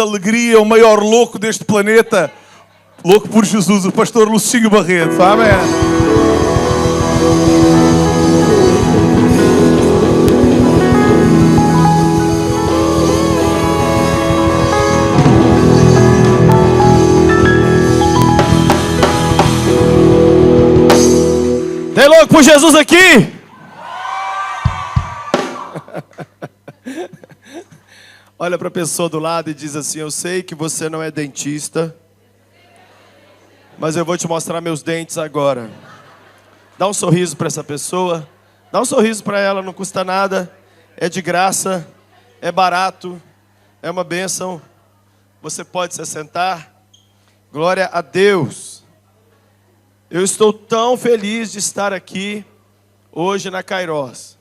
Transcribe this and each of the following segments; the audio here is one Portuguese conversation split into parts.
alegria, o maior louco deste planeta, louco por Jesus, o pastor Lucinho Barreto. Amém. Tem louco por Jesus aqui? Olha para a pessoa do lado e diz assim: eu sei que você não é dentista, mas eu vou te mostrar meus dentes agora. Dá um sorriso para essa pessoa. Dá um sorriso para ela, não custa nada. É de graça, é barato, é uma bênção. Você pode se sentar. Glória a Deus. Eu estou tão feliz de estar aqui hoje na Kairos.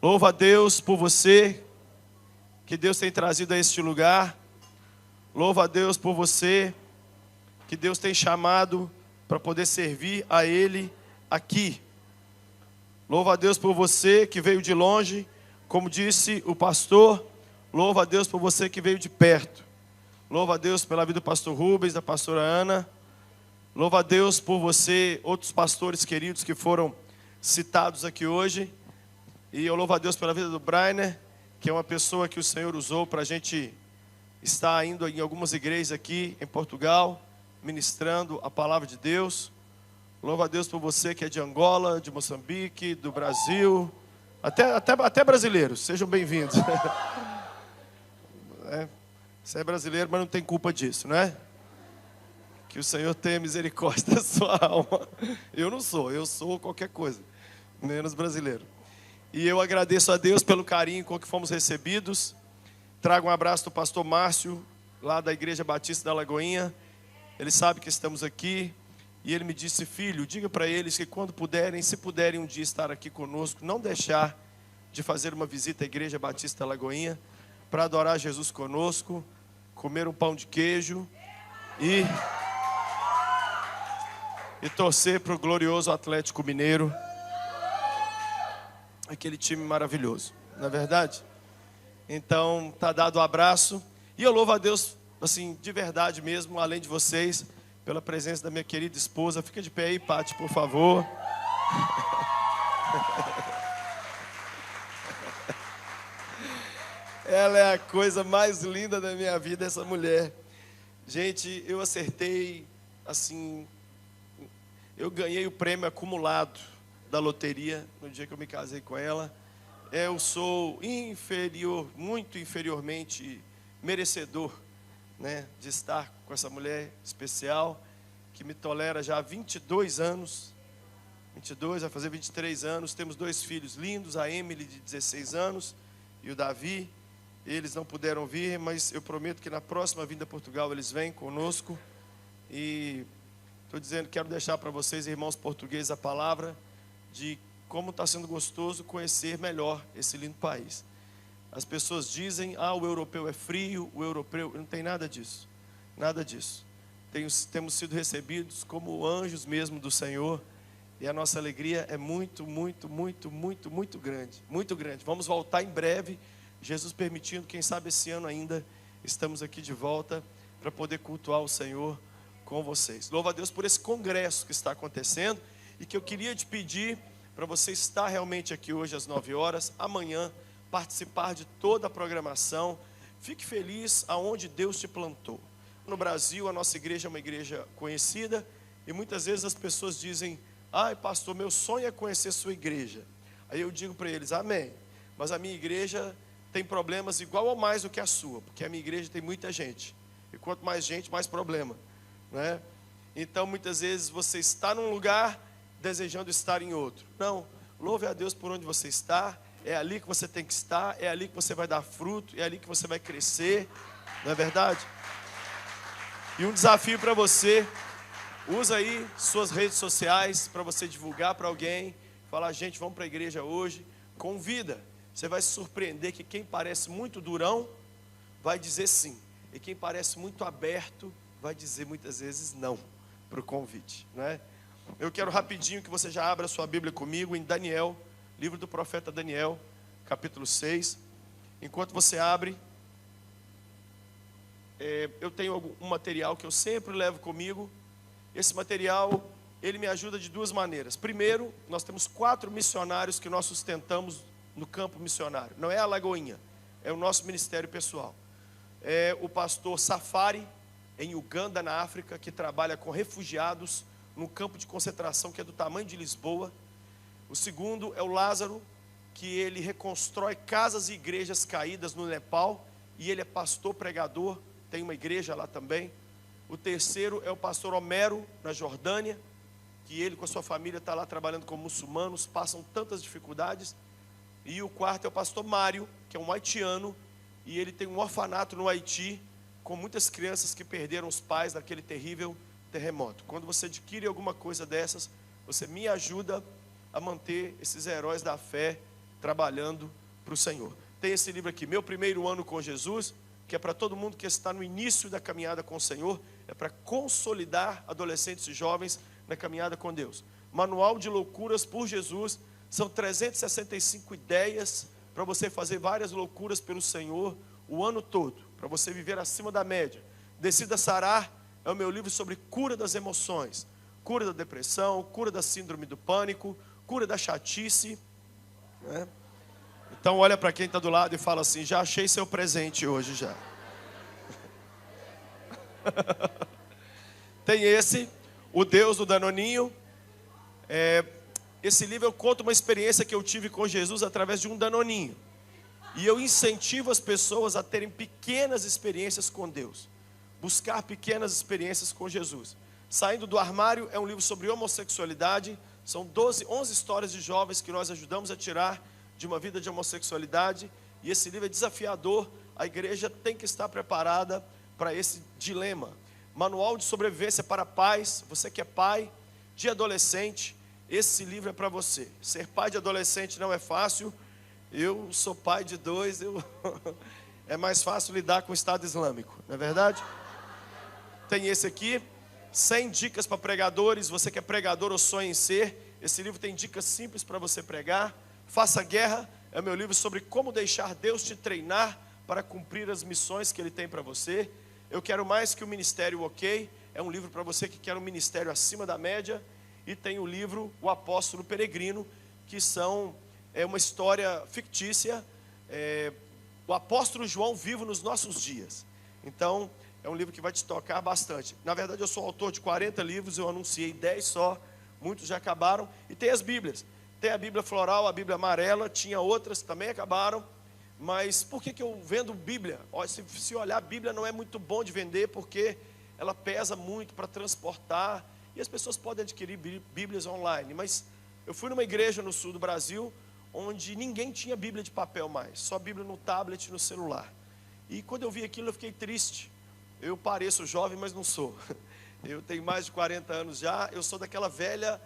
Louvo a Deus por você, que Deus tem trazido a este lugar. Louvo a Deus por você, que Deus tem chamado para poder servir a Ele aqui. Louvo a Deus por você que veio de longe, como disse o pastor. Louvo a Deus por você que veio de perto. Louvo a Deus pela vida do pastor Rubens, da pastora Ana. Louvo a Deus por você, outros pastores queridos que foram citados aqui hoje. E eu louvo a Deus pela vida do Brainer, que é uma pessoa que o Senhor usou para a gente estar indo em algumas igrejas aqui em Portugal, ministrando a palavra de Deus. Louvo a Deus por você que é de Angola, de Moçambique, do Brasil, até brasileiros, sejam bem-vindos. Você é brasileiro, mas não tem culpa disso, não é? Que o Senhor tenha misericórdia da sua alma. Eu não sou, eu sou qualquer coisa, menos brasileiro. E eu agradeço a Deus pelo carinho com que fomos recebidos. Trago um abraço do pastor Márcio, lá da Igreja Batista da Lagoinha. Ele sabe que estamos aqui. E ele me disse: filho, diga para eles que quando puderem, se puderem um dia estar aqui conosco, não deixar de fazer uma visita à Igreja Batista da Lagoinha, para adorar Jesus conosco, comer um pão de queijo e torcer para o glorioso Atlético Mineiro, aquele time maravilhoso, não é verdade? Então, tá dado o abraço. E eu louvo a Deus, assim, de verdade mesmo, além de vocês, pela presença da minha querida esposa. Fica de pé aí, Pati, por favor. Ela é a coisa mais linda da minha vida, essa mulher. Gente, eu acertei, assim, eu ganhei o prêmio acumulado da loteria no dia que eu me casei com ela. Eu sou muito inferiormente merecedor, né, de estar com essa mulher especial, que me tolera já há 22 anos. 22, vai fazer 23 anos. Temos 2 filhos lindos, a Emily de 16 anos e o Davi. Eles não puderam vir, mas eu prometo que na próxima vinda a Portugal eles vêm conosco. E estou dizendo, quero deixar para vocês, irmãos portugueses, a palavra de como está sendo gostoso conhecer melhor esse lindo país. As pessoas dizem: o europeu é frio, o europeu... Não tem nada disso, nada disso. Temos sido recebidos como anjos mesmo do Senhor, e a nossa alegria é muito, muito, muito, muito, muito grande, muito grande. Vamos voltar em breve, Jesus permitindo, quem sabe esse ano ainda, estamos aqui de volta para poder cultuar o Senhor com vocês. Louvo a Deus por esse congresso que está acontecendo, e que eu queria te pedir para você estar realmente aqui hoje às 9 horas, amanhã, participar de toda a programação. Fique feliz aonde Deus te plantou. No Brasil, a nossa igreja é uma igreja conhecida, e muitas vezes as pessoas dizem: ai, pastor, meu sonho é conhecer sua igreja. Aí eu digo para eles: amém, mas a minha igreja tem problemas igual ou mais do que a sua, porque a minha igreja tem muita gente, e quanto mais gente, mais problema, né? Então muitas vezes você está num lugar desejando estar em outro. Não, louve a Deus por onde você está. É ali que você tem que estar, é ali que você vai dar fruto, é ali que você vai crescer, não é verdade? E um desafio para você: usa aí suas redes sociais para você divulgar para alguém, falar: gente, vamos para a igreja hoje, convida. Você vai se surpreender que quem parece muito durão vai dizer sim, e quem parece muito aberto vai dizer muitas vezes não para o convite, não é? Eu quero rapidinho que você já abra a sua Bíblia comigo em Daniel, livro do profeta Daniel, capítulo 6. Enquanto você abre, eu tenho um material que eu sempre levo comigo. Esse material, ele me ajuda de duas maneiras. Primeiro, nós temos 4 missionários que nós sustentamos no campo missionário. Não é a Lagoinha, é o nosso ministério pessoal. É o pastor Safari, em Uganda, na África, que trabalha com refugiados num campo de concentração que é do tamanho de Lisboa. O segundo é o Lázaro, que ele reconstrói casas e igrejas caídas no Nepal, e ele é pastor pregador, tem uma igreja lá também. O terceiro é o pastor Homero, na Jordânia, que ele com a sua família está lá trabalhando com muçulmanos, passam tantas dificuldades. E o quarto é o pastor Mário, que é um haitiano, e ele tem um orfanato no Haiti, com muitas crianças que perderam os pais naquele terrível terremoto. Quando você adquire alguma coisa dessas, você me ajuda a manter esses heróis da fé trabalhando para o Senhor. Tem esse livro aqui, Meu Primeiro Ano com Jesus, que é para todo mundo que está no início da caminhada com o Senhor, é para consolidar adolescentes e jovens na caminhada com Deus. Manual de Loucuras por Jesus, são 365 ideias para você fazer várias loucuras pelo Senhor o ano todo, para você viver acima da média. Decida Sarar é o meu livro sobre cura das emoções, cura da depressão, cura da síndrome do pânico, cura da chatice, né? Então olha para quem está do lado e fala assim: já achei seu presente hoje já. Tem esse, O Deus do Danoninho. Esse livro eu conto uma experiência que eu tive com Jesus através de um Danoninho. E eu incentivo as pessoas a terem pequenas experiências com Deus. Buscar pequenas experiências com Jesus. Saindo do Armário é um livro sobre homossexualidade. São 11 histórias de jovens que nós ajudamos a tirar de uma vida de homossexualidade. E esse livro é desafiador. A igreja tem que estar preparada para esse dilema. Manual de sobrevivência para pais. Você que é pai de adolescente, esse livro é para você. Ser pai de adolescente não é fácil. Eu sou pai de 2, é mais fácil lidar com o Estado Islâmico, não é verdade? Tem esse aqui, 100 dicas para pregadores. Você que é pregador ou sonha em ser, esse livro tem dicas simples para você pregar. Faça Guerra é o meu livro sobre como deixar Deus te treinar para cumprir as missões que Ele tem para você. Eu Quero Mais que o Ministério OK, é um livro para você que quer um ministério acima da média. E tem o livro O Apóstolo Peregrino, que é uma história fictícia, o apóstolo João vivo nos nossos dias. Então, é um livro que vai te tocar bastante. Na verdade, eu sou autor de 40 livros, eu anunciei 10 só, muitos já acabaram. E tem as Bíblias, tem a Bíblia Floral, a Bíblia Amarela, tinha outras que também acabaram. Mas por que eu vendo Bíblia? Se olhar, a Bíblia não é muito bom de vender, porque ela pesa muito para transportar, e as pessoas podem adquirir Bíblias online. Mas eu fui numa igreja no sul do Brasil, onde ninguém tinha Bíblia de papel mais, só Bíblia no tablet e no celular. E quando eu vi aquilo, eu fiquei triste. Eu pareço jovem, mas não sou. Eu tenho mais de 40 anos já, eu sou daquela velha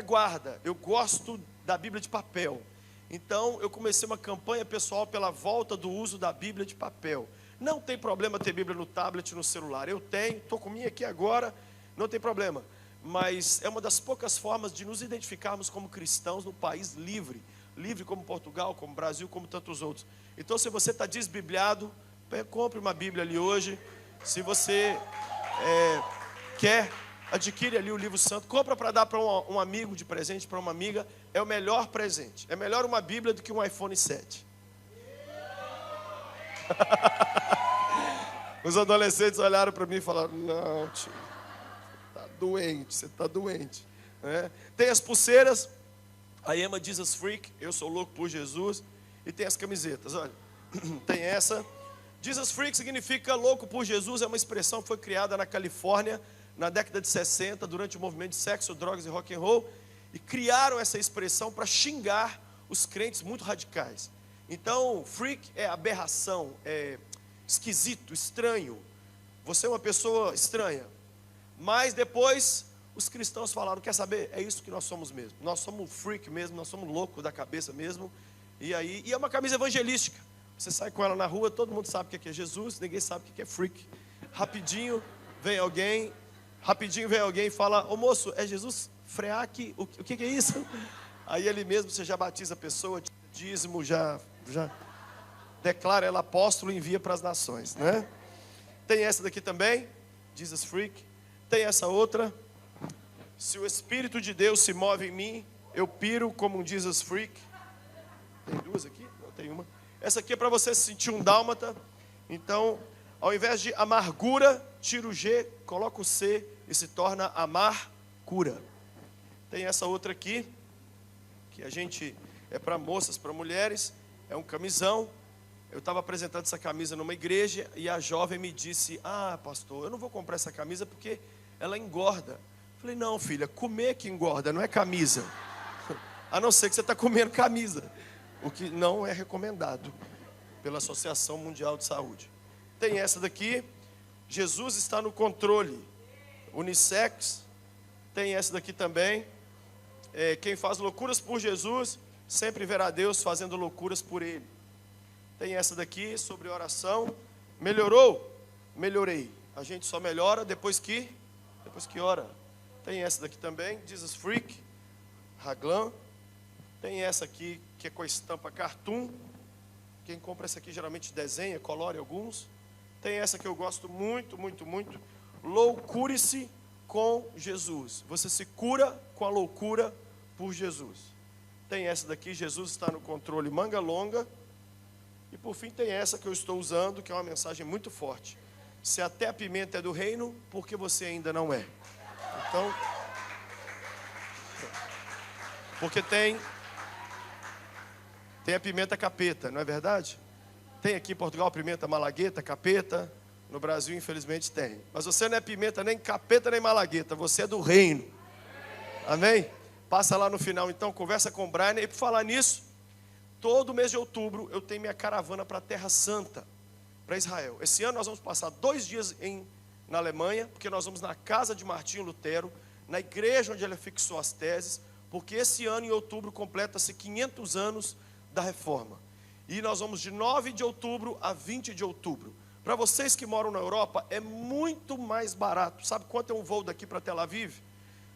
guarda. Eu gosto da Bíblia de papel. Então, eu comecei uma campanha pessoal pela volta do uso da Bíblia de papel. Não tem problema ter Bíblia no tablet e no celular. Eu tenho, estou com minha aqui agora, não tem problema. Mas é uma das poucas formas de nos identificarmos como cristãos no país livre. Livre como Portugal, como Brasil, como tantos outros. Então, se você está desbibliado, compre uma Bíblia ali hoje. Se você quer, adquire ali o livro santo. Compra para dar para um amigo de presente, para uma amiga. É o melhor presente. É melhor uma Bíblia do que um iPhone 7. Os adolescentes olharam para mim e falaram: não, tio, doente, você está doente, né? Tem as pulseiras, I am a Jesus Freak, eu sou louco por Jesus. E tem as camisetas, olha, tem essa. Jesus Freak significa louco por Jesus, é uma expressão que foi criada na Califórnia na década de 60, durante o movimento de sexo, drogas e rock and roll, e criaram essa expressão para xingar os crentes muito radicais. Então, freak é aberração, é esquisito, estranho, você é uma pessoa estranha. Mas depois os cristãos falaram: quer saber? É isso que nós somos mesmo. Nós somos freak mesmo, nós somos loucos da cabeça mesmo. E é uma camisa evangelística. Você sai com ela na rua, todo mundo sabe o que é Jesus, ninguém sabe o que é freak. Rapidinho vem alguém e fala: ô moço, é Jesus Freak? O que é isso? Aí ele mesmo, você já batiza a pessoa, dízimo, já declara ela apóstolo e envia para as nações, né? Tem essa daqui também, Jesus Freak. Tem essa outra, se o Espírito de Deus se move em mim, eu piro como um Jesus Freak. Tem duas aqui? Não, tem uma. Essa aqui é para você se sentir um dálmata. Então, ao invés de amargura, tira o G, coloca o C e se torna amar-cura. Tem essa outra aqui, que a gente é para moças, para mulheres, é um camisão. Eu estava apresentando essa camisa numa igreja e a jovem me disse: ah, pastor, eu não vou comprar essa camisa porque ela engorda. Falei: não, filha, comer que engorda, não é camisa. A não ser que você está comendo camisa, o que não é recomendado pela Associação Mundial de Saúde. Tem essa daqui, Jesus está no controle, unissex. Tem essa daqui também, quem faz loucuras por Jesus, sempre verá Deus fazendo loucuras por ele. Tem essa daqui, sobre oração. Melhorou? Melhorei. A gente só melhora depois que ora. Tem essa daqui também, Jesus Freak, Raglan. Tem essa aqui, que é com a estampa cartoon. Quem compra essa aqui geralmente desenha, colore alguns. Tem essa que eu gosto muito, muito, muito. Loucure-se com Jesus. Você se cura com a loucura por Jesus. Tem essa daqui, Jesus está no controle, manga longa. E por fim tem essa que eu estou usando, que é uma mensagem muito forte. Se até a pimenta é do reino, por que você ainda não é? Então, porque tem a pimenta capeta, não é verdade? Tem aqui em Portugal a pimenta malagueta, capeta. No Brasil, infelizmente, tem. Mas você não é pimenta nem capeta nem malagueta, você é do reino. Amém? Passa lá no final, então, conversa com o Brian. E por falar nisso, todo mês de outubro eu tenho minha caravana para a Terra Santa, para Israel. Esse ano nós vamos passar 2 dias na Alemanha, porque nós vamos na casa de Martinho Lutero, na igreja onde ele fixou as teses, porque esse ano, em outubro, completa-se 500 anos da Reforma. E nós vamos de 9 de outubro a 20 de outubro. Para vocês que moram na Europa, é muito mais barato. Sabe quanto é um voo daqui para Tel Aviv?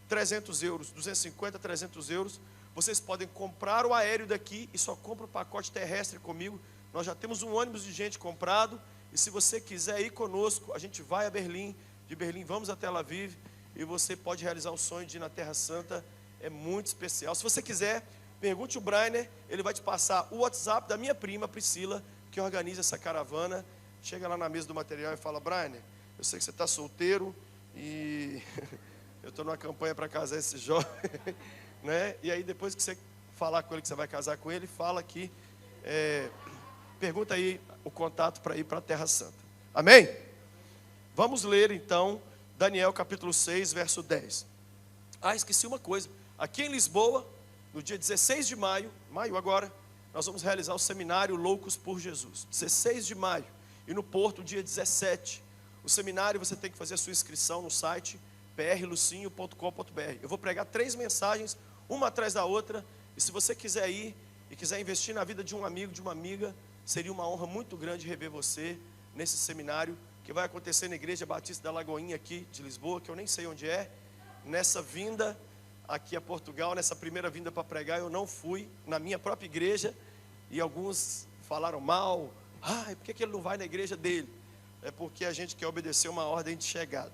300 euros, 250, 300 euros. Vocês podem comprar o aéreo daqui e só compra o pacote terrestre comigo. Nós já temos um ônibus de gente comprado. E se você quiser ir conosco, a gente vai a Berlim. De Berlim vamos a Tel Aviv. E você pode realizar o sonho de ir na Terra Santa. É muito especial. Se você quiser, pergunte o Brainer. Ele vai te passar o WhatsApp da minha prima, Priscila, que organiza essa caravana. Chega lá na mesa do material e fala: Brainer, eu sei que você está solteiro e eu estou numa campanha para casar esse jovem. Né? E aí depois que você falar com ele que você vai casar com ele, fala aqui, pergunta aí o contato para ir para a Terra Santa. Amém? Vamos ler então Daniel capítulo 6, verso 10. Ah, esqueci uma coisa. Aqui em Lisboa, no dia 16 de maio agora, nós vamos realizar o seminário Loucos por Jesus. 16 de maio. E no Porto, dia 17. O seminário você tem que fazer a sua inscrição no site prlucinho.com.br. Eu vou pregar 3 mensagens, uma atrás da outra. E se você quiser ir e quiser investir na vida de um amigo, de uma amiga, seria uma honra muito grande rever você nesse seminário que vai acontecer na Igreja Batista da Lagoinha aqui de Lisboa, que eu nem sei onde é. Nessa vinda aqui a Portugal, nessa primeira vinda para pregar, eu não fui na minha própria igreja e alguns falaram mal. Ah, por que ele não vai na igreja dele? É porque a gente quer obedecer uma ordem de chegada.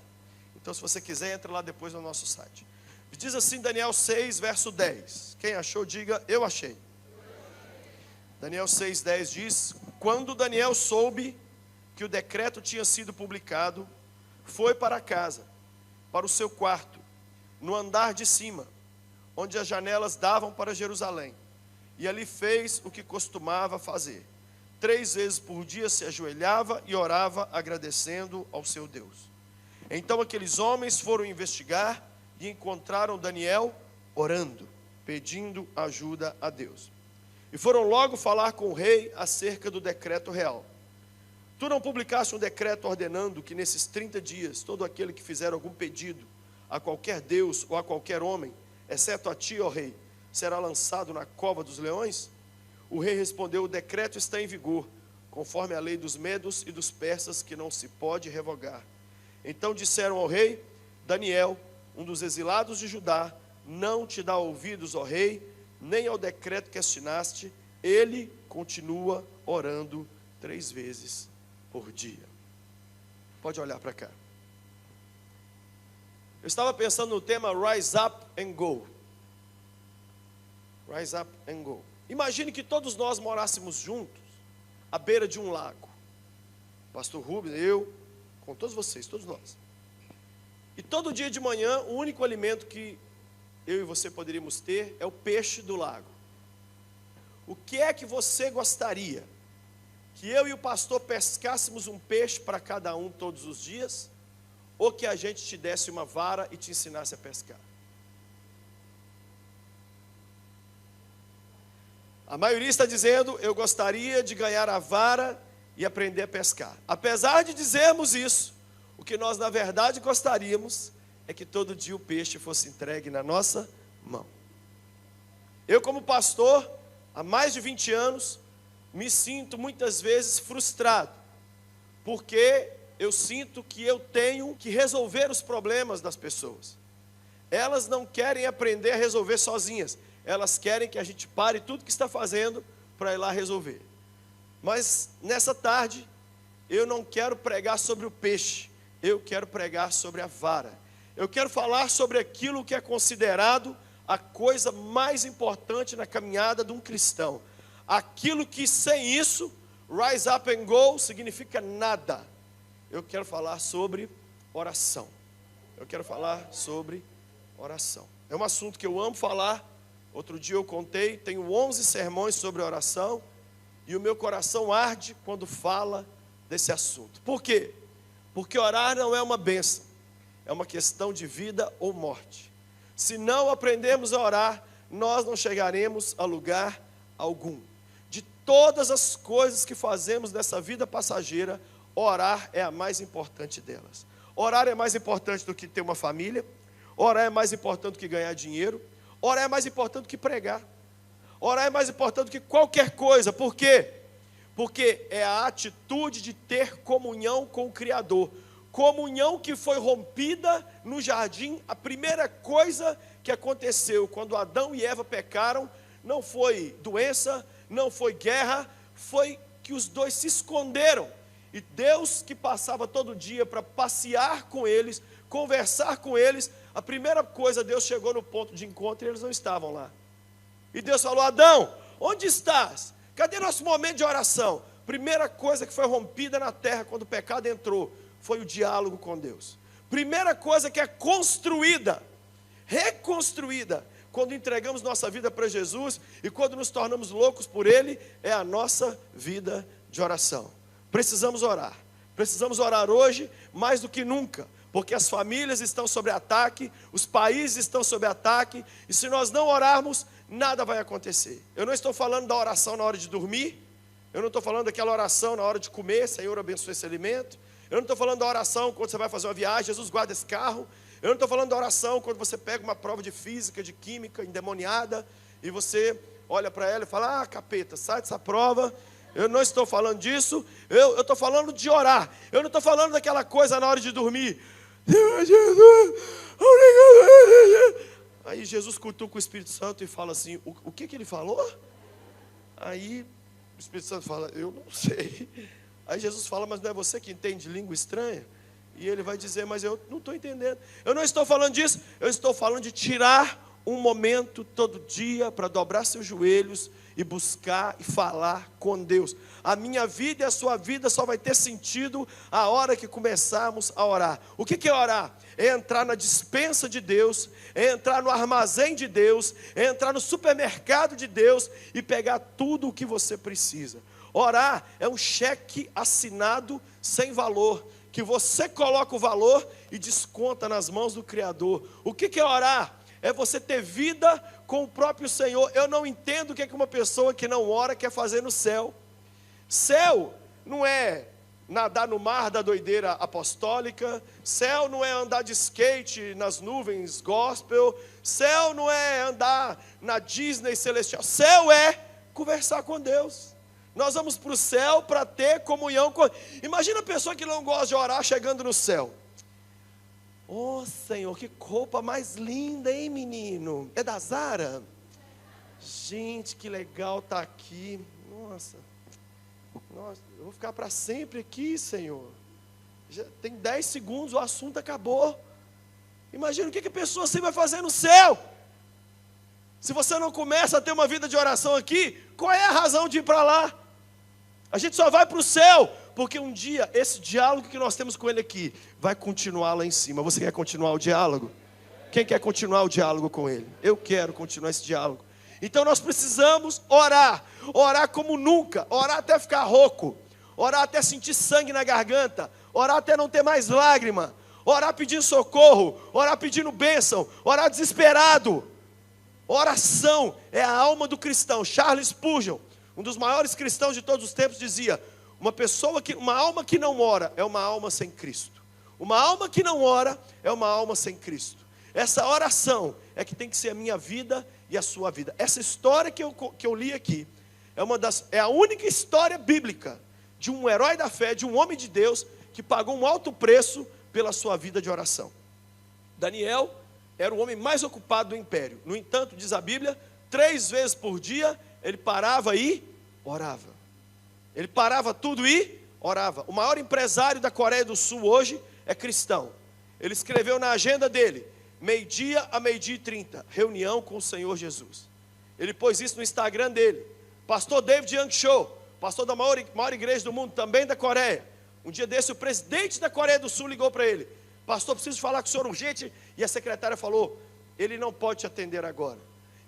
Então, se você quiser, entra lá depois no nosso site. Diz assim Daniel 6, verso 10. Quem achou, diga: eu achei. Daniel 6, 10 diz: quando Daniel soube que o decreto tinha sido publicado, foi para casa, para o seu quarto, no andar de cima, onde as janelas davam para Jerusalém. E ali fez o que costumava fazer. 3 vezes por dia se ajoelhava e orava, agradecendo ao seu Deus. Então aqueles homens foram investigar e encontraram Daniel orando, pedindo ajuda a Deus. E foram logo falar com o rei acerca do decreto real. Tu não publicaste um decreto ordenando que nesses 30 dias, todo aquele que fizer algum pedido a qualquer Deus ou a qualquer homem, exceto a ti, ó rei, será lançado na cova dos leões? O rei respondeu: o decreto está em vigor, conforme a lei dos medos e dos persas, que não se pode revogar. Então disseram ao rei: Daniel, um dos exilados de Judá, não te dá ouvidos, ó rei, nem ao decreto que assinaste. Ele continua orando 3 vezes por dia. Pode olhar para cá. Eu estava pensando no tema Rise Up and Go. Rise Up and Go. Imagine que todos nós morássemos juntos, à beira de um lago. Pastor Rubens, eu, com todos vocês, todos nós. E todo dia de manhã, o único alimento que eu e você poderíamos ter é o peixe do lago. O que é que você gostaria? Que eu e o pastor pescássemos um peixe para cada um todos os dias? Ou que a gente te desse uma vara e te ensinasse a pescar? A maioria está dizendo, eu gostaria de ganhar a vara e aprender a pescar. Apesar de dizermos isso, o que nós na verdade gostaríamos é que todo dia o peixe fosse entregue na nossa mão. Eu, como pastor, há mais de 20 anos, me sinto muitas vezes frustrado, porque eu sinto que eu tenho que resolver os problemas das pessoas. Elas não querem aprender a resolver sozinhas, elas querem que a gente pare tudo que está fazendo para ir lá resolver. Mas nessa tarde, eu não quero pregar sobre o peixe, eu quero pregar sobre a vara. Eu quero falar sobre aquilo que é considerado a coisa mais importante na caminhada de um cristão. Aquilo que sem isso, rise up and go, significa nada. Eu quero falar sobre oração. Eu quero falar sobre oração. É um assunto que eu amo falar. Outro dia eu contei, tenho 11 sermões sobre oração. E o meu coração arde quando fala desse assunto. Por quê? Porque orar não é uma bênção. É uma questão de vida ou morte. Se não aprendermos a orar, nós não chegaremos a lugar algum. De todas as coisas que fazemos nessa vida passageira, orar é a mais importante delas. Orar é mais importante do que ter uma família. Orar é mais importante do que ganhar dinheiro. Orar é mais importante do que pregar. Orar é mais importante do que qualquer coisa. Por quê? Porque é a atitude de ter comunhão com o Criador. Comunhão que foi rompida no jardim. A primeira coisa que aconteceu quando Adão e Eva pecaram não foi doença, não foi guerra, foi que os dois se esconderam. E Deus, que passava todo dia para passear com eles, conversar com eles, a primeira coisa, Deus chegou no ponto de encontro e eles não estavam lá. E Deus falou: Adão, onde estás? Cadê nosso momento de oração? Primeira coisa que foi rompida na terra quando o pecado entrou foi o diálogo com Deus. Primeira coisa que é construída, reconstruída, quando entregamos nossa vida para Jesus e quando nos tornamos loucos por Ele, é a nossa vida de oração. Precisamos orar hoje mais do que nunca, porque as famílias estão sob ataque, os países estão sob ataque, e se nós não orarmos, nada vai acontecer. Eu não estou falando da oração na hora de dormir, eu não estou falando daquela oração na hora de comer, Senhor abençoe esse alimento, eu não estou falando da oração quando você vai fazer uma viagem, Jesus guarda esse carro, eu não estou falando da oração quando você pega uma prova de física, de química, endemoniada, e você olha para ela e fala: ah, capeta, sai dessa prova. Eu não estou falando disso, eu estou falando de orar. Eu não estou falando daquela coisa na hora de dormir. Aí Jesus cutuca o Espírito Santo e fala assim: o que ele falou? Aí o Espírito Santo fala: eu não sei. Aí Jesus fala: mas não é você que entende língua estranha? E ele vai dizer: mas eu não estou entendendo. Eu não estou falando disso, eu estou falando de tirar um momento todo dia para dobrar seus joelhos e buscar e falar com Deus. A minha vida e a sua vida só vai ter sentido a hora que começarmos a orar. O que é orar? É entrar na despensa de Deus, é entrar no armazém de Deus, é entrar no supermercado de Deus e pegar tudo o que você precisa. Orar é um cheque assinado sem valor, que você coloca o valor e desconta nas mãos do Criador. O que é orar? É você ter vida com o próprio Senhor. Eu não entendo o que uma pessoa que não ora quer fazer no céu. Céu não é nadar no mar da doideira apostólica. Céu não é andar de skate nas nuvens gospel. Céu não é andar na Disney celestial. Céu é conversar com Deus. Nós vamos para o céu para ter comunhão com... Imagina a pessoa que não gosta de orar chegando no céu. Oh, Senhor, que roupa mais linda, hein, menino? É da Zara? Gente, que legal tá aqui. Nossa, eu vou ficar para sempre aqui, Senhor. Já tem 10 segundos, o assunto acabou. Imagina o que a pessoa assim vai fazer no céu. Se você não começa a ter uma vida de oração aqui, qual é a razão de ir para lá? A gente só vai para o céu, porque um dia esse diálogo que nós temos com Ele aqui vai continuar lá em cima. Você quer continuar o diálogo? Quem quer continuar o diálogo com Ele? Eu quero continuar esse diálogo. Então nós precisamos orar, orar como nunca, orar até ficar rouco, orar até sentir sangue na garganta, orar até não ter mais lágrima, orar pedindo socorro, orar pedindo bênção, orar desesperado. Oração é a alma do cristão. Charles Spurgeon, um dos maiores cristãos de todos os tempos, dizia: uma alma que não ora é uma alma sem Cristo. Uma alma que não ora é uma alma sem Cristo. Essa oração é que tem que ser a minha vida e a sua vida. Essa história que eu li aqui é a única história bíblica de um herói da fé, de um homem de Deus que pagou um alto preço pela sua vida de oração. Daniel era o homem mais ocupado do império. No entanto, diz a Bíblia, 3 vezes por dia ele parava e orava. Ele parava tudo e orava. O maior empresário da Coreia do Sul hoje é cristão. Ele escreveu na agenda dele: 12h a 12h30, reunião com o Senhor Jesus. Ele pôs isso no Instagram dele. Pastor David Young Cho, pastor da maior igreja do mundo, também da Coreia. Um dia desse, o presidente da Coreia do Sul ligou para ele: pastor, preciso falar com o senhor urgente. E a secretária falou: ele não pode te atender agora.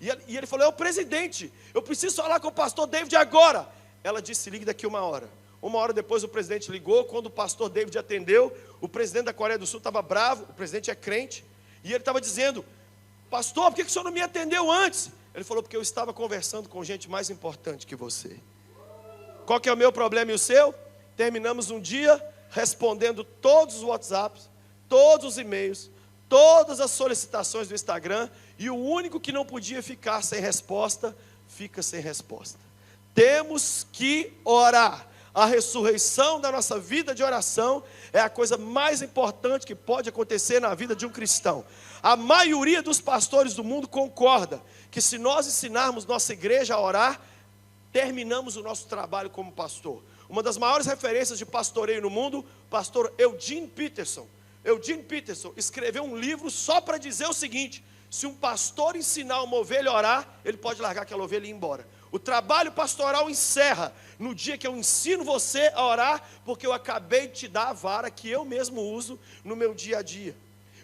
E ele falou: é o presidente, eu preciso falar com o pastor David agora. Ela disse: ligue daqui 1 hora. 1 hora depois o presidente ligou. Quando o pastor David atendeu, o presidente da Coreia do Sul estava bravo. O presidente é crente. E ele estava dizendo: pastor, por que o senhor não me atendeu antes? Ele falou: porque eu estava conversando com gente mais importante que você. Qual que é o meu problema e o seu? Terminamos um dia respondendo todos os WhatsApps, todos os e-mails, todas as solicitações do Instagram, e o único que não podia ficar sem resposta, fica sem resposta. Temos que orar. A ressurreição da nossa vida de oração é a coisa mais importante que pode acontecer na vida de um cristão. A maioria dos pastores do mundo concorda que se nós ensinarmos nossa igreja a orar, terminamos o nosso trabalho como pastor. Uma das maiores referências de pastoreio no mundo, pastor Eugene Peterson. Eugene Peterson escreveu um livro só para dizer o seguinte: se um pastor ensinar uma ovelha a orar, ele pode largar aquela ovelha e ir embora. O trabalho pastoral encerra no dia que eu ensino você a orar, porque eu acabei de te dar a vara que eu mesmo uso no meu dia a dia.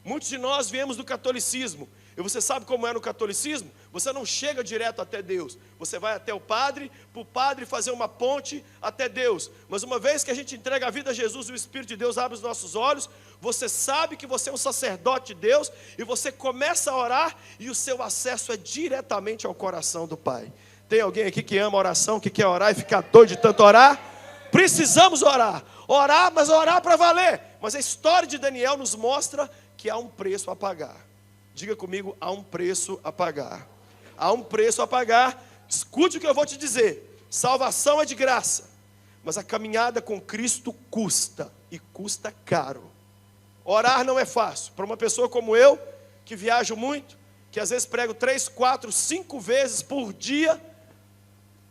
Muitos de nós viemos do catolicismo. E você sabe como é no catolicismo? Você não chega direto até Deus. Você vai até o padre, para o padre fazer uma ponte até Deus. Mas uma vez que a gente entrega a vida a Jesus e o Espírito de Deus abre os nossos olhos, você sabe que você é um sacerdote de Deus, e você começa a orar, e o seu acesso é diretamente ao coração do Pai. Tem alguém aqui que ama oração, que quer orar e ficar doido de tanto orar? Precisamos orar. Orar, mas orar para valer. Mas a história de Daniel nos mostra que há um preço a pagar. Diga comigo: há um preço a pagar. Há um preço a pagar. Escute o que eu vou te dizer. Salvação é de graça, mas a caminhada com Cristo custa, e custa caro. Orar não é fácil. Para uma pessoa como eu, que viajo muito, que às vezes prego 3, 4, 5 vezes por dia,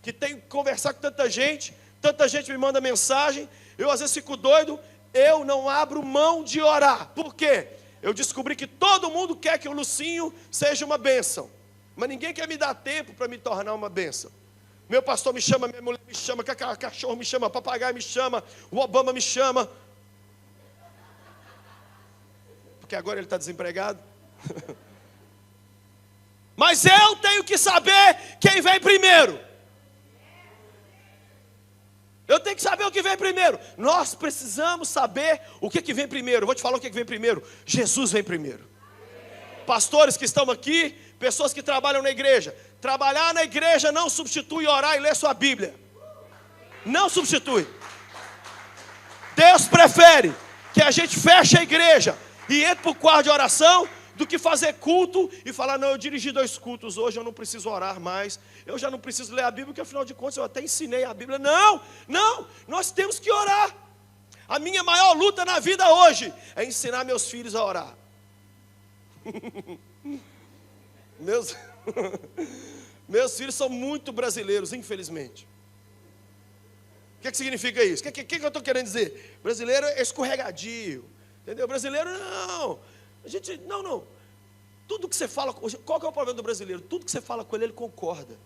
que tenho que conversar com tanta gente me manda mensagem, eu às vezes fico doido, eu não abro mão de orar. Por quê? Eu descobri que todo mundo quer que o Lucinho seja uma bênção, mas ninguém quer me dar tempo para me tornar uma bênção. Meu pastor me chama, minha mulher me chama, cachorro me chama, papagaio me chama, o Obama me chama, porque agora ele está desempregado. Mas eu tenho que saber quem vem primeiro. Eu tenho que saber o que vem primeiro. Nós precisamos saber o que vem primeiro. Eu vou te falar o que vem primeiro. Jesus vem primeiro. Pastores que estão aqui, pessoas que trabalham na igreja. Trabalhar na igreja não substitui orar e ler sua Bíblia. Não substitui. Deus prefere que a gente feche a igreja e entre para o quarto de oração, do que fazer culto e falar: não, eu dirigi 2 cultos hoje, eu não preciso orar mais, eu já não preciso ler a Bíblia, porque afinal de contas eu até ensinei a Bíblia. Não, nós temos que orar. A minha maior luta na vida hoje é ensinar meus filhos a orar. Meus filhos são muito brasileiros, infelizmente. O que significa isso? O que eu estou querendo dizer? Brasileiro é escorregadio. Entendeu? Brasileiro não. A gente, não. Tudo que você fala, qual que é o problema do brasileiro? Tudo que você fala com ele concorda.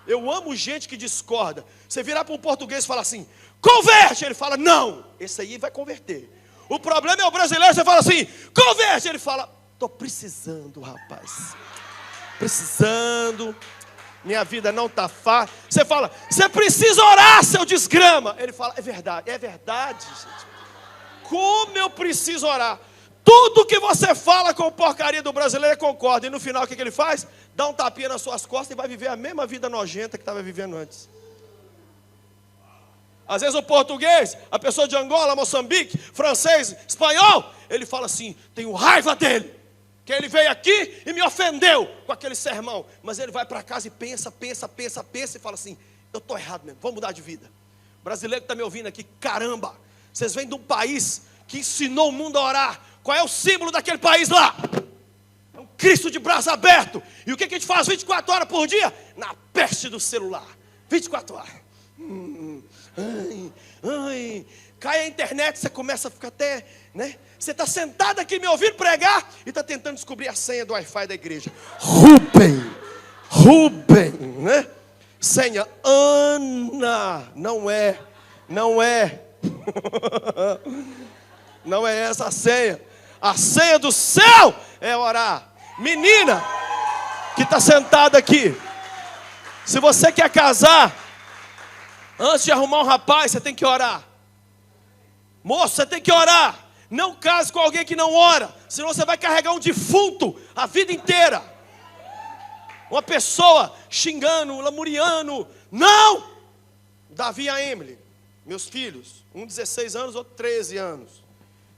Eu amo gente que discorda. Você virar para um português e falar assim, converte! Ele fala, não, esse aí vai converter. O problema é o brasileiro, você fala assim, converte! Ele fala, estou precisando, rapaz. Precisando. Minha vida não está fácil. Você fala, você precisa orar, seu desgrama. Ele fala, é verdade, gente. Como eu preciso orar? Tudo que você fala com porcaria do brasileiro concorda. E no final o que ele faz? Dá um tapinha nas suas costas e vai viver a mesma vida nojenta que estava vivendo antes. Às vezes o português, a pessoa de Angola, Moçambique, francês, espanhol, ele fala assim, tenho raiva dele. Que ele veio aqui e me ofendeu com aquele sermão. Mas ele vai para casa e pensa e fala assim, eu estou errado mesmo, vou mudar de vida. Brasileiro que está me ouvindo aqui, caramba, vocês vêm de um país que ensinou o mundo a orar. Qual é o símbolo daquele país lá? É um Cristo de braço aberto. E o que a gente faz 24 horas por dia? Na peste do celular. 24 horas. Cai a internet, você começa a ficar até, né? Você está sentado aqui me ouvindo pregar e está tentando descobrir a senha do Wi-Fi da igreja. Rubem, né? Senha Ana, não é. Não é essa a senha. A senha do céu é orar. Menina que está sentada aqui, se você quer casar, antes de arrumar um rapaz, você tem que orar. Moço, você tem que orar. Não case com alguém que não ora, senão você vai carregar um defunto a vida inteira. Uma pessoa xingando, lamuriando. Não! Davi e a Emily, meus filhos, um 16 anos, outro 13 anos.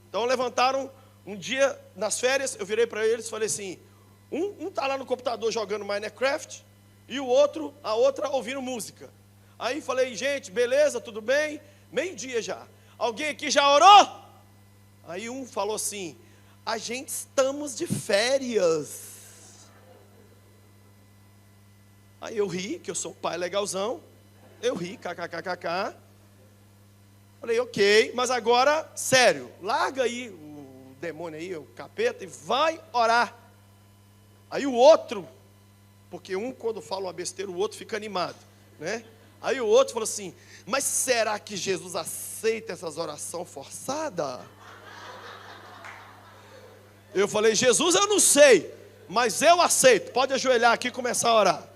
Então levantaram um dia nas férias, eu virei para eles e falei assim, um está lá no computador jogando Minecraft e a outra ouvindo música. Aí falei, gente, beleza, tudo bem? Meio-dia já. Alguém aqui já orou? Aí um falou assim, a gente estamos de férias. Aí eu ri, que eu sou um pai legalzão. Eu ri, kkkk. Falei, ok, mas agora, sério, larga aí o demônio aí, o capeta, e vai orar. Aí o outro, porque um quando fala uma besteira, o outro fica animado, né? Aí o outro falou assim, mas será que Jesus aceita essas orações forçadas? Eu falei, Jesus eu não sei, mas eu aceito. Pode ajoelhar aqui e começar a orar.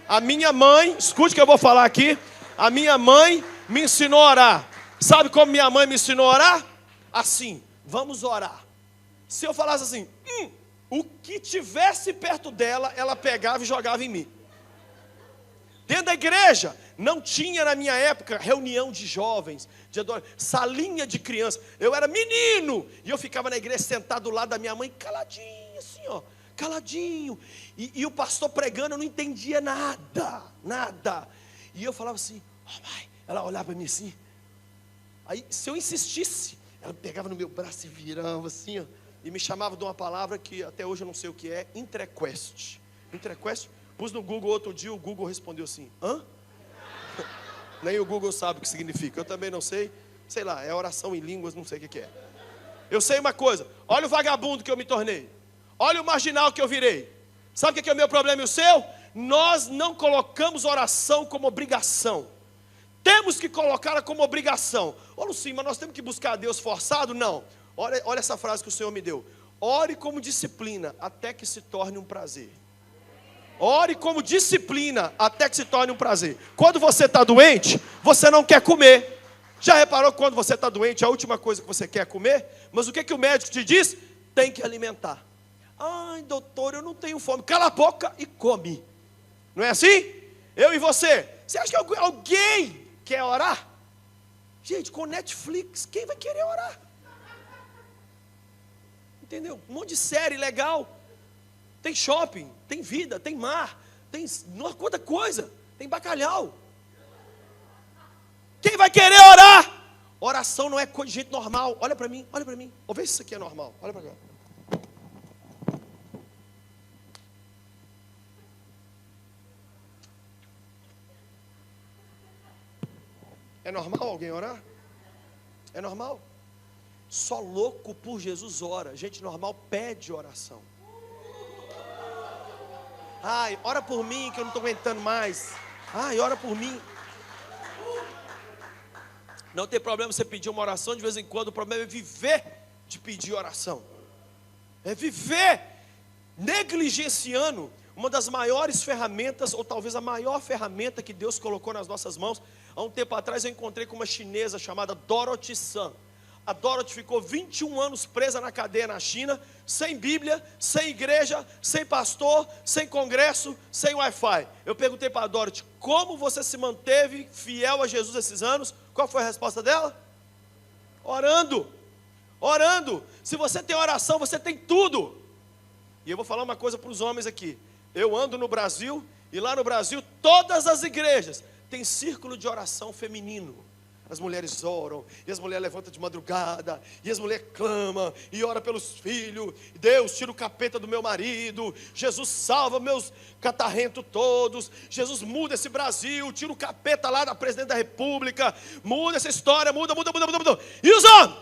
A minha mãe, escute o que eu vou falar aqui. A minha mãe me ensinou a orar. Sabe como minha mãe me ensinou a orar? Assim, vamos orar. Se eu falasse assim, o que tivesse perto dela, ela pegava e jogava em mim. Dentro da igreja, não tinha na minha época reunião de jovens, salinha de criança. Eu era menino e eu ficava na igreja sentado do lado da minha mãe, caladinho assim, ó, caladinho. E o pastor pregando, eu não entendia nada. E eu falava assim, mãe, ela olhava para mim assim. Aí, se eu insistisse, ela pegava no meu braço e virava assim, ó, e me chamava de uma palavra que até hoje eu não sei o que é, entrequest. Entrequest? Pus no Google outro dia, o Google respondeu assim, hã? Nem o Google sabe o que significa, eu também não sei. Sei lá, é oração em línguas, não sei o que é. Eu sei uma coisa, olha o vagabundo que eu me tornei. Olha o marginal que eu virei. Sabe o que é o meu problema e o seu? Nós não colocamos oração como obrigação. Temos que colocá-la como obrigação. Ô Lucinho, mas nós temos que buscar a Deus forçado? Não. Olha essa frase que o Senhor me deu. Ore como disciplina, até que se torne um prazer. Ore como disciplina, até que se torne um prazer. Quando você está doente, você não quer comer. Já reparou que quando você está doente, a última coisa que você quer é comer? Mas o que o médico te diz? Tem que alimentar. Ai, doutor, eu não tenho fome. Cala a boca e come. Não é assim? Eu e você. Você acha que alguém quer orar? Gente, com Netflix, quem vai querer orar? Entendeu? Um monte de série legal. Tem shopping, tem vida, tem mar, tem quanta coisa, tem bacalhau. Quem vai querer orar? Oração não é coisa de gente normal. Olha para mim. Vou ver se isso aqui é normal. Olha para cá. É normal alguém orar? É normal? Só louco por Jesus ora. Gente normal pede oração. Ai, ora por mim que eu não estou aguentando mais. Ai, ora por mim. Não tem problema você pedir uma oração de vez em quando. O problema é viver de pedir oração. É viver negligenciando uma das maiores ferramentas, ou talvez a maior ferramenta que Deus colocou nas nossas mãos. Há um tempo atrás eu encontrei com uma chinesa chamada Dorothy Sun. A Dorothy ficou 21 anos presa na cadeia na China, sem Bíblia, sem igreja, sem pastor, sem congresso, sem Wi-Fi. Eu perguntei para a Dorothy, como você se manteve fiel a Jesus esses anos? Qual foi a resposta dela? Orando. Orando. Se você tem oração, você tem tudo. E eu vou falar uma coisa para os homens aqui. Eu ando no Brasil, e lá no Brasil, todas as igrejas têm círculo de oração feminino. As mulheres oram, e as mulheres levantam de madrugada, e as mulheres clamam, e oram pelos filhos. Deus, tira o capeta do meu marido. Jesus, salva meus catarrentos todos. Jesus, muda esse Brasil, tira o capeta lá da presidente da república. Muda essa história, muda. E os homens?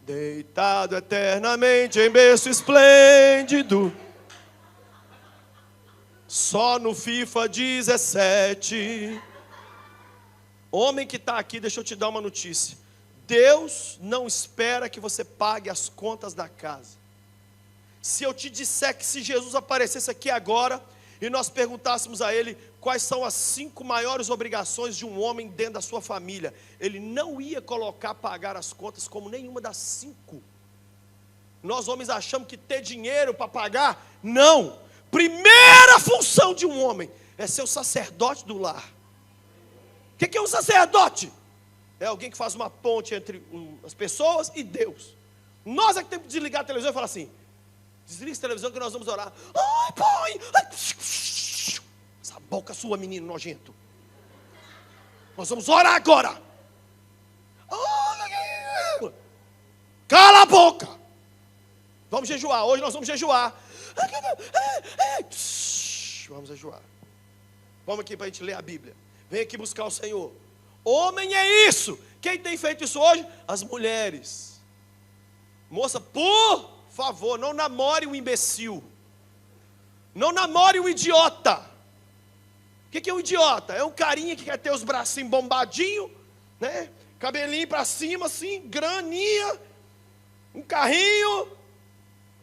Deitado eternamente em berço esplêndido, só no FIFA 17. Homem que está aqui, deixa eu te dar uma notícia. Deus não espera que você pague as contas da casa. Se eu te disser que se Jesus aparecesse aqui agora e nós perguntássemos a Ele quais são as 5 maiores obrigações de um homem dentro da sua família, Ele não ia colocar pagar as contas como nenhuma das 5. Nós homens achamos que ter dinheiro para pagar, não. Primeira função de um homem é ser o sacerdote do lar. O que é um sacerdote? É alguém que faz uma ponte entre as pessoas e Deus. Nós é que temos que desligar a televisão e falar assim: desliga a televisão que nós vamos orar. Ai, pai! Essa boca sua, menino nojento. Nós vamos orar agora. Cala a boca. Vamos jejuar. Hoje nós vamos jejuar. Vamos jejuar. Vamos aqui para a gente ler a Bíblia. Vem aqui buscar o Senhor. Homem é isso. Quem tem feito isso hoje? As mulheres. Moça, por favor, não namore um imbecil. Não namore um idiota. O que é um idiota? É um carinha que quer ter os bracinhos bombadinhos, né? Cabelinho para cima assim, graninha, um carrinho.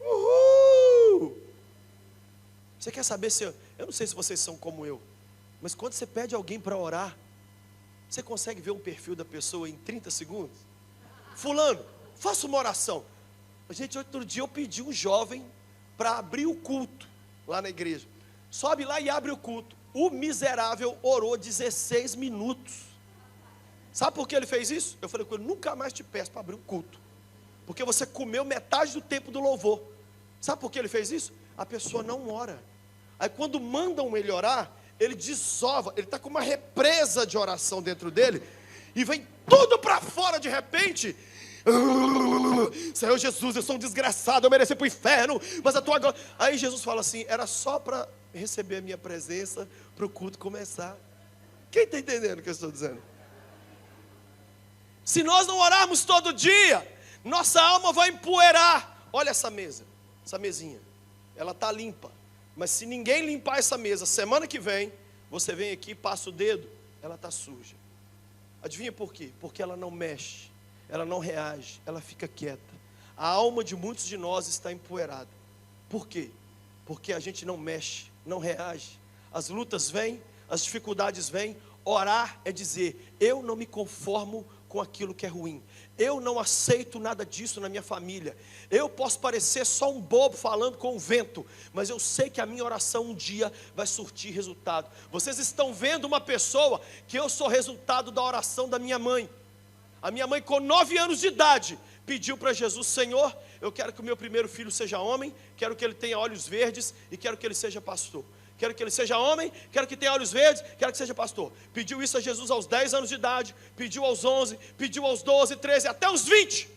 Uhul. Você quer saber se eu não sei se vocês são como eu, mas quando você pede alguém para orar, você consegue ver um perfil da pessoa em 30 segundos? Fulano, faça uma oração. Gente, outro dia eu pedi um jovem para abrir o culto lá na igreja. Sobe lá e abre o culto. O miserável orou 16 minutos. Sabe por que ele fez isso? Eu falei com ele: nunca mais te peço para abrir o culto, porque você comeu metade do tempo do louvor. Sabe por que ele fez isso? A pessoa não ora. Aí quando mandam ele orar, ele desova, ele está com uma represa de oração dentro dele, e vem tudo para fora de repente. Senhor Jesus, eu sou um desgraçado, eu mereci para o inferno, mas a tua glória. Aí Jesus fala assim: era só para receber a minha presença, para o culto começar. Quem está entendendo o que eu estou dizendo? Se nós não orarmos todo dia, nossa alma vai empoeirar. Olha essa mesa, essa mesinha, ela está limpa. Mas se ninguém limpar essa mesa, semana que vem, você vem aqui, passa o dedo, ela está suja. Adivinha por quê? Porque ela não mexe, ela não reage, ela fica quieta. A alma de muitos de nós está empoeirada. Por quê? Porque a gente não mexe, não reage. As lutas vêm, as dificuldades vêm. Orar é dizer: eu não me conformo com aquilo que é ruim. Eu não aceito nada disso na minha família. Eu posso parecer só um bobo falando com o vento, mas eu sei que a minha oração um dia vai surtir resultado. Vocês estão vendo uma pessoa que eu sou resultado da oração da minha mãe. A minha mãe, com 9 anos de idade, pediu para Jesus: Senhor, eu quero que o meu primeiro filho seja homem, quero que ele tenha olhos verdes e quero que ele seja pastor. Quero que ele seja homem, quero que tenha olhos verdes, quero que seja pastor. Pediu isso a Jesus aos 10 anos de idade, pediu aos 11, pediu aos 12, 13, até os 20.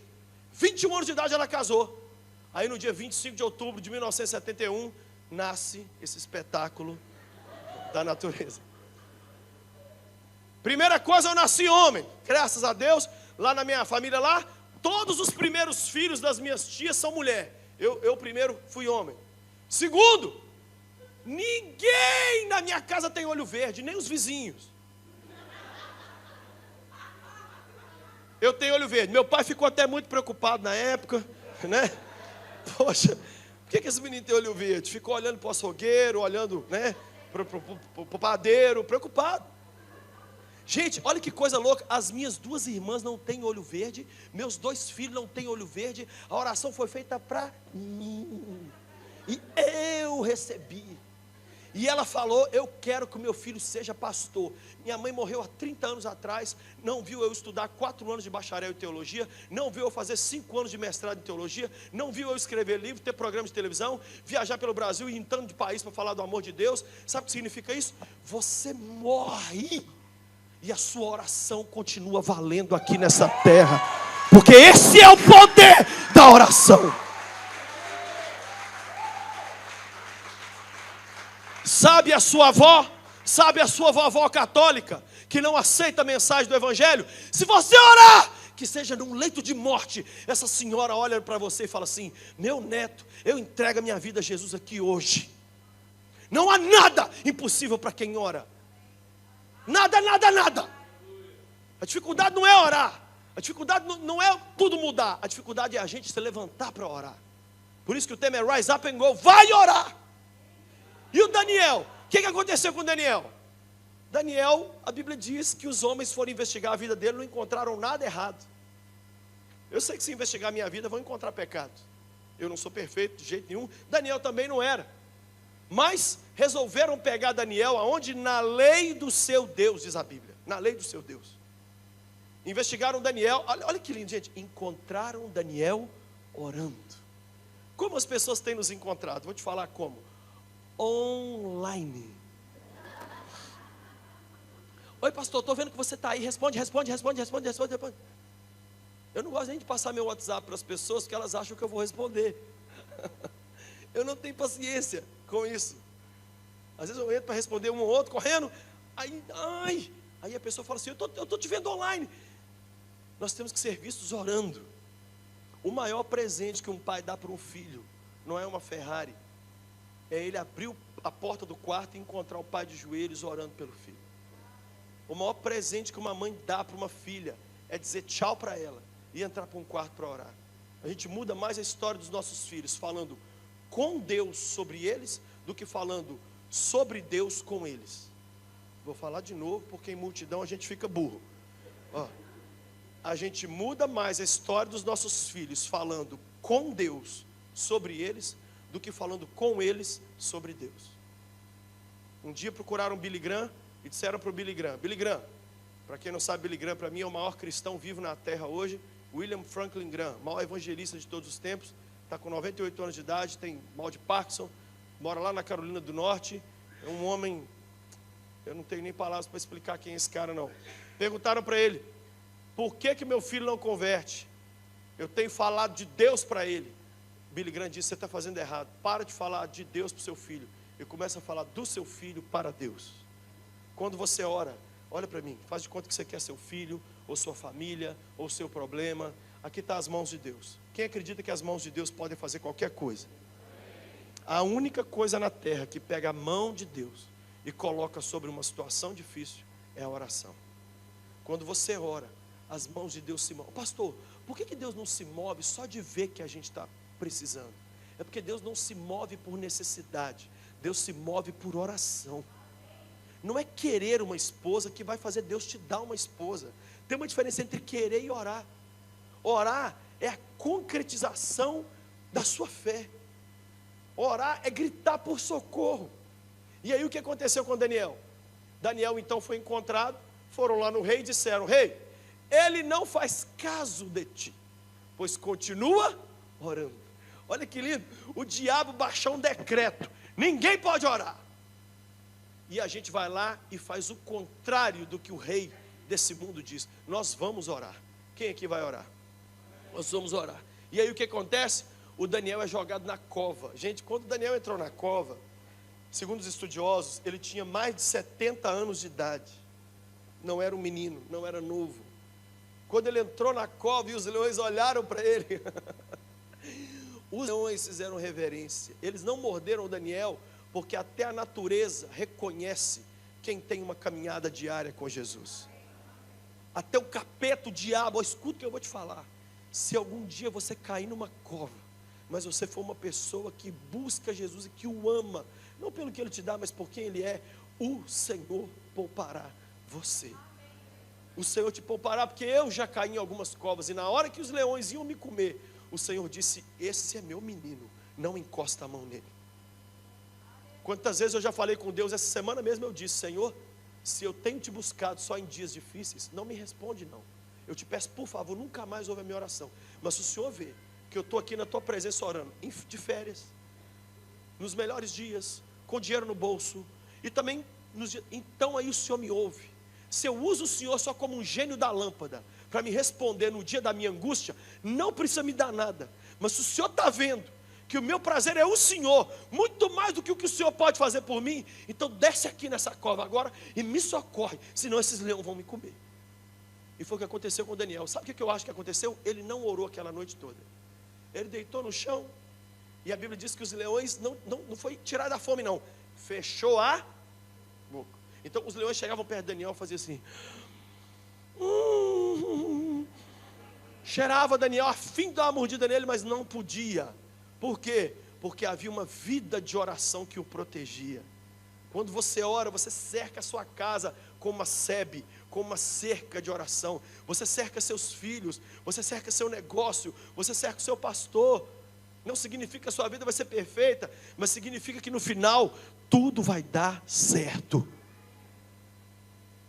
21 anos de idade ela casou. Aí no dia 25 de outubro de 1971, nasce esse espetáculo da natureza. Primeira coisa, eu nasci homem. Graças a Deus, lá na minha família lá, todos os primeiros filhos das minhas tias são mulher. Eu primeiro fui homem. Segundo, ninguém na minha casa tem olho verde, nem os vizinhos. Eu tenho olho verde. Meu pai ficou até muito preocupado na época, né? Poxa, por que esse menino tem olho verde? Ficou olhando para o açougueiro, olhando, né, para o padeiro, preocupado. Gente, olha que coisa louca. As minhas duas irmãs não têm olho verde, meus dois filhos não têm olho verde. A oração foi feita para mim, e eu recebi. E ela falou: eu quero que o meu filho seja pastor. Minha mãe morreu há 30 anos atrás. Não viu eu estudar 4 anos de bacharel em teologia. Não viu eu fazer 5 anos de mestrado em teologia. Não viu eu escrever livro, ter programa de televisão, viajar pelo Brasil e ir em tanto de país para falar do amor de Deus. Sabe o que significa isso? Você morre e a sua oração continua valendo aqui nessa terra, porque esse é o poder da oração. Sabe a sua avó? Sabe a sua vovó católica que não aceita a mensagem do evangelho? Se você orar, que seja num leito de morte, essa senhora olha para você e fala assim: meu neto, eu entrego a minha vida a Jesus aqui hoje. Não há nada impossível para quem ora. Nada, nada, nada. A dificuldade não é orar. A dificuldade não é tudo mudar. A dificuldade é a gente se levantar para orar. Por isso que o tema é Rise Up and Go. Vai orar. E o Daniel? O que aconteceu com Daniel? Daniel, a Bíblia diz que os homens foram investigar a vida dele, não encontraram nada errado. Eu sei que se investigar a minha vida vão encontrar pecado. Eu não sou perfeito de jeito nenhum. Daniel também não era. Mas resolveram pegar Daniel aonde? Na lei do seu Deus, diz a Bíblia. Na lei do seu Deus. Investigaram Daniel. Olha que lindo, gente. Encontraram Daniel orando. Como as pessoas têm nos encontrado? Vou te falar como. Online. Oi, pastor, estou vendo que você está aí. Responde. Eu não gosto nem de passar meu WhatsApp para as pessoas, porque elas acham que eu vou responder. Eu não tenho paciência com isso. Às vezes eu entro para responder um ou outro, correndo. Aí a pessoa fala assim: eu estou te vendo online. Nós temos que ser vistos orando. O maior presente que um pai dá para um filho não é uma Ferrari. É ele abrir a porta do quarto e encontrar o pai de joelhos orando pelo filho. O maior presente que uma mãe dá para uma filha é dizer tchau para ela e entrar para um quarto para orar. A gente muda mais a história dos nossos filhos falando com Deus sobre eles do que falando sobre Deus com eles. Vou falar de novo, porque em multidão a gente fica burro. A gente muda mais a história dos nossos filhos falando com Deus sobre eles do que falando com eles sobre Deus. Um dia procuraram Billy Graham e disseram para o Billy Graham: Billy Graham, para quem não sabe, Billy Graham para mim é o maior cristão vivo na terra hoje. William Franklin Graham, maior evangelista de todos os tempos, está com 98 anos de idade, tem mal de Parkinson, mora lá na Carolina do Norte. É um homem, eu não tenho nem palavras para explicar quem é esse cara não. Perguntaram para ele: por que meu filho não converte? Eu tenho falado de Deus para ele. Billy Graham disse: você está fazendo errado. Para de falar de Deus para o seu filho e começa a falar do seu filho para Deus. Quando você ora, olha para mim, faz de conta que você quer seu filho, ou sua família, ou seu problema. Aqui está as mãos de Deus. Quem acredita que as mãos de Deus podem fazer qualquer coisa? A única coisa na terra que pega a mão de Deus e coloca sobre uma situação difícil é a oração. Quando você ora, as mãos de Deus se movem. Pastor, por que Deus não se move só de ver que a gente está precisando? É porque Deus não se move por necessidade, Deus se move por oração. Não é querer uma esposa que vai fazer Deus te dar uma esposa. Tem uma diferença entre querer e orar. Orar é a concretização da sua fé. Orar é gritar por socorro. E aí o que aconteceu com Daniel? Daniel então foi encontrado, foram lá no rei e disseram: rei, ele não faz caso de ti, pois continua orando. Olha que lindo, o diabo baixou um decreto: ninguém pode orar. E a gente vai lá e faz o contrário do que o rei desse mundo diz. Nós vamos orar. Quem aqui vai orar? Nós vamos orar. E aí o que acontece? O Daniel é jogado na cova. Gente, quando Daniel entrou na cova, segundo os estudiosos, ele tinha mais de 70 anos de idade. não era um menino, não era novo. Quando ele entrou na cova e os leões olharam para ele, os leões fizeram reverência. Eles não morderam o Daniel, porque até a natureza reconhece quem tem uma caminhada diária com Jesus. Até o capeta, o diabo, escuta o que eu vou te falar. Se algum dia você cair numa cova, mas você for uma pessoa que busca Jesus e que o ama, não pelo que Ele te dá, mas por quem Ele é, o Senhor poupará você. O Senhor te poupará, porque eu já caí em algumas covas, e na hora que os leões iam me comer, o Senhor disse: esse é meu menino, não encosta a mão nele. Quantas vezes eu já falei com Deus, essa semana mesmo eu disse: Senhor, se eu tenho te buscado só em dias difíceis, não me responde não. Eu te peço, por favor, nunca mais ouve a minha oração. Mas se o Senhor vê que eu estou aqui na tua presença orando, de férias, nos melhores dias, com dinheiro no bolso, e também, então aí o Senhor me ouve. Se eu uso o Senhor só como um gênio da lâmpada, para me responder no dia da minha angústia, não precisa me dar nada. Mas se o Senhor está vendo que o meu prazer é o Senhor, muito mais do que o que o Senhor pode fazer por mim, então desce aqui nessa cova agora e me socorre, senão esses leões vão me comer. E foi o que aconteceu com Daniel. Sabe o que eu acho que aconteceu? Ele não orou aquela noite toda. Ele deitou no chão, e a Bíblia diz que os leões não foi tirar da fome não, fechou a boca. Então os leões chegavam perto de Daniel e faziam assim, cheirava Daniel a fim de dar uma mordida nele, mas não podia. Por quê? Porque havia uma vida de oração que o protegia. Quando você ora, você cerca a sua casa com uma sebe, com uma cerca de oração. Você cerca seus filhos, você cerca seu negócio, você cerca o seu pastor. Não significa que a sua vida vai ser perfeita, mas significa que no final tudo vai dar certo.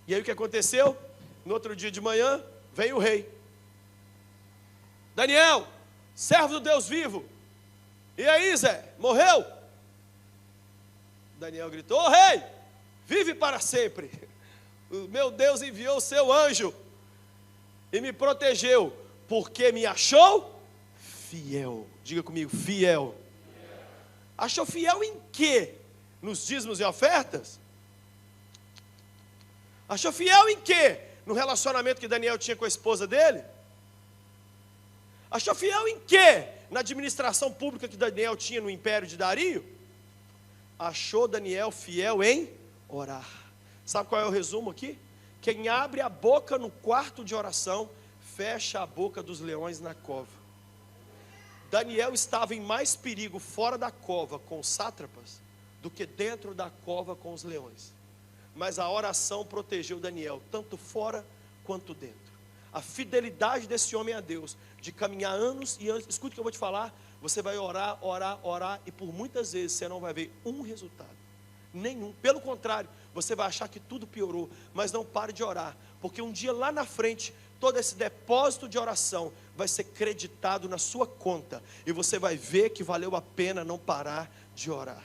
E aí o que aconteceu? No outro dia de manhã, veio o rei. Daniel, servo do Deus vivo. E aí, Zé, morreu? Daniel gritou: ô rei, vive para sempre. O meu Deus enviou o seu anjo e me protegeu, porque me achou fiel. Diga comigo, fiel. Achou fiel em quê? Nos dízimos e ofertas? Achou fiel em quê? No relacionamento que Daniel tinha com a esposa dele? Achou fiel em quê? Na administração pública que Daniel tinha no império de Dario? Achou Daniel fiel em orar. Sabe qual é o resumo aqui? Quem abre a boca no quarto de oração, fecha a boca dos leões na cova. Daniel estava em mais perigo fora da cova com os sátrapas do que dentro da cova com os leões. Mas a oração protegeu Daniel, tanto fora quanto dentro. A fidelidade desse homem a Deus, de caminhar anos e anos. Escute o que eu vou te falar. Você vai orar, orar, orar, e por muitas vezes você não vai ver um resultado, nenhum. Pelo contrário, você vai achar que tudo piorou. Mas não pare de orar, porque um dia lá na frente, todo esse depósito de oração vai ser creditado na sua conta, e você vai ver que valeu a pena não parar de orar.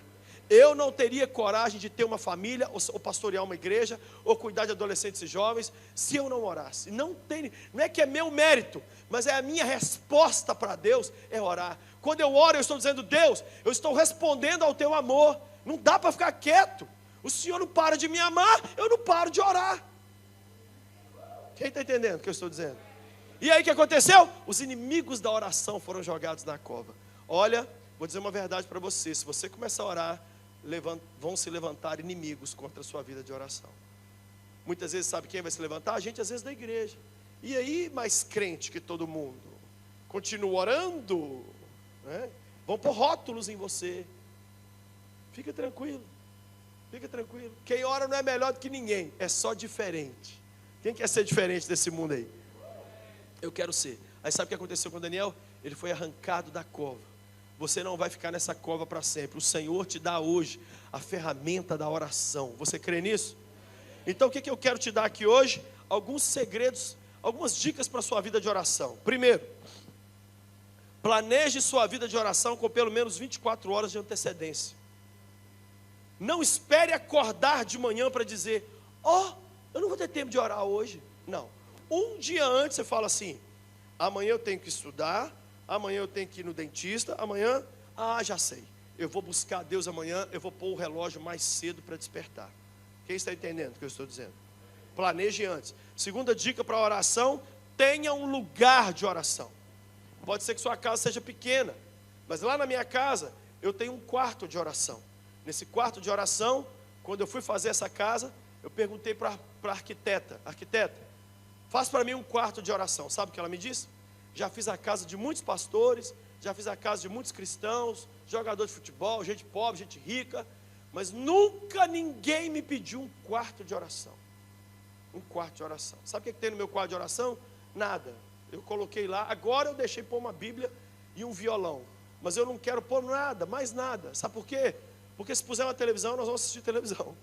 Eu não teria coragem de ter uma família, ou pastorear uma igreja, ou cuidar de adolescentes e jovens, se eu não orasse. Não é que é meu mérito, mas é a minha resposta para Deus, é orar. Quando eu oro, eu estou dizendo: Deus, eu estou respondendo ao teu amor. Não dá para ficar quieto. O Senhor não para de me amar, eu não paro de orar. Quem está entendendo o que eu estou dizendo? E aí o que aconteceu? Os inimigos da oração foram jogados na cova. Olha, vou dizer uma verdade para você: se você começar a orar, vão se levantar inimigos contra a sua vida de oração. Muitas vezes, sabe quem vai se levantar? A gente, às vezes, da igreja. E aí, mais crente que todo mundo, continua orando, né? Vão pôr rótulos em você. Fica tranquilo, fica tranquilo. Quem ora não é melhor do que ninguém, é só diferente. Quem quer ser diferente desse mundo aí? Eu quero ser. Aí sabe o que aconteceu com Daniel? Ele foi arrancado da cova. Você não vai ficar nessa cova para sempre. O Senhor te dá hoje a ferramenta da oração. Você crê nisso? Então o que eu quero te dar aqui hoje? Alguns segredos, algumas dicas para a sua vida de oração. Primeiro, planeje sua vida de oração com pelo menos 24 horas de antecedência. Não espere acordar de manhã para dizer: eu não vou ter tempo de orar hoje. Não. Um dia antes você fala assim: amanhã eu tenho que estudar, amanhã eu tenho que ir no dentista, amanhã, já sei, eu vou buscar Deus amanhã, eu vou pôr o relógio mais cedo para despertar. Quem está entendendo o que eu estou dizendo? Planeje antes. Segunda dica para oração: tenha um lugar de oração. Pode ser que sua casa seja pequena, mas lá na minha casa eu tenho um quarto de oração. Nesse quarto de oração, quando eu fui fazer essa casa, eu perguntei para a arquiteta: arquiteta, faz para mim um quarto de oração. Sabe o que ela me disse? Já fiz a casa de muitos pastores, já fiz a casa de muitos cristãos, jogador de futebol, gente pobre, gente rica, mas nunca ninguém me pediu um quarto de oração. Um quarto de oração. Sabe o que tem no meu quarto de oração? Nada. Eu coloquei lá, agora eu deixei pôr uma Bíblia e um violão. Mas eu não quero pôr nada, mais nada. Sabe por quê? Porque se puser uma televisão, nós vamos assistir televisão.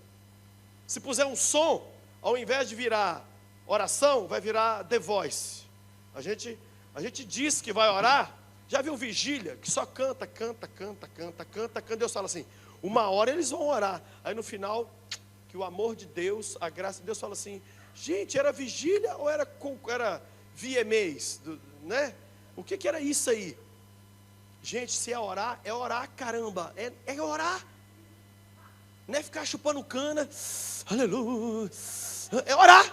Se puser um som, ao invés de virar oração, vai virar The Voice. A gente diz que vai orar. Já viu vigília? Que só canta. Deus fala assim, uma hora eles vão orar. Aí no final, que o amor de Deus, a graça de Deus fala assim, gente, era vigília ou era VMAs, né? O que era isso aí? Gente, se é orar, caramba, é orar. Não é ficar chupando cana, aleluia, é orar.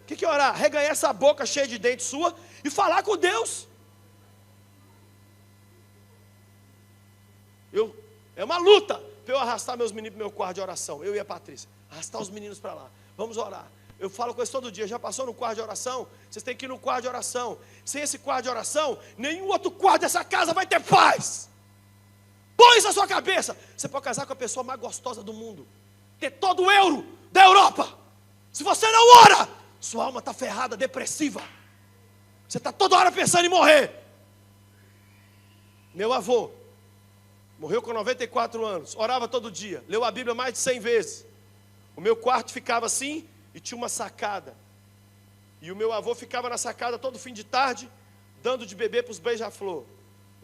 O que é orar? Reganhar essa boca cheia de dente sua e falar com Deus. É uma luta para eu arrastar meus meninos para o meu quarto de oração. Eu e a Patrícia, arrastar os meninos para lá. Vamos orar. Eu falo com eles todo dia. Já passou no quarto de oração? Vocês têm que ir no quarto de oração. Sem esse quarto de oração, nenhum outro quarto dessa casa vai ter paz. Põe isso na sua cabeça. Você pode casar com a pessoa mais gostosa do mundo, ter todo o euro da Europa. Se você não ora, sua alma está ferrada, depressiva. Você está toda hora pensando em morrer. Meu avô morreu com 94 anos. Orava todo dia. Leu a Bíblia mais de 100 vezes. O meu quarto ficava assim e tinha uma sacada. E o meu avô ficava na sacada todo fim de tarde, dando de beber para os beija-flor.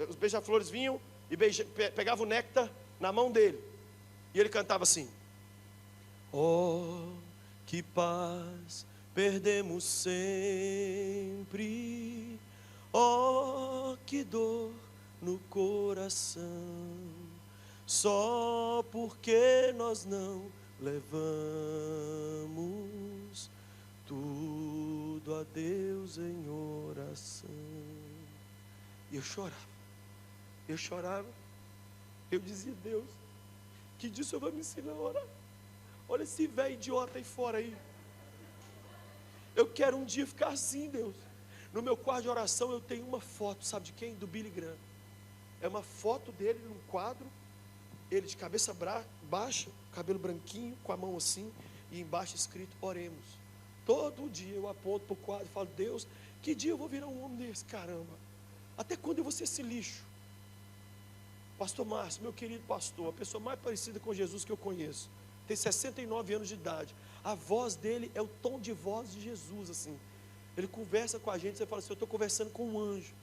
Os beija-flores vinham e pegavam o néctar na mão dele. E ele cantava assim: oh, que paz perdemos sempre. Oh, que dor no coração. Só porque nós não levamos tudo a Deus em oração. E eu chorava, eu dizia: Deus, que dia o Senhor vai me ensinar a orar? Olha esse velho idiota aí fora aí. Eu quero um dia ficar assim, Deus. No meu quarto de oração eu tenho uma foto, sabe de quem? Do Billy Graham. É uma foto dele num quadro, ele de cabeça baixa, cabelo branquinho, com a mão assim, e embaixo escrito: oremos. Todo dia eu aponto para o quadro e falo: Deus, que dia eu vou virar um homem desse? Caramba, até quando eu vou ser esse lixo? Pastor Márcio, meu querido pastor, a pessoa mais parecida com Jesus que eu conheço, tem 69 anos de idade. A voz dele é o tom de voz de Jesus, assim. Ele conversa com a gente, você fala assim: eu estou conversando com um anjo.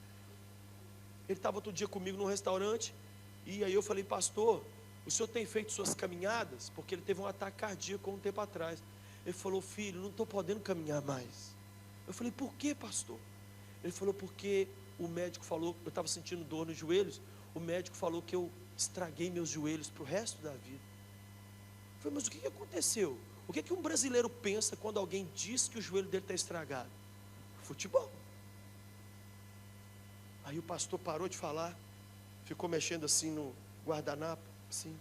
Ele estava outro dia comigo num restaurante, e aí eu falei: pastor, o senhor tem feito suas caminhadas? Porque ele teve um ataque cardíaco um tempo atrás. Ele falou: filho, não estou podendo caminhar mais. Eu falei: por que, pastor? Ele falou: porque o médico falou, eu estava sentindo dor nos joelhos, o médico falou que eu estraguei meus joelhos para o resto da vida. Eu falei: mas o que aconteceu? O que um brasileiro pensa quando alguém diz que o joelho dele está estragado? Futebol. Aí o pastor parou de falar, ficou mexendo assim no guardanapo, assim,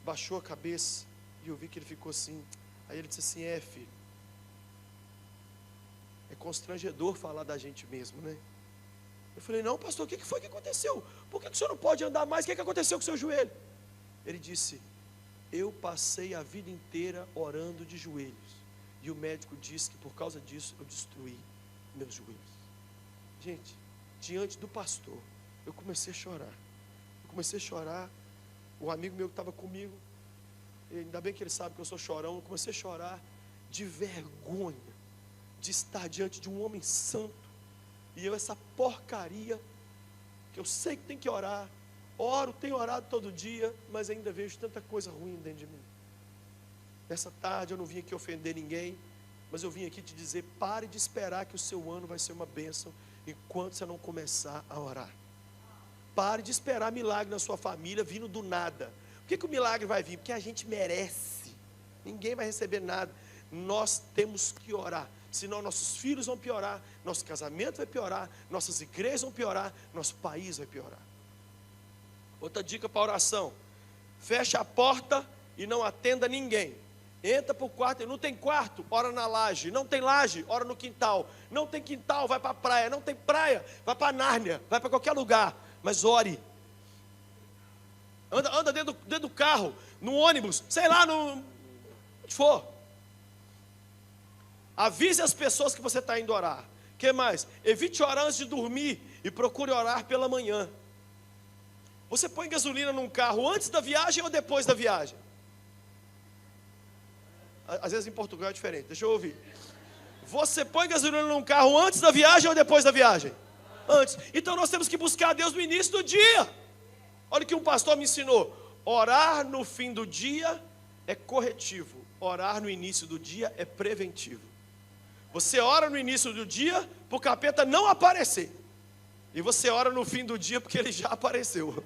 baixou a cabeça, e eu vi que ele ficou assim. Aí ele disse assim: filho, é constrangedor falar da gente mesmo, né? Eu falei: não, pastor, o que foi que aconteceu? Por que o senhor não pode andar mais? O que aconteceu com o seu joelho? Ele disse: eu passei a vida inteira orando de joelhos, e o médico disse que por causa disso eu destruí meus joelhos. Gente, diante do pastor, eu comecei a chorar. O amigo meu que estava comigo, ainda bem que ele sabe que eu sou chorão, eu comecei a chorar de vergonha de estar diante de um homem santo, e eu, essa porcaria, que eu sei que tem que orar, tenho orado todo dia, mas ainda vejo tanta coisa ruim dentro de mim. Nessa tarde eu não vim aqui ofender ninguém, mas eu vim aqui te dizer: pare de esperar que o seu ano vai ser uma bênção enquanto você não começar a orar. Pare de esperar milagre na sua família vindo do nada. Por que o milagre vai vir? Porque a gente merece. Ninguém vai receber nada. Nós temos que orar. Senão nossos filhos vão piorar, nosso casamento vai piorar, nossas igrejas vão piorar, nosso país vai piorar. Outra dica para oração: fecha a porta e não atenda ninguém. Entra para o quarto, não tem quarto, ora na laje. Não tem laje, ora no quintal. Não tem quintal, vai para a praia. Não tem praia, vai para Nárnia, vai para qualquer lugar. Mas ore. Anda dentro do carro, no ônibus, sei lá, onde for. Avise as pessoas que você está indo orar. O que mais? Evite orar antes de dormir e procure orar pela manhã. Você põe gasolina num carro antes da viagem ou depois da viagem? Às vezes em Portugal é diferente, deixa eu ouvir. Você põe gasolina num carro antes da viagem ou depois da viagem? Antes. Então nós temos que buscar a Deus no início do dia. Olha o que um pastor me ensinou: orar no fim do dia é corretivo, orar no início do dia é preventivo. Você ora no início do dia para o capeta não aparecer, e você ora no fim do dia porque ele já apareceu.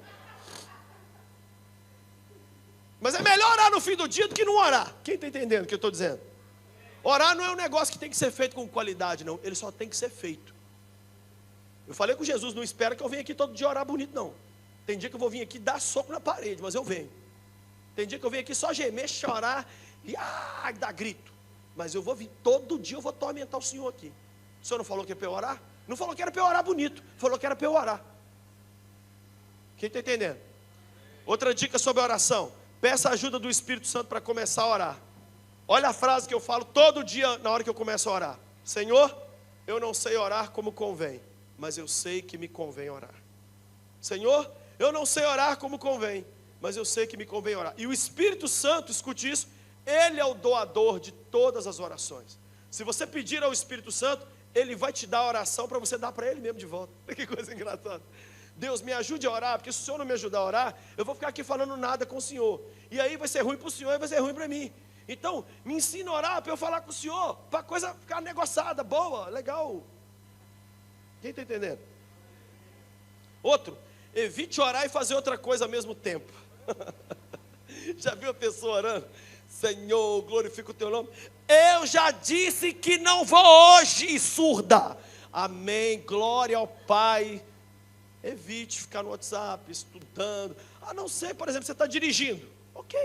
Mas é melhor orar no fim do dia do que não orar. Quem está entendendo o que eu estou dizendo? Orar não é um negócio que tem que ser feito com qualidade, não. Ele só tem que ser feito. Eu falei com Jesus: não espera que eu venha aqui todo dia orar bonito, não. Tem dia que eu vou vir aqui dar soco na parede, mas eu venho. Tem dia que eu venho aqui só gemer, chorar e dar grito. Mas eu vou vir todo dia, eu vou atormentar o Senhor aqui. O Senhor não falou que é para eu orar? Não falou que era para eu orar bonito, falou que era para eu orar. Quem está entendendo? Outra dica sobre a oração: peça a ajuda do Espírito Santo para começar a orar. Olha a frase que eu falo todo dia na hora que eu começo a orar: Senhor, eu não sei orar como convém, mas eu sei que me convém orar. Senhor, eu não sei orar como convém, mas eu sei que me convém orar. E o Espírito Santo, escute isso, Ele é o doador de todas as orações. Se você pedir ao Espírito Santo, Ele vai te dar a oração para você dar para Ele mesmo de volta. Que coisa engraçada. Deus, me ajude a orar, porque se o Senhor não me ajudar a orar, eu vou ficar aqui falando nada com o Senhor. E aí vai ser ruim para o Senhor e vai ser ruim para mim. Então, me ensina a orar para eu falar com o Senhor, para a coisa ficar negociada, boa, legal. Quem está entendendo? Outro: evite orar e fazer outra coisa ao mesmo tempo. Já viu a pessoa orando? Senhor, glorifica o teu nome. Eu já disse que não vou hoje, surda. Amém, glória ao Pai. Evite ficar no WhatsApp, estudando. A não ser, por exemplo, você está dirigindo. Ok,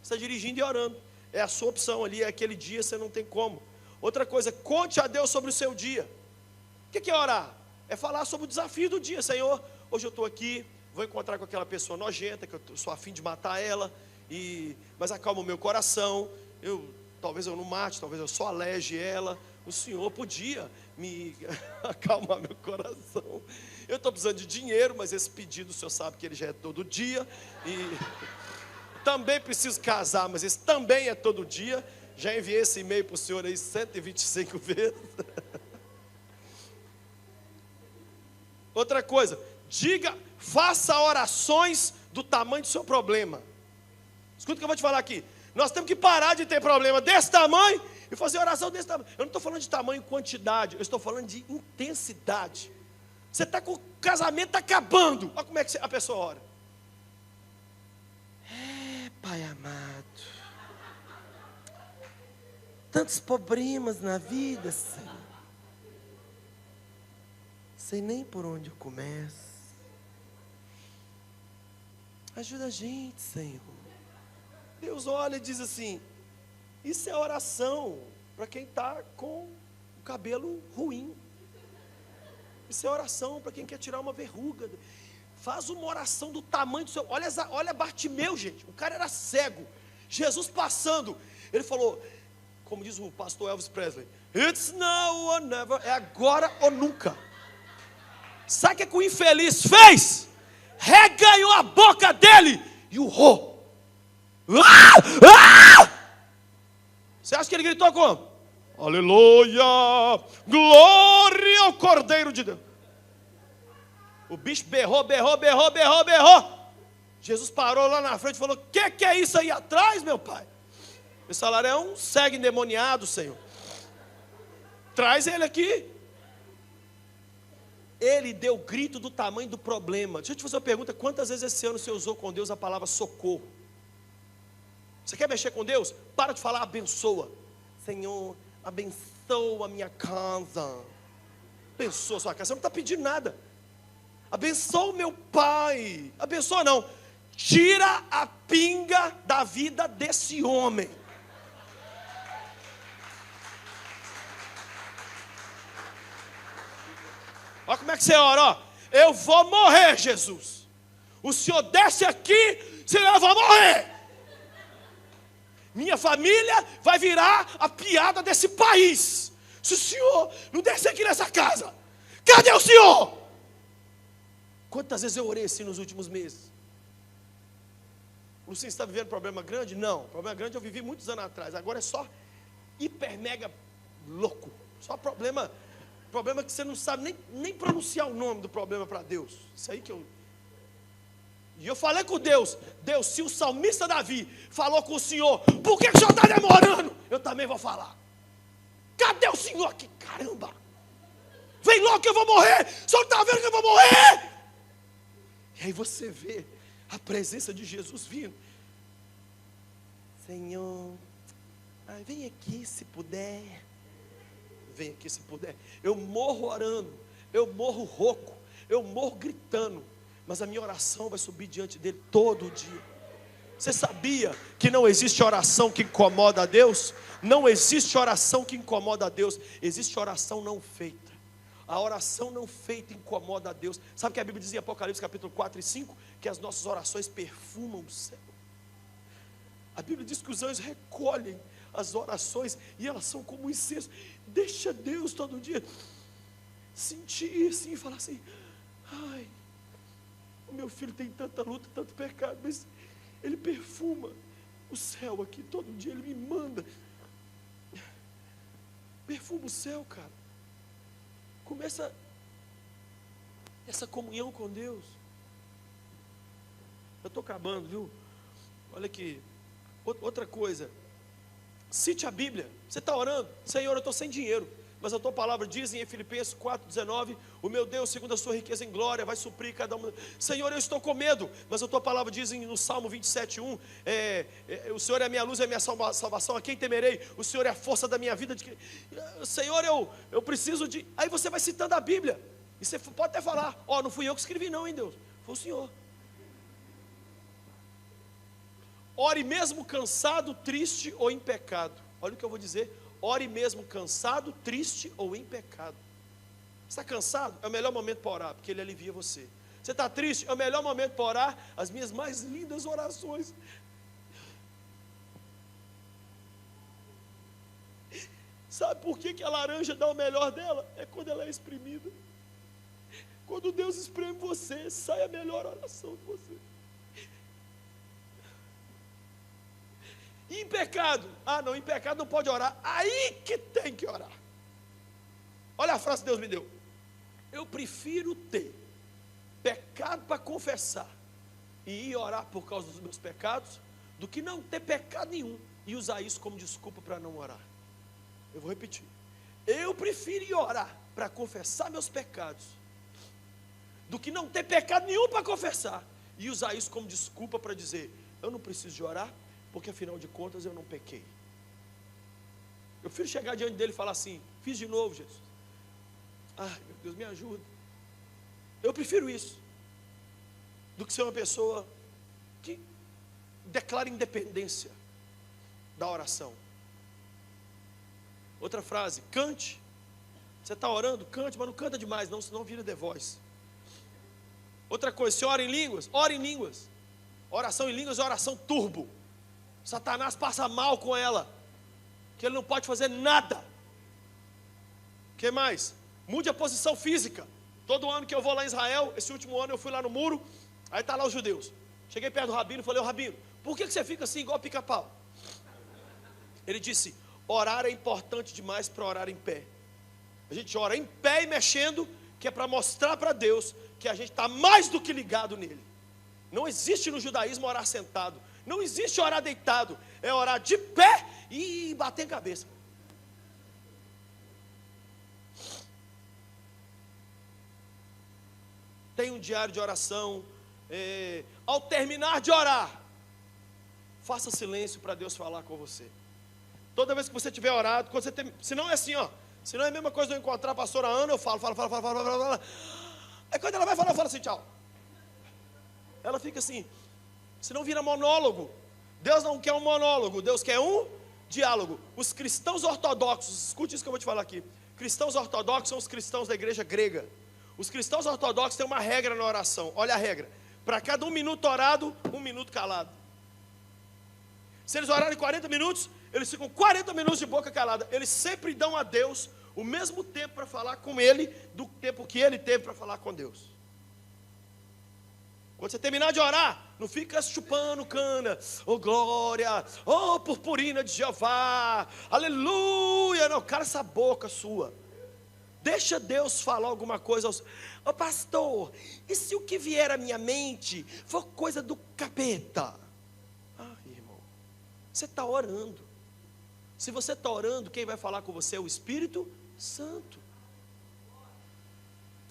você está dirigindo e orando. É a sua opção ali, é aquele dia, você não tem como. Outra coisa: conte a Deus sobre o seu dia. O que é orar? É falar sobre o desafio do dia. Senhor, hoje eu estou aqui, vou encontrar com aquela pessoa nojenta, que eu sou afim de matar ela, mas acalma o meu coração. Talvez eu não mate, talvez eu só aleje ela. O Senhor podia me acalmar meu coração. Eu estou precisando de dinheiro, mas esse pedido o Senhor sabe que ele já é todo dia. E também preciso casar, mas esse também é todo dia. Já enviei esse e-mail para o Senhor aí 125 vezes. Outra coisa: faça orações do tamanho do seu problema. Escuta o que eu vou te falar aqui. Nós temos que parar de ter problema desse tamanho e fazer oração desse tamanho. Eu não estou falando de tamanho e quantidade, eu estou falando de intensidade. Você está com o casamento acabando, olha como é que a pessoa ora. Pai amado, tantos problemas na vida, Senhor. Sei nem por onde eu começo. Ajuda a gente, Senhor. Deus olha e diz assim: isso é oração para quem está com o cabelo ruim. Isso é oração para quem quer tirar uma verruga. Faz uma oração do tamanho do seu... Olha Bartimeu, gente. O cara era cego. Jesus passando, ele falou, como diz o pastor Elvis Presley: it's now or never. É agora ou nunca. Sabe o que o infeliz fez? Reganhou a boca dele e urrou. Você acha que ele gritou como? Aleluia, glória ao Cordeiro de Deus. O bicho berrou. Jesus parou lá na frente e falou: que é isso aí atrás, meu pai? Esse salário é um cego endemoniado, Senhor. Traz ele aqui. Ele deu grito do tamanho do problema. Deixa eu te fazer uma pergunta: quantas vezes esse ano você usou com Deus a palavra socorro? Você quer mexer com Deus? Para de falar abençoa. Senhor, abençoa a minha casa. Abençoa a sua casa. Você não está pedindo nada. Abençoa o meu pai. Abençoa não. Tira a pinga da vida desse homem. Olha como é que você ora, ó. Eu vou morrer, Jesus. O Senhor desce aqui, senão eu vou morrer. Minha família vai virar a piada desse país. Se o Senhor não descer aqui nessa casa, cadê o Senhor? Quantas vezes eu orei assim nos últimos meses? Lucinho, você está vivendo problema grande? Não, problema grande eu vivi muitos anos atrás. Agora é só hiper mega louco. Só problema que você não sabe nem pronunciar o nome do problema para Deus. Isso aí que eu... E eu falei com Deus, Deus, se o salmista Davi falou com o Senhor, por que o Senhor está demorando? Eu também vou falar. Cadê o Senhor aqui? Caramba! Vem logo que eu vou morrer! O Senhor está vendo que eu vou morrer? E aí você vê a presença de Jesus vindo. Senhor, vem aqui se puder. Vem aqui se puder. Eu morro orando, eu morro rouco, eu morro gritando, mas a minha oração vai subir diante dele todo dia. Você sabia que não existe oração que incomoda a Deus? Não existe oração que incomoda a Deus. Existe oração não feita. A oração não feita incomoda a Deus. Sabe o que a Bíblia diz em Apocalipse capítulo 4 e 5? Que as nossas orações perfumam o céu. A Bíblia diz que os anjos recolhem as orações e elas são como um incenso. Deixa Deus todo dia sentir assim e falar assim: ai, o meu filho tem tanta luta, tanto pecado, mas ele perfuma o céu aqui todo dia, ele me manda. Perfuma o céu, cara. Começa essa comunhão com Deus. Eu estou acabando, viu? Olha aqui. Outra coisa. Cite a Bíblia. Você está orando? Senhor, eu estou sem dinheiro, mas a tua palavra diz em Filipenses 4,19: o meu Deus, segundo a sua riqueza em glória, vai suprir cada um. Senhor, eu estou com medo, mas a tua palavra diz no Salmo 27,1: o Senhor é a minha luz, é a minha salvação, a quem temerei? O Senhor é a força da minha vida. Senhor, eu preciso de... Aí você vai citando a Bíblia, e você pode até falar: ó, não fui eu que escrevi não, hein, Deus, foi o Senhor. Ore mesmo cansado, triste ou em pecado. Olha o que eu vou dizer. Ore mesmo cansado, triste ou em pecado. Você está cansado? É o melhor momento para orar, porque Ele alivia você. Você está triste? É o melhor momento para orar as minhas mais lindas orações. Sabe por que a laranja dá o melhor dela? É quando ela é espremida. Quando Deus espreme você, sai a melhor oração de você. E em pecado? Ah, não, em pecado não pode orar. Aí que tem que orar. Olha a frase que Deus me deu: eu prefiro ter pecado para confessar e ir orar por causa dos meus pecados, do que não ter pecado nenhum e usar isso como desculpa para não orar. Eu vou repetir: eu prefiro ir orar para confessar meus pecados, do que não ter pecado nenhum para confessar e usar isso como desculpa para dizer: eu não preciso de orar, porque afinal de contas eu não pequei. Eu prefiro chegar diante dele e falar assim: fiz de novo, Jesus. Ai, meu Deus, me ajuda. Eu prefiro isso, do que ser uma pessoa que declara independência da oração. Outra frase: cante. Você está orando? Cante, mas não canta demais, não, senão vira The Voice. Outra coisa: se ora em línguas, ore em línguas. Oração em línguas é oração turbo. Satanás passa mal com ela, que ele não pode fazer nada. O que mais? Mude a posição física. Todo ano que eu vou lá em Israel, esse último ano eu fui lá no muro, aí está lá os judeus. Cheguei perto do rabino e falei: ô rabino, por que você fica assim igual pica-pau? Ele disse: orar é importante demais para orar em pé. A gente ora em pé e mexendo, que é para mostrar para Deus que a gente está mais do que ligado nele. Não existe no judaísmo orar sentado. Não existe orar deitado. É orar de pé e bater a cabeça. Tem um diário de oração. Ao terminar de orar, faça silêncio para Deus falar com você. Toda vez que você tiver orado, quando você se não é assim, ó. Se não é a mesma coisa de eu encontrar a pastora Ana, eu falo. Aí quando ela vai falar, eu falo assim, tchau. Ela fica assim, se não vira monólogo. Deus não quer um monólogo, Deus quer um diálogo. Os cristãos ortodoxos, escute isso que eu vou te falar aqui. Cristãos ortodoxos são os cristãos da igreja grega. Os cristãos ortodoxos têm uma regra na oração. Olha a regra. Para cada 1 minuto orado, 1 minuto calado. Se eles orarem 40 minutos, eles ficam 40 minutos de boca calada. Eles sempre dão a Deus o mesmo tempo para falar com Ele, do tempo que Ele teve para falar com Deus. Quando você terminar de orar, não fica chupando cana. Oh glória, oh purpurina de Jeová, aleluia. Não, cala essa boca sua. Deixa Deus falar alguma coisa. Ô pastor, e se o que vier à minha mente for coisa do capeta? Ah, irmão, você está orando. Se você está orando, quem vai falar com você é o Espírito Santo.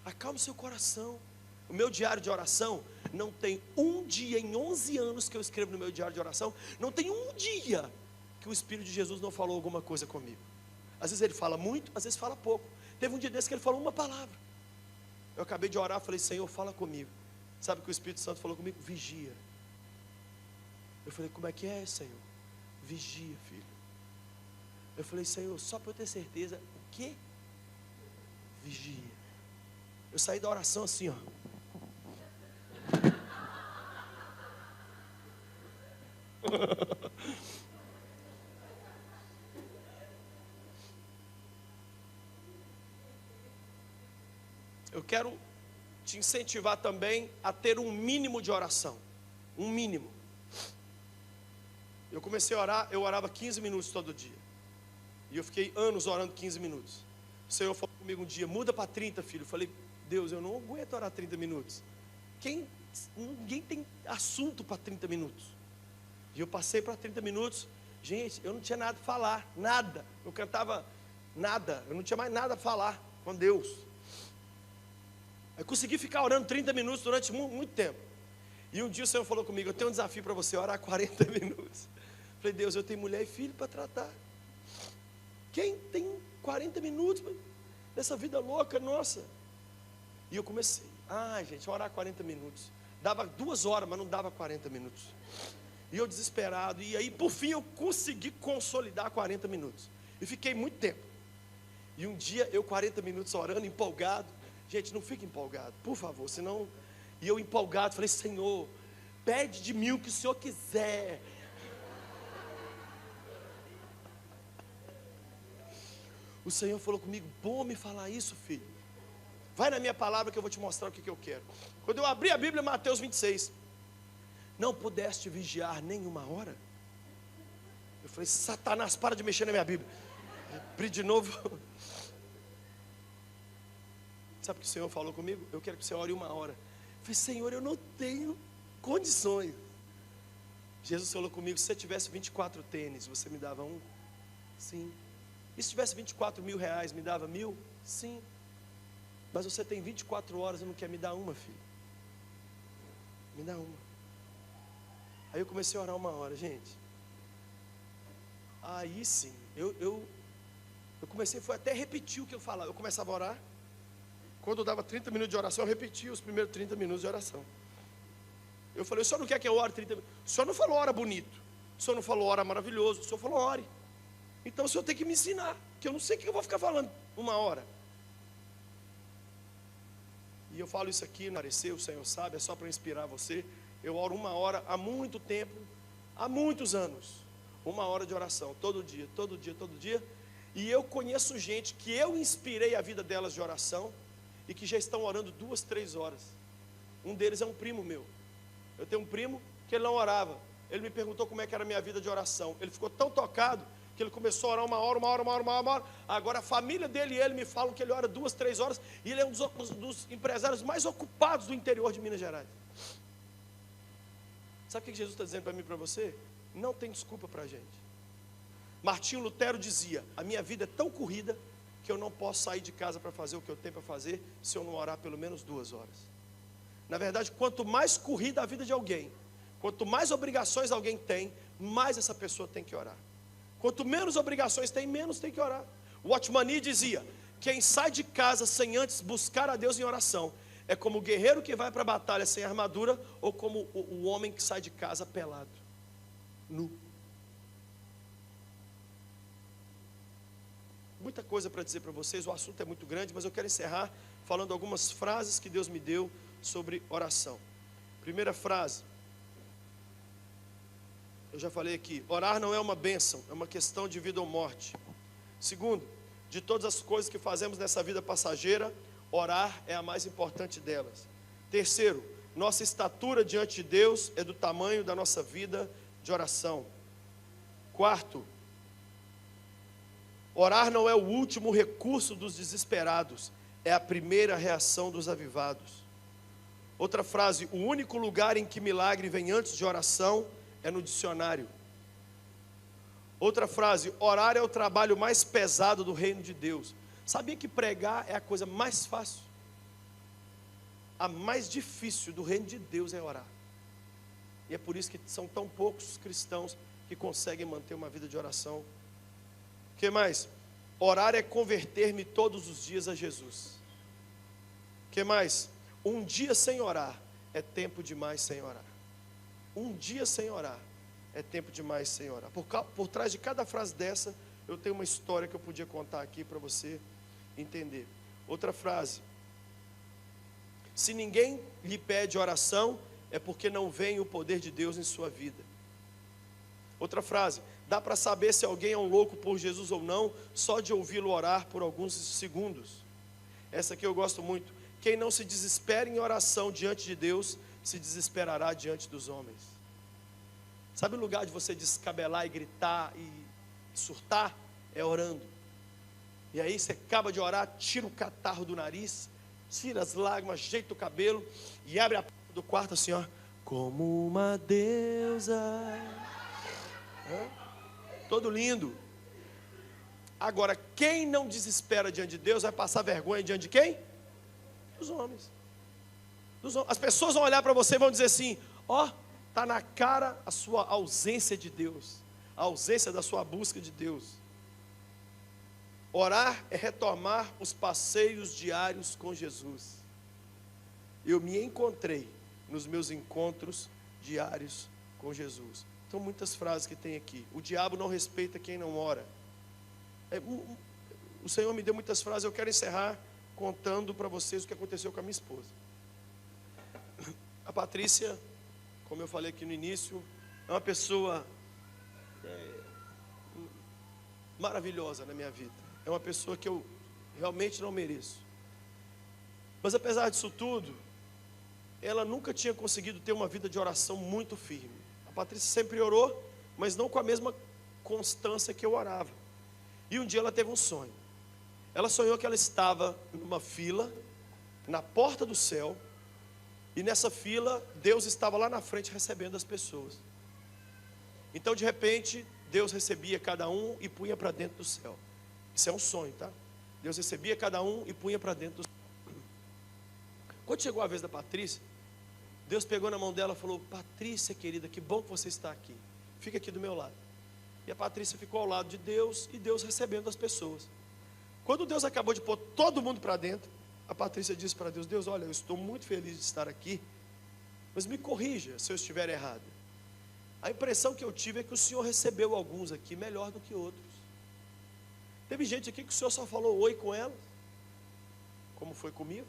Acalme seu coração. O meu diário de oração, não tem um dia em 11 anos que eu escrevo no meu diário de oração, não tem um dia que o Espírito de Jesus não falou alguma coisa comigo. Às vezes ele fala muito, às vezes fala pouco. Teve um dia desse que ele falou uma palavra. Eu acabei de orar, falei, Senhor, fala comigo. Sabe o que o Espírito Santo falou comigo? Vigia. Eu falei, como é que é, Senhor? Vigia, filho. Eu falei, Senhor, só para eu ter certeza, o quê? Vigia. Eu saí da oração assim, ó. Eu quero te incentivar também a ter um mínimo de oração. Um mínimo. Eu comecei a orar, eu orava 15 minutos todo dia. E eu fiquei anos orando 15 minutos. O Senhor falou comigo um dia, muda para 30, filho. Eu falei, Deus, eu não aguento orar 30 minutos. Ninguém tem assunto para 30 minutos. E eu passei para 30 minutos. Gente, eu não tinha nada para falar, nada. Eu cantava nada, eu não tinha mais nada para falar com Deus. Eu consegui ficar orando 30 minutos durante muito tempo. E um dia o Senhor falou comigo, eu tenho um desafio para você, orar 40 minutos. Eu falei, Deus, eu tenho mulher e filho para tratar. Quem tem 40 minutos nessa vida louca, nossa? E eu comecei, gente, orar 40 minutos. Dava 2 horas, mas não dava 40 minutos. E eu desesperado, e aí por fim eu consegui consolidar 40 minutos. E fiquei muito tempo. E um dia eu 40 minutos orando, empolgado. Gente, não fique empolgado, por favor, senão... E eu empolgado, falei, Senhor, pede de mim o que o Senhor quiser. O Senhor falou comigo, bom me falar isso, filho. Vai na minha palavra que eu vou te mostrar o que eu quero. Quando eu abri a Bíblia, Mateus 26. Não pudeste vigiar nem 1 hora? Eu falei, Satanás, para de mexer na minha Bíblia. Abri de novo. Sabe o que o Senhor falou comigo? Eu quero que você ore 1 hora. Eu falei, Senhor, eu não tenho condições. Jesus falou comigo, se você tivesse 24 tênis, você me dava 1? Sim. E se tivesse 24 mil reais, me dava 1.000? Sim. Mas você tem 24 horas e não quer me dar uma, filho. Me dá uma. Aí eu comecei a orar 1 hora, gente. Aí sim, eu comecei, foi até repetir o que eu falava. Eu começava a orar. Quando eu dava 30 minutos de oração, eu repetia os primeiros 30 minutos de oração. Eu falei, o senhor não quer que eu ore 30 minutos? O senhor não falou ora bonito. O senhor não falou ora maravilhoso. O senhor falou ore. Então o senhor tem que me ensinar. Que eu não sei o que eu vou ficar falando 1 hora. E eu falo isso aqui, não pareceu, o Senhor sabe, é só para inspirar você. Eu oro 1 hora há muito tempo, há muitos anos. 1 hora de oração, todo dia, todo dia, todo dia. E eu conheço gente que eu inspirei a vida delas de oração e que já estão orando 2, 3 horas. Um deles é um primo meu. Eu tenho um primo que ele não orava. Ele me perguntou como é que era a minha vida de oração. Ele ficou tão tocado que ele começou a orar 1 hora, 1 hora, 1 hora, 1 hora. Agora a família dele e ele me falam que ele ora 2, 3 horas. E ele é um dos empresários mais ocupados do interior de Minas Gerais. Sabe o que Jesus está dizendo para mim e para você? Não tem desculpa para a gente. Martinho Lutero dizia, a minha vida é tão corrida que eu não posso sair de casa para fazer o que eu tenho para fazer se eu não orar pelo menos 2 horas. Na verdade, quanto mais corrida a vida de alguém, quanto mais obrigações alguém tem, mais essa pessoa tem que orar. Quanto menos obrigações tem, menos tem que orar. O Watchman Nee dizia: quem sai de casa sem antes buscar a Deus em oração é como o guerreiro que vai para a batalha sem armadura, ou como o homem que sai de casa pelado, nu. Muita coisa para dizer para vocês, o assunto é muito grande, mas eu quero encerrar falando algumas frases que Deus me deu sobre oração. Primeira frase, eu já falei aqui: orar não é uma bênção, é uma questão de vida ou morte. Segundo, de todas as coisas que fazemos nessa vida passageira, orar é a mais importante delas. Terceiro, nossa estatura diante de Deus é do tamanho da nossa vida de oração. Quarto, orar não é o último recurso dos desesperados, é a primeira reação dos avivados. Outra frase: o único lugar em que milagre vem antes de oração é no dicionário. Outra frase: orar é o trabalho mais pesado do reino de Deus. Sabia que pregar é a coisa mais fácil? A mais difícil do reino de Deus é orar. E é por isso que são tão poucos cristãos que conseguem manter uma vida de oração. O que mais? Orar é converter-me todos os dias a Jesus. O que mais? Um dia sem orar é tempo demais sem orar. Um dia sem orar é tempo demais sem orar. Por trás de cada frase dessa, eu tenho uma história que eu podia contar aqui para você entender. Outra frase: se ninguém lhe pede oração, é porque não vem o poder de Deus em sua vida. Outra frase: dá para saber se alguém é um louco por Jesus ou não, só de ouvi-lo orar por alguns segundos. Essa aqui eu gosto muito: quem não se desespera em oração diante de Deus, se desesperará diante dos homens. Sabe o lugar de você descabelar e gritar e surtar? É orando. E aí você acaba de orar, tira o catarro do nariz, tira as lágrimas, ajeita o cabelo e abre a porta do quarto assim, ó, como uma deusa. Todo lindo. Agora, quem não desespera diante de Deus vai passar vergonha diante de quem? Dos homens. As pessoas vão olhar para você e vão dizer assim: ó, está na cara a sua ausência de Deus, a ausência da sua busca de Deus. Orar é retomar os passeios diários com Jesus. Eu me encontrei nos meus encontros diários com Jesus. Então, muitas frases que tem aqui. O diabo não respeita quem não ora. O Senhor me deu muitas frases. Eu quero encerrar contando para vocês o que aconteceu com a minha esposa. A Patrícia, como eu falei aqui no início, é uma pessoa maravilhosa na minha vida. É uma pessoa que eu realmente não mereço. Mas apesar disso tudo, ela nunca tinha conseguido ter uma vida de oração muito firme. A Patrícia sempre orou, mas não com a mesma constância que eu orava. E um dia ela teve um sonho. Ela sonhou que ela estava numa fila, na porta do céu, e nessa fila, Deus estava lá na frente recebendo as pessoas. Então, de repente, Deus recebia cada um e punha para dentro do céu. Isso é um sonho, tá? Deus recebia cada um e punha para dentro do céu. Quando chegou a vez da Patrícia, Deus pegou na mão dela e falou: Patrícia, querida, que bom que você está aqui. Fica aqui do meu lado. E a Patrícia ficou ao lado de Deus e Deus recebendo as pessoas. Quando Deus acabou de pôr todo mundo para dentro, a Patrícia disse para Deus: Deus, olha, eu estou muito feliz de estar aqui, mas me corrija se eu estiver errado. A impressão que eu tive é que o Senhor recebeu alguns aqui melhor do que outros. Teve gente aqui que o Senhor só falou oi com elas, como foi comigo.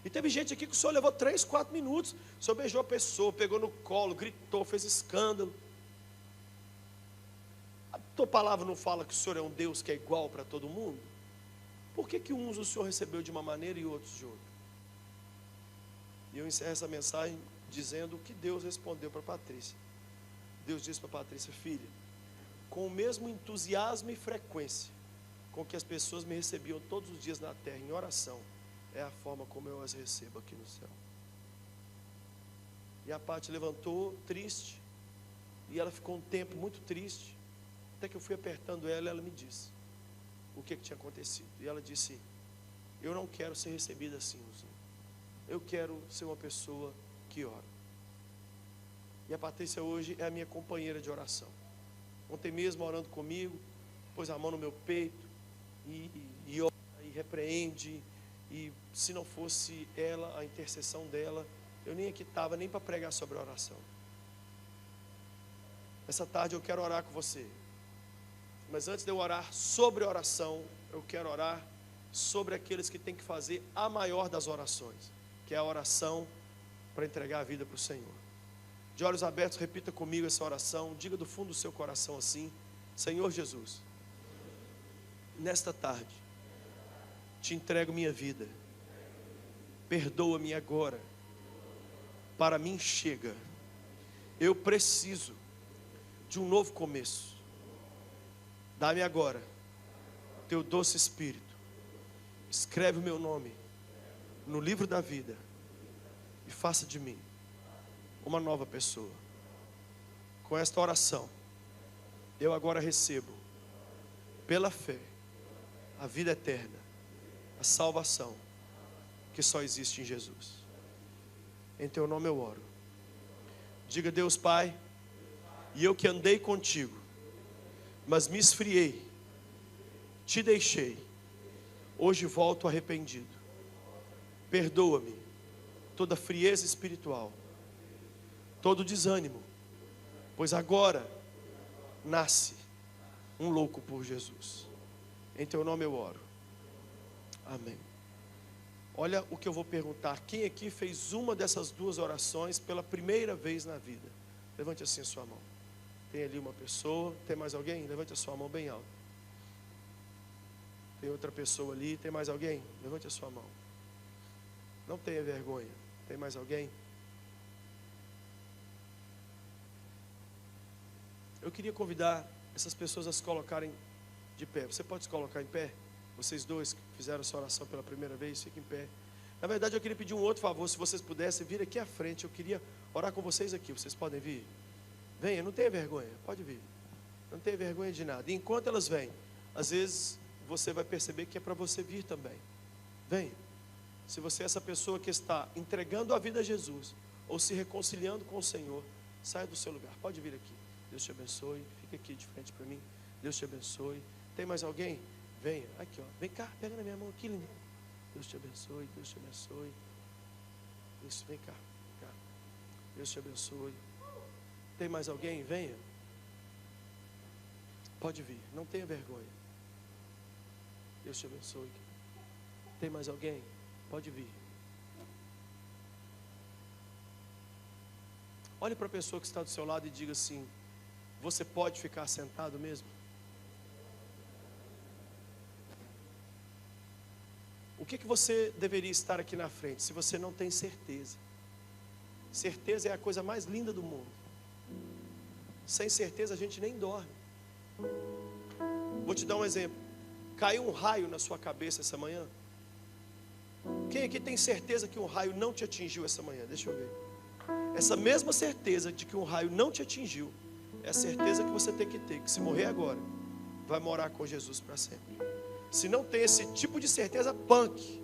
E teve gente aqui que o Senhor levou 3, 4 minutos. O Senhor beijou a pessoa, pegou no colo, gritou, fez escândalo. A tua palavra não fala que o Senhor é um Deus que é igual para todo mundo? Por que uns o Senhor recebeu de uma maneira e outros de outra? E eu encerro essa mensagem dizendo o que Deus respondeu para Patrícia. Deus disse para Patrícia: filha, com o mesmo entusiasmo e frequência com que as pessoas me recebiam todos os dias na terra em oração, é a forma como eu as recebo aqui no céu. E a Pati levantou triste, e ela ficou um tempo muito triste, até que eu fui apertando ela e ela me disse o que tinha acontecido. E ela disse: eu não quero ser recebida assim, Luzinho. Eu quero ser uma pessoa que ora. E a Patrícia hoje é a minha companheira de oração. Ontem mesmo, orando comigo, pôs a mão no meu peito e ora, e repreende. E se não fosse ela, a intercessão dela, eu nem aqui estava nem para pregar sobre oração. Essa tarde eu quero orar com você. Mas antes de eu orar sobre oração, eu quero orar sobre aqueles que têm que fazer a maior das orações, que é a oração para entregar a vida para o Senhor. De olhos abertos, repita comigo essa oração. Diga do fundo do seu coração assim: Senhor Jesus, nesta tarde te entrego minha vida. Perdoa-me agora. Para mim chega. Eu preciso de um novo começo. Dá-me agora teu doce Espírito. Escreve o meu nome no livro da vida e faça de mim uma nova pessoa. Com esta oração, eu agora recebo, pela fé, a vida eterna, a salvação que só existe em Jesus. Em teu nome eu oro. Diga: Deus Pai, e eu que andei contigo, mas me esfriei, te deixei, hoje volto arrependido. Perdoa-me toda frieza espiritual, todo desânimo, pois agora nasce um louco por Jesus. Em teu nome eu oro. Amém. Olha o que eu vou perguntar. Quem aqui fez uma dessas duas orações pela primeira vez na vida? Levante assim a sua mão. Tem ali uma pessoa. Tem mais alguém? Levante a sua mão bem alto. Tem outra pessoa ali. Tem mais alguém? Levante a sua mão. Não tenha vergonha. Tem mais alguém? Eu queria convidar essas pessoas a se colocarem de pé. Você pode se colocar em pé? Vocês dois que fizeram essa oração pela primeira vez, fiquem em pé. Na verdade, eu queria pedir um outro favor. Se vocês pudessem vir aqui à frente, eu queria orar com vocês aqui. Vocês podem vir? Venha, não tenha vergonha, pode vir. Não tenha vergonha de nada. E enquanto elas vêm, às vezes você vai perceber que é para você vir também. Venha. Se você é essa pessoa que está entregando a vida a Jesus, ou se reconciliando com o Senhor, saia do seu lugar. Pode vir aqui. Deus te abençoe. Fica aqui de frente para mim. Deus te abençoe. Tem mais alguém? Venha. Aqui, ó. Vem cá, pega na minha mão aqui, lindo. Deus te abençoe. Deus te abençoe. Isso, vem cá. Vem cá. Deus te abençoe. Tem mais alguém? Venha. Pode vir. Não tenha vergonha. Deus te abençoe. Tem mais alguém? Pode vir. Olhe para a pessoa que está do seu lado e diga assim: você pode ficar sentado mesmo? O que você deveria estar aqui na frente, se você não tem certeza? Certeza é a coisa mais linda do mundo. Sem certeza a gente nem dorme. Vou te dar um exemplo. Caiu um raio na sua cabeça essa manhã? Quem aqui tem certeza que um raio não te atingiu essa manhã? Deixa eu ver. Essa mesma certeza de que um raio não te atingiu é a certeza que você tem que ter, que se morrer agora, vai morar com Jesus para sempre. Se não tem esse tipo de certeza, punk.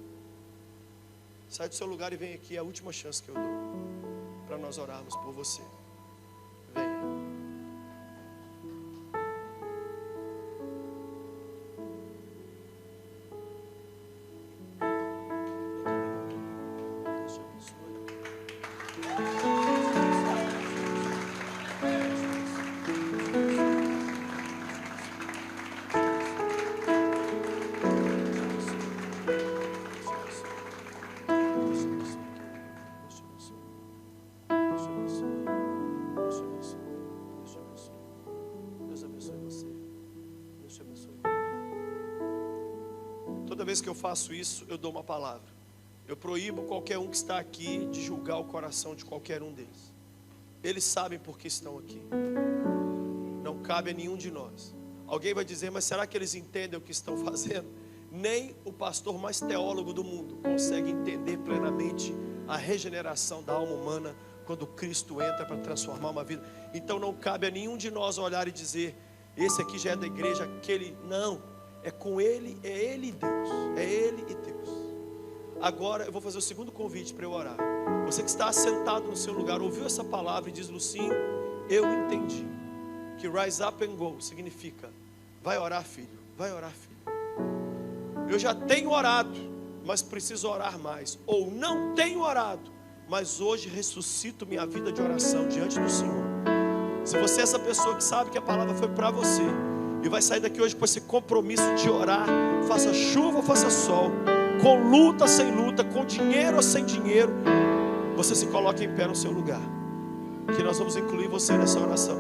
Sai do seu lugar e vem aqui, é a última chance que eu dou para nós orarmos por você. Venha. Deus te abençoe. Toda vez que eu faço isso, eu dou uma palavra. Eu proíbo qualquer um que está aqui de julgar o coração de qualquer um deles. Eles sabem por que estão aqui. Não cabe a nenhum de nós. Alguém vai dizer: mas será que eles entendem o que estão fazendo? Nem o pastor mais teólogo do mundo consegue entender plenamente a regeneração da alma humana quando Cristo entra para transformar uma vida. Então não cabe a nenhum de nós olhar e dizer: esse aqui já é da igreja, aquele não. É com ele, é ele e Deus. É ele e Deus. Agora eu vou fazer o segundo convite para eu orar. Você que está assentado no seu lugar, ouviu essa palavra e diz: Lucinho, eu entendi que rise up and go significa: vai orar, filho, vai orar, filho. Eu já tenho orado, mas preciso orar mais. Ou não tenho orado, mas hoje ressuscito minha vida de oração diante do Senhor. Se você é essa pessoa que sabe que a palavra foi para você e vai sair daqui hoje com esse compromisso de orar, faça chuva ou faça sol, com luta ou sem luta, com dinheiro ou sem dinheiro, você se coloca em pé no seu lugar, que nós vamos incluir você nessa oração.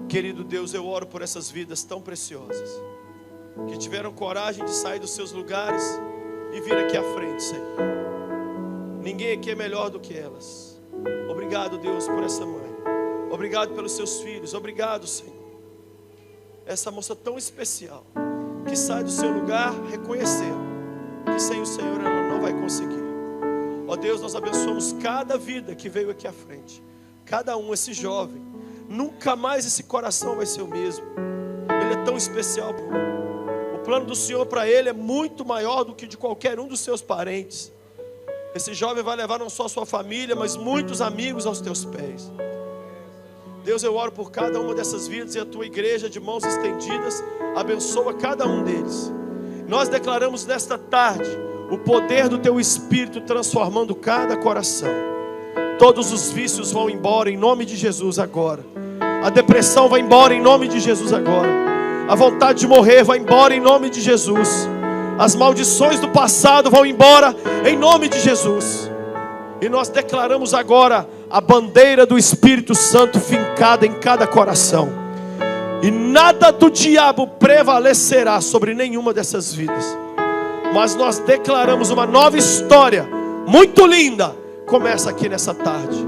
Querido Deus, eu oro por essas vidas tão preciosas, que tiveram coragem de sair dos seus lugares e vir aqui à frente, Senhor. Ninguém aqui é melhor do que elas. Obrigado, Deus, por essa mãe. Obrigado pelos seus filhos. Obrigado, Senhor. Essa moça tão especial, que sai do seu lugar reconhecendo que sem o Senhor ela não vai conseguir. Ó Deus, nós abençoamos cada vida que veio aqui à frente. Cada um, esse jovem, nunca mais esse coração vai ser o mesmo. Ele é tão especial. O plano do Senhor para ele é muito maior do que de qualquer um dos seus parentes. Esse jovem vai levar não só a sua família, mas muitos amigos aos teus pés. Deus, eu oro por cada uma dessas vidas, e a tua igreja de mãos estendidas abençoa cada um deles. Nós declaramos nesta tarde o poder do teu Espírito transformando cada coração. Todos os vícios vão embora em nome de Jesus agora. A depressão vai embora em nome de Jesus agora. A vontade de morrer vai embora em nome de Jesus. As maldições do passado vão embora em nome de Jesus. E nós declaramos agora a bandeira do Espírito Santo fincada em cada coração. E nada do diabo prevalecerá sobre nenhuma dessas vidas. Mas nós declaramos uma nova história muito linda. Começa aqui nessa tarde.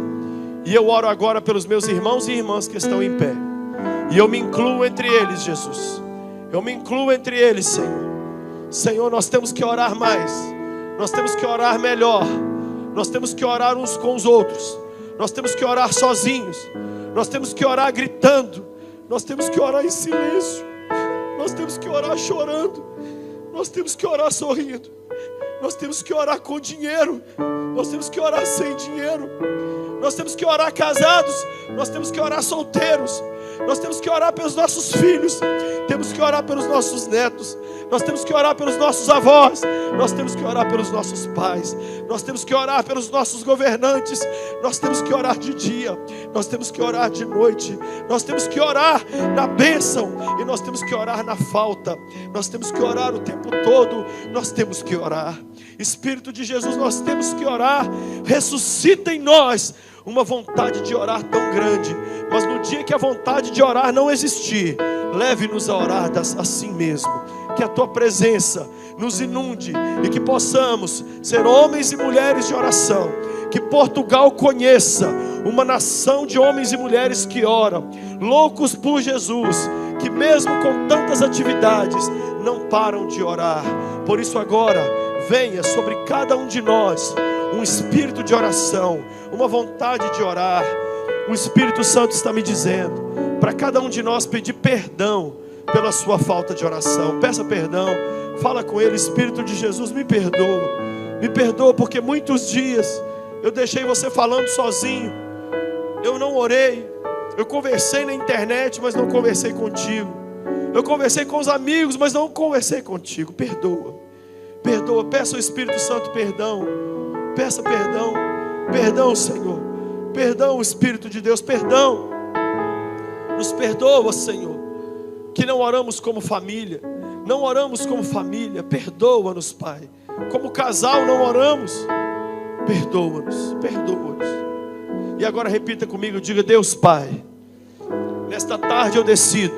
E eu oro agora pelos meus irmãos e irmãs que estão em pé. E eu me incluo entre eles, Jesus. Eu me incluo entre eles, Senhor. Senhor, nós temos que orar mais. Nós temos que orar melhor. Nós temos que orar uns com os outros. Nós temos que orar sozinhos. Nós temos que orar gritando. Nós temos que orar em silêncio. Nós temos que orar chorando. Nós temos que orar sorrindo. Nós temos que orar com dinheiro. Nós temos que orar sem dinheiro. Nós temos que orar casados. Nós temos que orar solteiros. Nós temos que orar pelos nossos filhos. Temos que orar pelos nossos netos. Nós temos que orar pelos nossos avós. Nós temos que orar pelos nossos pais. Nós temos que orar pelos nossos governantes. Nós temos que orar de dia. Nós temos que orar de noite. Nós temos que orar na bênção. E nós temos que orar na falta. Nós temos que orar o tempo todo. Nós temos que orar. Espírito de Jesus, nós temos que orar. Ressuscita em nós uma vontade de orar tão grande. Mas no dia que a vontade de orar não existir, leve-nos a orar assim mesmo. Que a tua presença nos inunde e que possamos ser homens e mulheres de oração. Que Portugal conheça uma nação de homens e mulheres que oram, loucos por Jesus, que mesmo com tantas atividades não param de orar. Por isso agora venha sobre cada um de nós um espírito de oração, uma vontade de orar. O Espírito Santo está me dizendo para cada um de nós pedir perdão pela sua falta de oração. Peça perdão, fala com Ele: Espírito de Jesus, me perdoa porque muitos dias eu deixei você falando sozinho, eu não orei, eu conversei na internet, mas não conversei contigo, eu conversei com os amigos, mas não conversei contigo. Perdoa, peça ao Espírito Santo perdão, peça perdão, Senhor, perdão, Espírito de Deus, perdão, nos perdoa, Senhor, que não oramos como família, perdoa-nos, Pai, como casal não oramos, perdoa-nos, e agora repita comigo, diga: Deus Pai, nesta tarde eu decido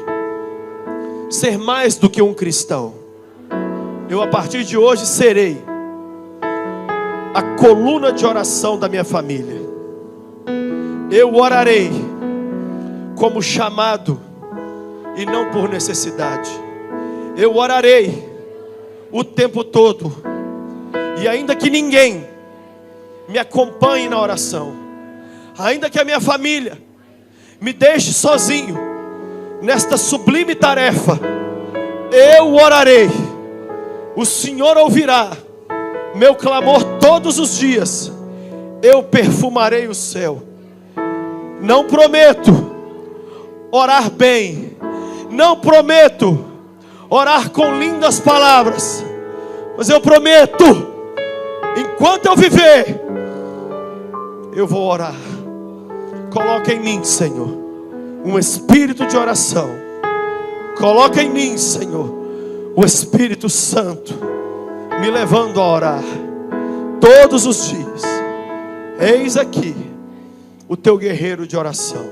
ser mais do que um cristão, eu a partir de hoje serei a coluna de oração da minha família, eu orarei como chamado e não por necessidade, eu orarei o tempo todo, e ainda que ninguém me acompanhe na oração, ainda que a minha família me deixe sozinho, nesta sublime tarefa, eu orarei, o Senhor ouvirá meu clamor todos os dias, eu perfumarei o céu. Não prometo orar bem, não prometo orar com lindas palavras, mas eu prometo, enquanto eu viver, eu vou orar. Coloca em mim, Senhor, um espírito de oração. Coloca em mim, Senhor, o Espírito Santo, me levando a orar todos os dias. Eis aqui o teu guerreiro de oração,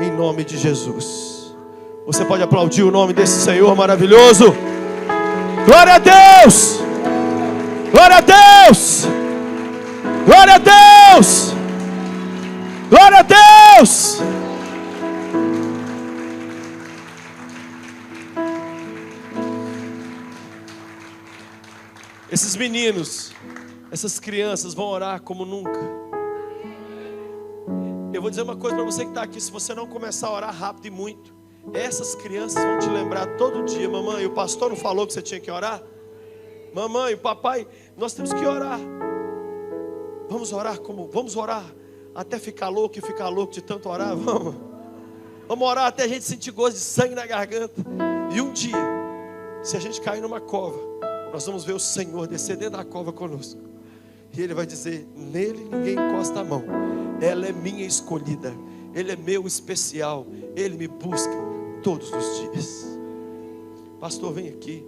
em nome de Jesus. Você pode aplaudir o nome desse Senhor maravilhoso. Glória a Deus! Glória a Deus! Glória a Deus! Glória a Deus! Esses meninos, essas crianças vão orar como nunca. Eu vou dizer uma coisa para você que está aqui: se você não começar a orar rápido e muito, essas crianças vão te lembrar todo dia: mamãe, o pastor não falou que você tinha que orar? Mamãe, o papai, nós temos que orar. Vamos orar até ficar louco e ficar louco de tanto orar. Vamos orar até a gente sentir gosto de sangue na garganta. E um dia, se a gente cair numa cova, nós vamos ver o Senhor descer dentro da cova conosco, e Ele vai dizer: nele ninguém encosta a mão, ela é minha escolhida, Ele é meu especial, Ele me busca todos os dias. Pastor, vem aqui.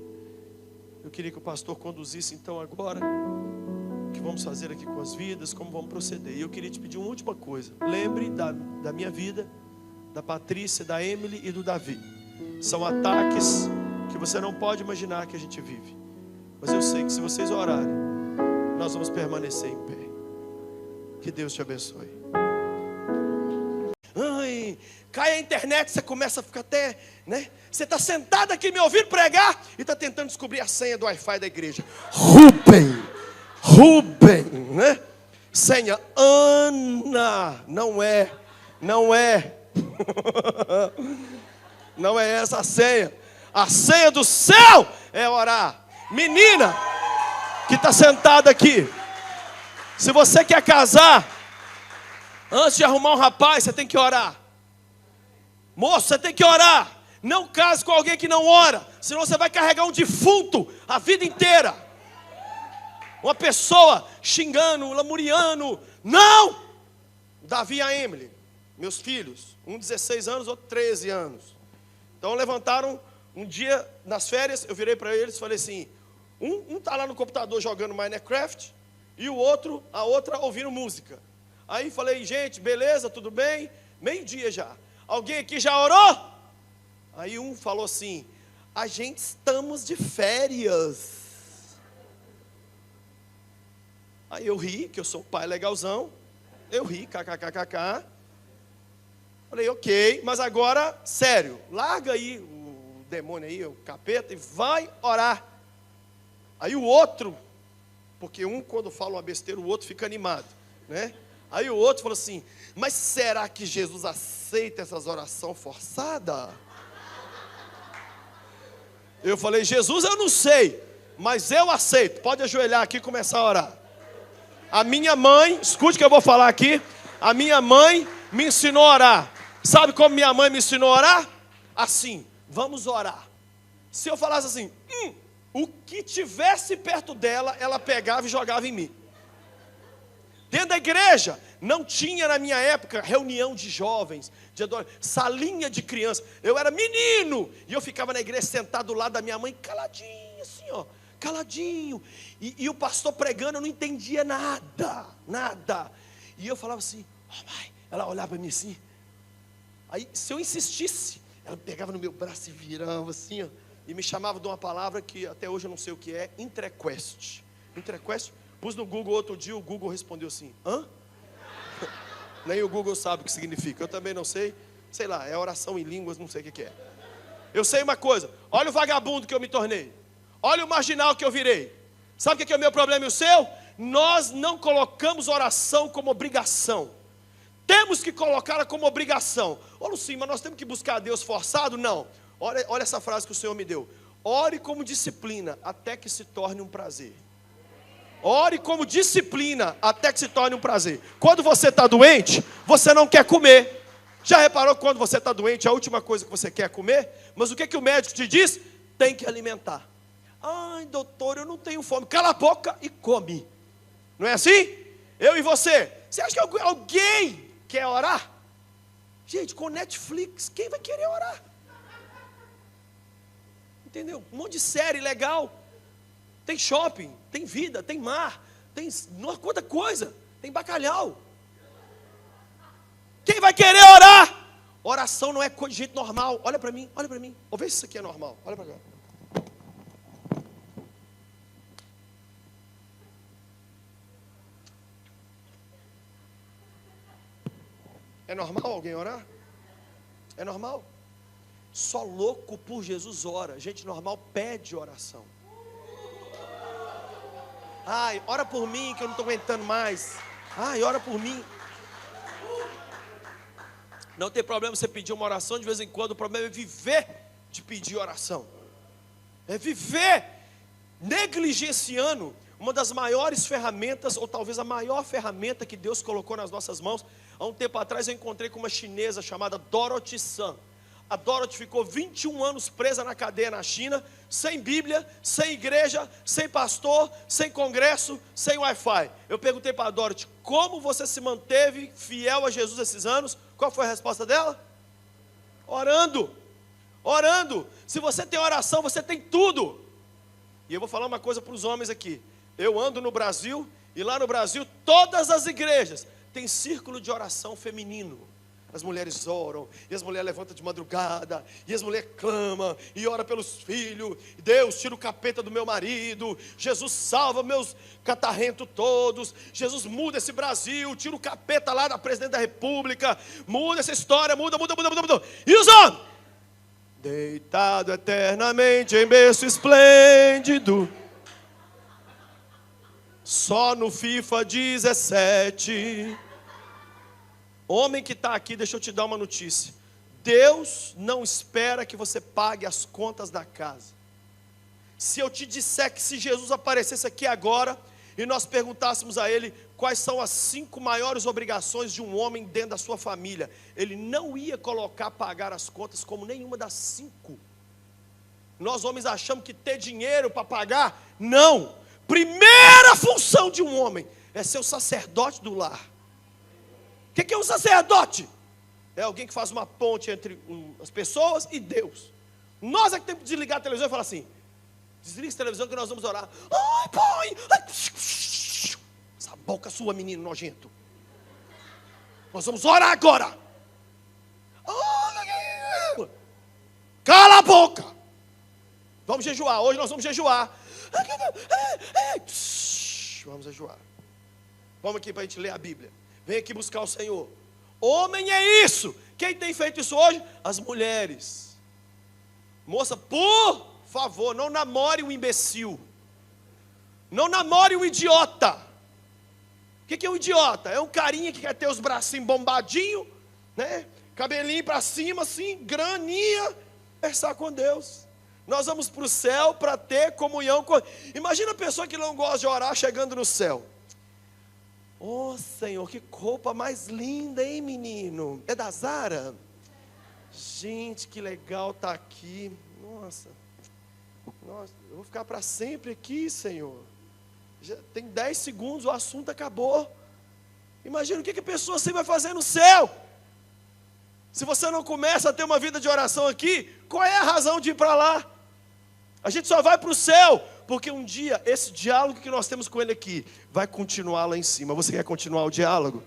Eu queria que o pastor conduzisse então agora o que vamos fazer aqui com as vidas, como vamos proceder. E eu queria te pedir uma última coisa: lembre da minha vida, da Patrícia, da Emily e do Davi. São ataques que você não pode imaginar que a gente vive, mas eu sei que se vocês orarem, nós vamos permanecer em pé. Que Deus te abençoe. Ai, cai a internet, você começa a ficar até, né? Você está sentado aqui me ouvindo pregar e está tentando descobrir a senha do Wi-Fi da igreja. Rubem, né? Senha Ana, não é não é essa a senha. A senha do céu é orar. Menina que está sentada aqui, se você quer casar, antes de arrumar um rapaz, você tem que orar. Moço, você tem que orar. Não case com alguém que não ora, senão você vai carregar um defunto a vida inteira. Uma pessoa xingando, lamuriando. Não! Davi e a Emily, meus filhos, um 16 anos, outro 13 anos. Então levantaram um dia nas férias, eu virei para eles e falei assim: um está lá no computador jogando Minecraft, e a outra ouvindo música. Aí falei: gente, beleza, tudo bem? Meio-dia já. Alguém aqui já orou? Aí um falou assim: a gente estamos de férias. Aí eu ri, que eu sou um pai legalzão. Eu ri, kkkk. Falei: ok, mas agora, sério, larga aí o demônio aí, o capeta, e vai orar. Aí o outro, porque um quando fala uma besteira, o outro fica animado, né? Aí o outro falou assim: mas será que Jesus aceita essas orações forçadas? Eu falei: Jesus eu não sei, mas eu aceito. Pode ajoelhar aqui e começar a orar. A minha mãe, escute o que eu vou falar aqui. A minha mãe me ensinou a orar. Sabe como minha mãe me ensinou a orar? Assim: vamos orar. Se eu falasse assim, o que tivesse perto dela, ela pegava e jogava em mim. Dentro da igreja, não tinha na minha época reunião de jovens, salinha de criança. Eu era menino, e eu ficava na igreja sentado do lado da minha mãe, caladinho assim, ó, caladinho. E o pastor pregando, eu não entendia nada. E eu falava assim: oh, mãe. Ela olhava para mim assim. Aí, se eu insistisse, ela pegava no meu braço e virava assim, ó, e me chamava de uma palavra que até hoje eu não sei o que é: entrequest. Entrequest? Pus no Google outro dia, o Google respondeu assim: hã? Nem o Google sabe o que significa. Eu também não sei. Sei lá, é oração em línguas, não sei o que é. Eu sei uma coisa: olha o vagabundo que eu me tornei. Olha o marginal que eu virei. Sabe o que é o meu problema e o seu? Nós não colocamos oração como obrigação. Temos que colocá-la como obrigação. Ô Lucinho, mas nós temos que buscar a Deus forçado? Não. Olha essa frase que o Senhor me deu. Ore como disciplina, até que se torne um prazer. Ore como disciplina, até que se torne um prazer. Quando você está doente, você não quer comer. Já reparou que quando você está doente, a última coisa que você quer é comer? Mas o que o médico te diz? Tem que alimentar. Ai, doutor, eu não tenho fome. Cala a boca e come. Não é assim? Eu e você. Você acha que alguém quer orar? Gente, com Netflix, quem vai querer orar? Entendeu? Um monte de série legal. Tem shopping, tem vida, tem mar, tem quanta coisa, tem bacalhau. Quem vai querer orar? Oração não é coisa de gente normal. Olha para mim, olha para mim. Vou ver se isso aqui é normal. Olha para cá. É normal alguém orar? É normal? Só louco por Jesus ora. Gente normal pede oração. Ai, ora por mim que eu não estou aguentando mais. Ai, ora por mim. Não tem problema você pedir uma oração de vez em quando. O problema é viver de pedir oração. É viver negligenciando uma das maiores ferramentas, ou talvez a maior ferramenta que Deus colocou nas nossas mãos. Há um tempo atrás eu encontrei com uma chinesa chamada Dorothy Sun. A Dorothy ficou 21 anos presa na cadeia na China, sem Bíblia, sem igreja, sem pastor, sem congresso, sem Wi-Fi. Eu perguntei para a Dorothy, como você se manteve fiel a Jesus esses anos? Qual foi a resposta dela? Orando. Orando. Se você tem oração, você tem tudo. E eu vou falar uma coisa para os homens aqui. Eu ando no Brasil, e lá no Brasil, todas as igrejas têm círculo de oração feminino. As mulheres oram, e as mulheres levantam de madrugada, e as mulheres clamam, e oram pelos filhos. Deus, tira o capeta do meu marido. Jesus, salva meus catarrentos todos. Jesus, muda esse Brasil, tira o capeta lá da presidente da república. Muda essa história, muda. E os homens? Deitado eternamente em berço esplêndido, só no FIFA 17. Homem que está aqui, deixa eu te dar uma notícia. Deus não espera que você pague as contas da casa. Se eu te disser que se Jesus aparecesse aqui agora e nós perguntássemos a Ele quais são as 5 maiores obrigações de um homem dentro da sua família, Ele não ia colocar pagar as contas como nenhuma das 5. Nós homens achamos que ter dinheiro para pagar, não. Primeira função de um homem é ser o sacerdote do lar. O que é um sacerdote? É alguém que faz uma ponte entre as pessoas e Deus. Nós é que temos que desligar a televisão e falar assim: desliga a televisão que nós vamos orar. Ai, pai! Essa boca sua, menino nojento. Nós vamos orar agora. Cala a boca. Vamos jejuar. Hoje nós vamos jejuar. Vamos jejuar. Vamos aqui para a gente ler a Bíblia. Vem aqui buscar o Senhor. Homem é isso. Quem tem feito isso hoje? As mulheres. Moça, por favor, não namore um imbecil. Não namore um idiota. O que é um idiota? É um carinha que quer ter os bracinhos bombadinhos, né? Cabelinho para cima assim, graninha. Conversar com Deus. Nós vamos para o céu para ter comunhão com... Imagina a pessoa que não gosta de orar chegando no céu. Oh, Senhor, que roupa mais linda, hein, menino? É da Zara? Gente, que legal tá aqui. Nossa, eu vou ficar para sempre aqui, Senhor. Já tem 10 segundos, o assunto acabou. Imagina o que a pessoa assim vai fazer no céu. Se você não começa a ter uma vida de oração aqui, qual é a razão de ir para lá? A gente só vai para o céu porque um dia esse diálogo que nós temos com Ele aqui vai continuar lá em cima. Você quer continuar o diálogo?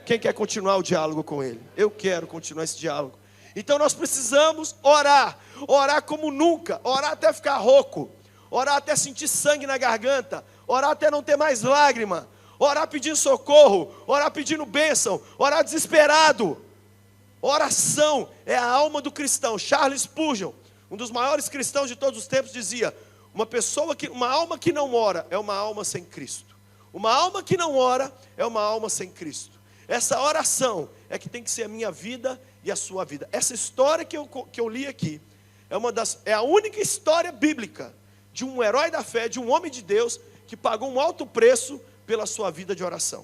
Quem quer continuar o diálogo com Ele? Eu quero continuar esse diálogo. Então nós precisamos orar. Orar como nunca. Orar até ficar rouco. Orar até sentir sangue na garganta. Orar até não ter mais lágrima. Orar pedindo socorro. Orar pedindo bênção. Orar desesperado. Oração é a alma do cristão. Charles Spurgeon, um dos maiores cristãos de todos os tempos, dizia: uma alma que não ora é uma alma sem Cristo. Uma alma que não ora é uma alma sem Cristo. Essa oração é que tem que ser a minha vida e a sua vida. Essa história que eu li aqui é a única história bíblica de um herói da fé, de um homem de Deus, que pagou um alto preço pela sua vida de oração.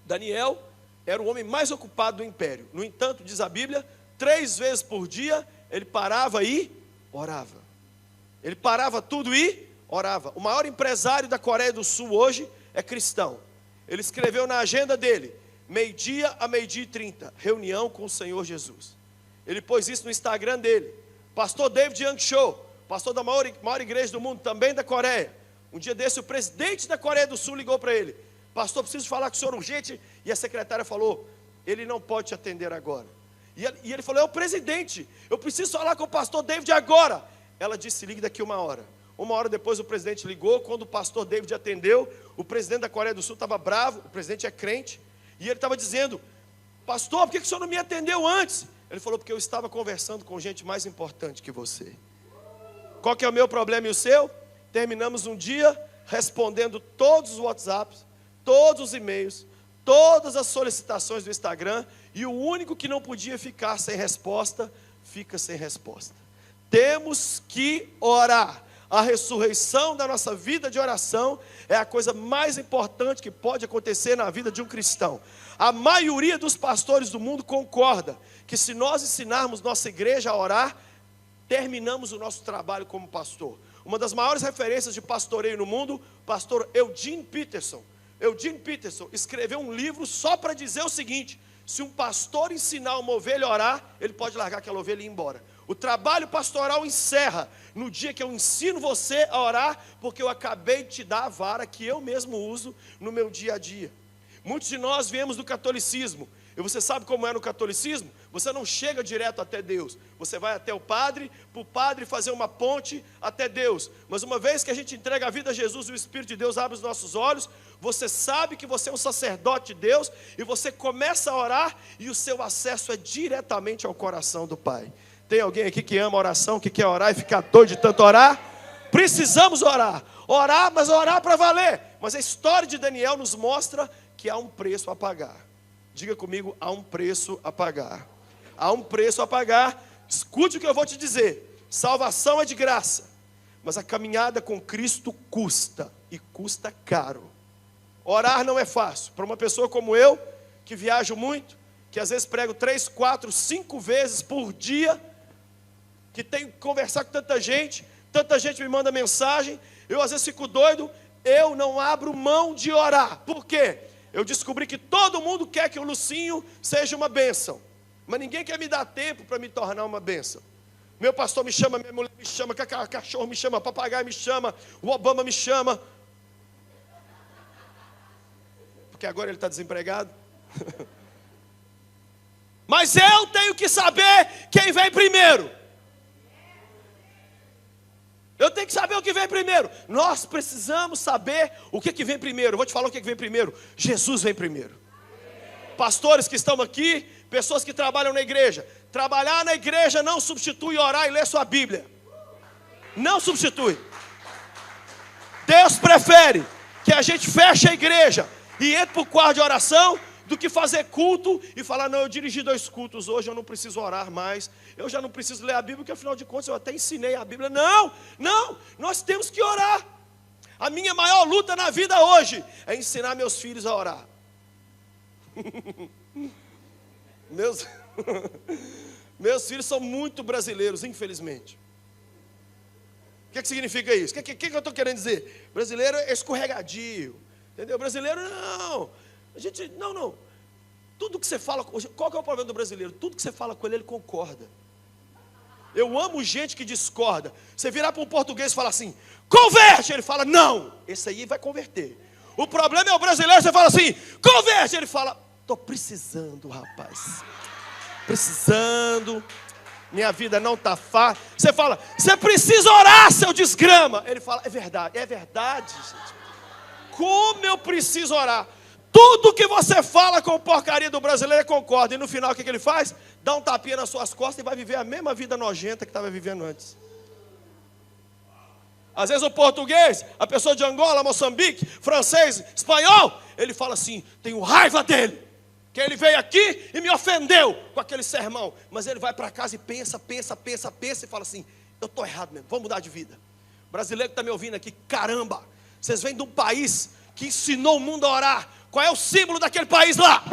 Daniel era o homem mais ocupado do império. No entanto, diz a Bíblia, 3 vezes por dia, ele parava e orava. Ele parava tudo e orava. O maior empresário da Coreia do Sul hoje é cristão. Ele escreveu na agenda dele, 12h a 12h30, reunião com o Senhor Jesus. Ele pôs isso no Instagram dele. Pastor David Young Cho, pastor da maior igreja do mundo, também da Coreia. Um dia desse, o presidente da Coreia do Sul ligou para ele. Pastor, preciso falar com o senhor urgente. E a secretária falou, ele não pode te atender agora. E ele falou, é o presidente, eu preciso falar com o pastor David agora. Ela disse, ligue daqui 1 hora. 1 hora depois o presidente ligou. Quando o pastor David atendeu, o presidente da Coreia do Sul estava bravo. O presidente é crente. E ele estava dizendo, pastor, por que o senhor não me atendeu antes? Ele falou, porque eu estava conversando com gente mais importante que você. Qual que é o meu problema e o seu? Terminamos um dia respondendo todos os WhatsApps, todos os e-mails, todas as solicitações do Instagram, e o único que não podia ficar sem resposta, fica sem resposta. Temos que orar. A ressurreição da nossa vida de oração é a coisa mais importante que pode acontecer na vida de um cristão. A maioria dos pastores do mundo concorda que se nós ensinarmos nossa igreja a orar, terminamos o nosso trabalho como pastor. Uma das maiores referências de pastoreio no mundo, o pastor Eugene Peterson. Eugene Peterson escreveu um livro só para dizer o seguinte: se um pastor ensinar uma ovelha a orar, ele pode largar aquela ovelha e ir embora. O trabalho pastoral encerra no dia que eu ensino você a orar, porque eu acabei de te dar a vara que eu mesmo uso no meu dia a dia. Muitos de nós viemos do catolicismo. E você sabe como é no catolicismo? Você não chega direto até Deus. Você vai até o padre, para o padre fazer uma ponte até Deus. Mas uma vez que a gente entrega a vida a Jesus e o Espírito de Deus abre os nossos olhos, você sabe que você é um sacerdote de Deus, e você começa a orar, e o seu acesso é diretamente ao coração do Pai. Tem alguém aqui que ama oração, que quer orar e ficar doido de tanto orar? Precisamos orar. Orar, mas orar para valer. Mas a história de Daniel nos mostra que há um preço a pagar. Diga comigo, há um preço a pagar. Há um preço a pagar. Escute o que eu vou te dizer. Salvação é de graça, mas a caminhada com Cristo custa, e custa caro. Orar não é fácil. Para uma pessoa como eu, que viajo muito, que às vezes prego 3, 4, 5 vezes por dia, que tenho que conversar com tanta gente me manda mensagem, eu às vezes fico doido, eu não abro mão de orar. Por quê? Eu descobri que todo mundo quer que o Lucinho seja uma bênção, mas ninguém quer me dar tempo para me tornar uma bênção. Meu pastor me chama, minha mulher me chama, cachorro me chama, papagaio me chama, o Obama me chama, porque agora ele está desempregado. Mas eu tenho que saber quem vem primeiro. Eu tenho que saber o que vem primeiro. Nós precisamos saber o que vem primeiro. Eu vou te falar o que vem primeiro. Jesus vem primeiro. Pastores que estão aqui, pessoas que trabalham na igreja. Trabalhar na igreja não substitui orar e ler sua Bíblia. Não substitui. Deus prefere que a gente feche a igreja e entre para o quarto de oração, do que fazer culto e falar, não, eu dirigi 2 cultos hoje, eu não preciso orar mais, eu já não preciso ler a Bíblia, porque afinal de contas eu até ensinei a Bíblia. Não, nós temos que orar. A minha maior luta na vida hoje é ensinar meus filhos a orar. Meus filhos são muito brasileiros, infelizmente. O que significa isso? O que eu estou querendo dizer? Brasileiro é escorregadio, entendeu? Brasileiro não. A gente, não. Tudo que você fala, qual que é o problema do brasileiro? Tudo que você fala com ele concorda. Eu amo gente que discorda. Você virar para um português e falar assim, converte! Ele fala, não, esse aí vai converter. O problema é o brasileiro, você fala assim, converte! Ele fala, estou precisando, rapaz. Precisando. Minha vida não está fácil. Você fala, você precisa orar, seu desgrama. Ele fala, é verdade, gente. Como eu preciso orar? Tudo que você fala com porcaria do brasileiro concorda. E no final o que ele faz? Dá um tapinha nas suas costas e vai viver a mesma vida nojenta que estava vivendo antes. Às vezes o português, a pessoa de Angola, Moçambique, francês, espanhol, ele fala assim, tenho raiva dele. Porque ele veio aqui e me ofendeu com aquele sermão. Mas ele vai para casa e pensa e fala assim: eu estou errado mesmo, vou mudar de vida. O brasileiro que está me ouvindo aqui, caramba, vocês vêm de um país que ensinou o mundo a orar. Qual é o símbolo daquele país lá?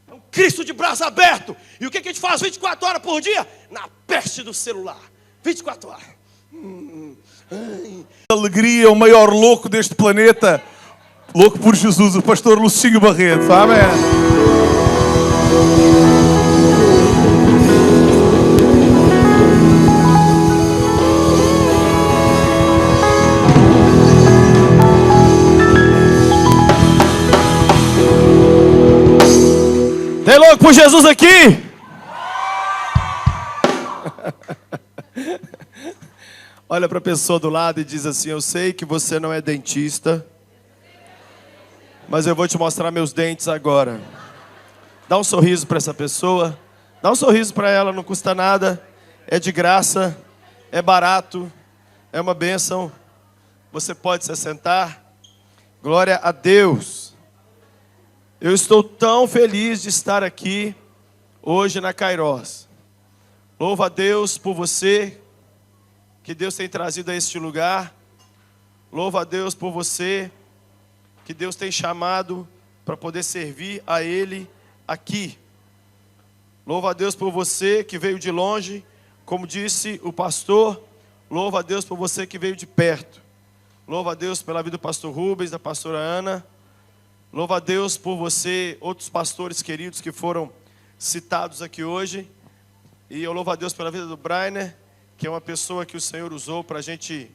É um Cristo de braço aberto. E o que a gente faz 24 horas por dia? Na peste do celular. 24 horas. Alegria, o maior louco deste planeta, louco por Jesus, o pastor Lucinho Barreto. Amém. Tem louco por Jesus aqui? Olha para a pessoa do lado e diz assim: eu sei que você não é dentista, mas eu vou te mostrar meus dentes agora. Dá um sorriso para essa pessoa. Dá um sorriso para ela, não custa nada. É de graça, é barato, é uma bênção. Você pode se assentar. Glória a Deus. Eu estou tão feliz de estar aqui hoje na Kairos. Louvo a Deus por você, que Deus tem trazido a este lugar. Louvo a Deus por você, que Deus tem chamado para poder servir a Ele aqui. Louvo a Deus por você que veio de longe, como disse o pastor. Louvo a Deus por você que veio de perto. Louvo a Deus pela vida do pastor Rubens, da pastora Ana. Louvo a Deus por você, outros pastores queridos que foram citados aqui hoje. E eu louvo a Deus pela vida do Brainer, que é uma pessoa que o Senhor usou para a gente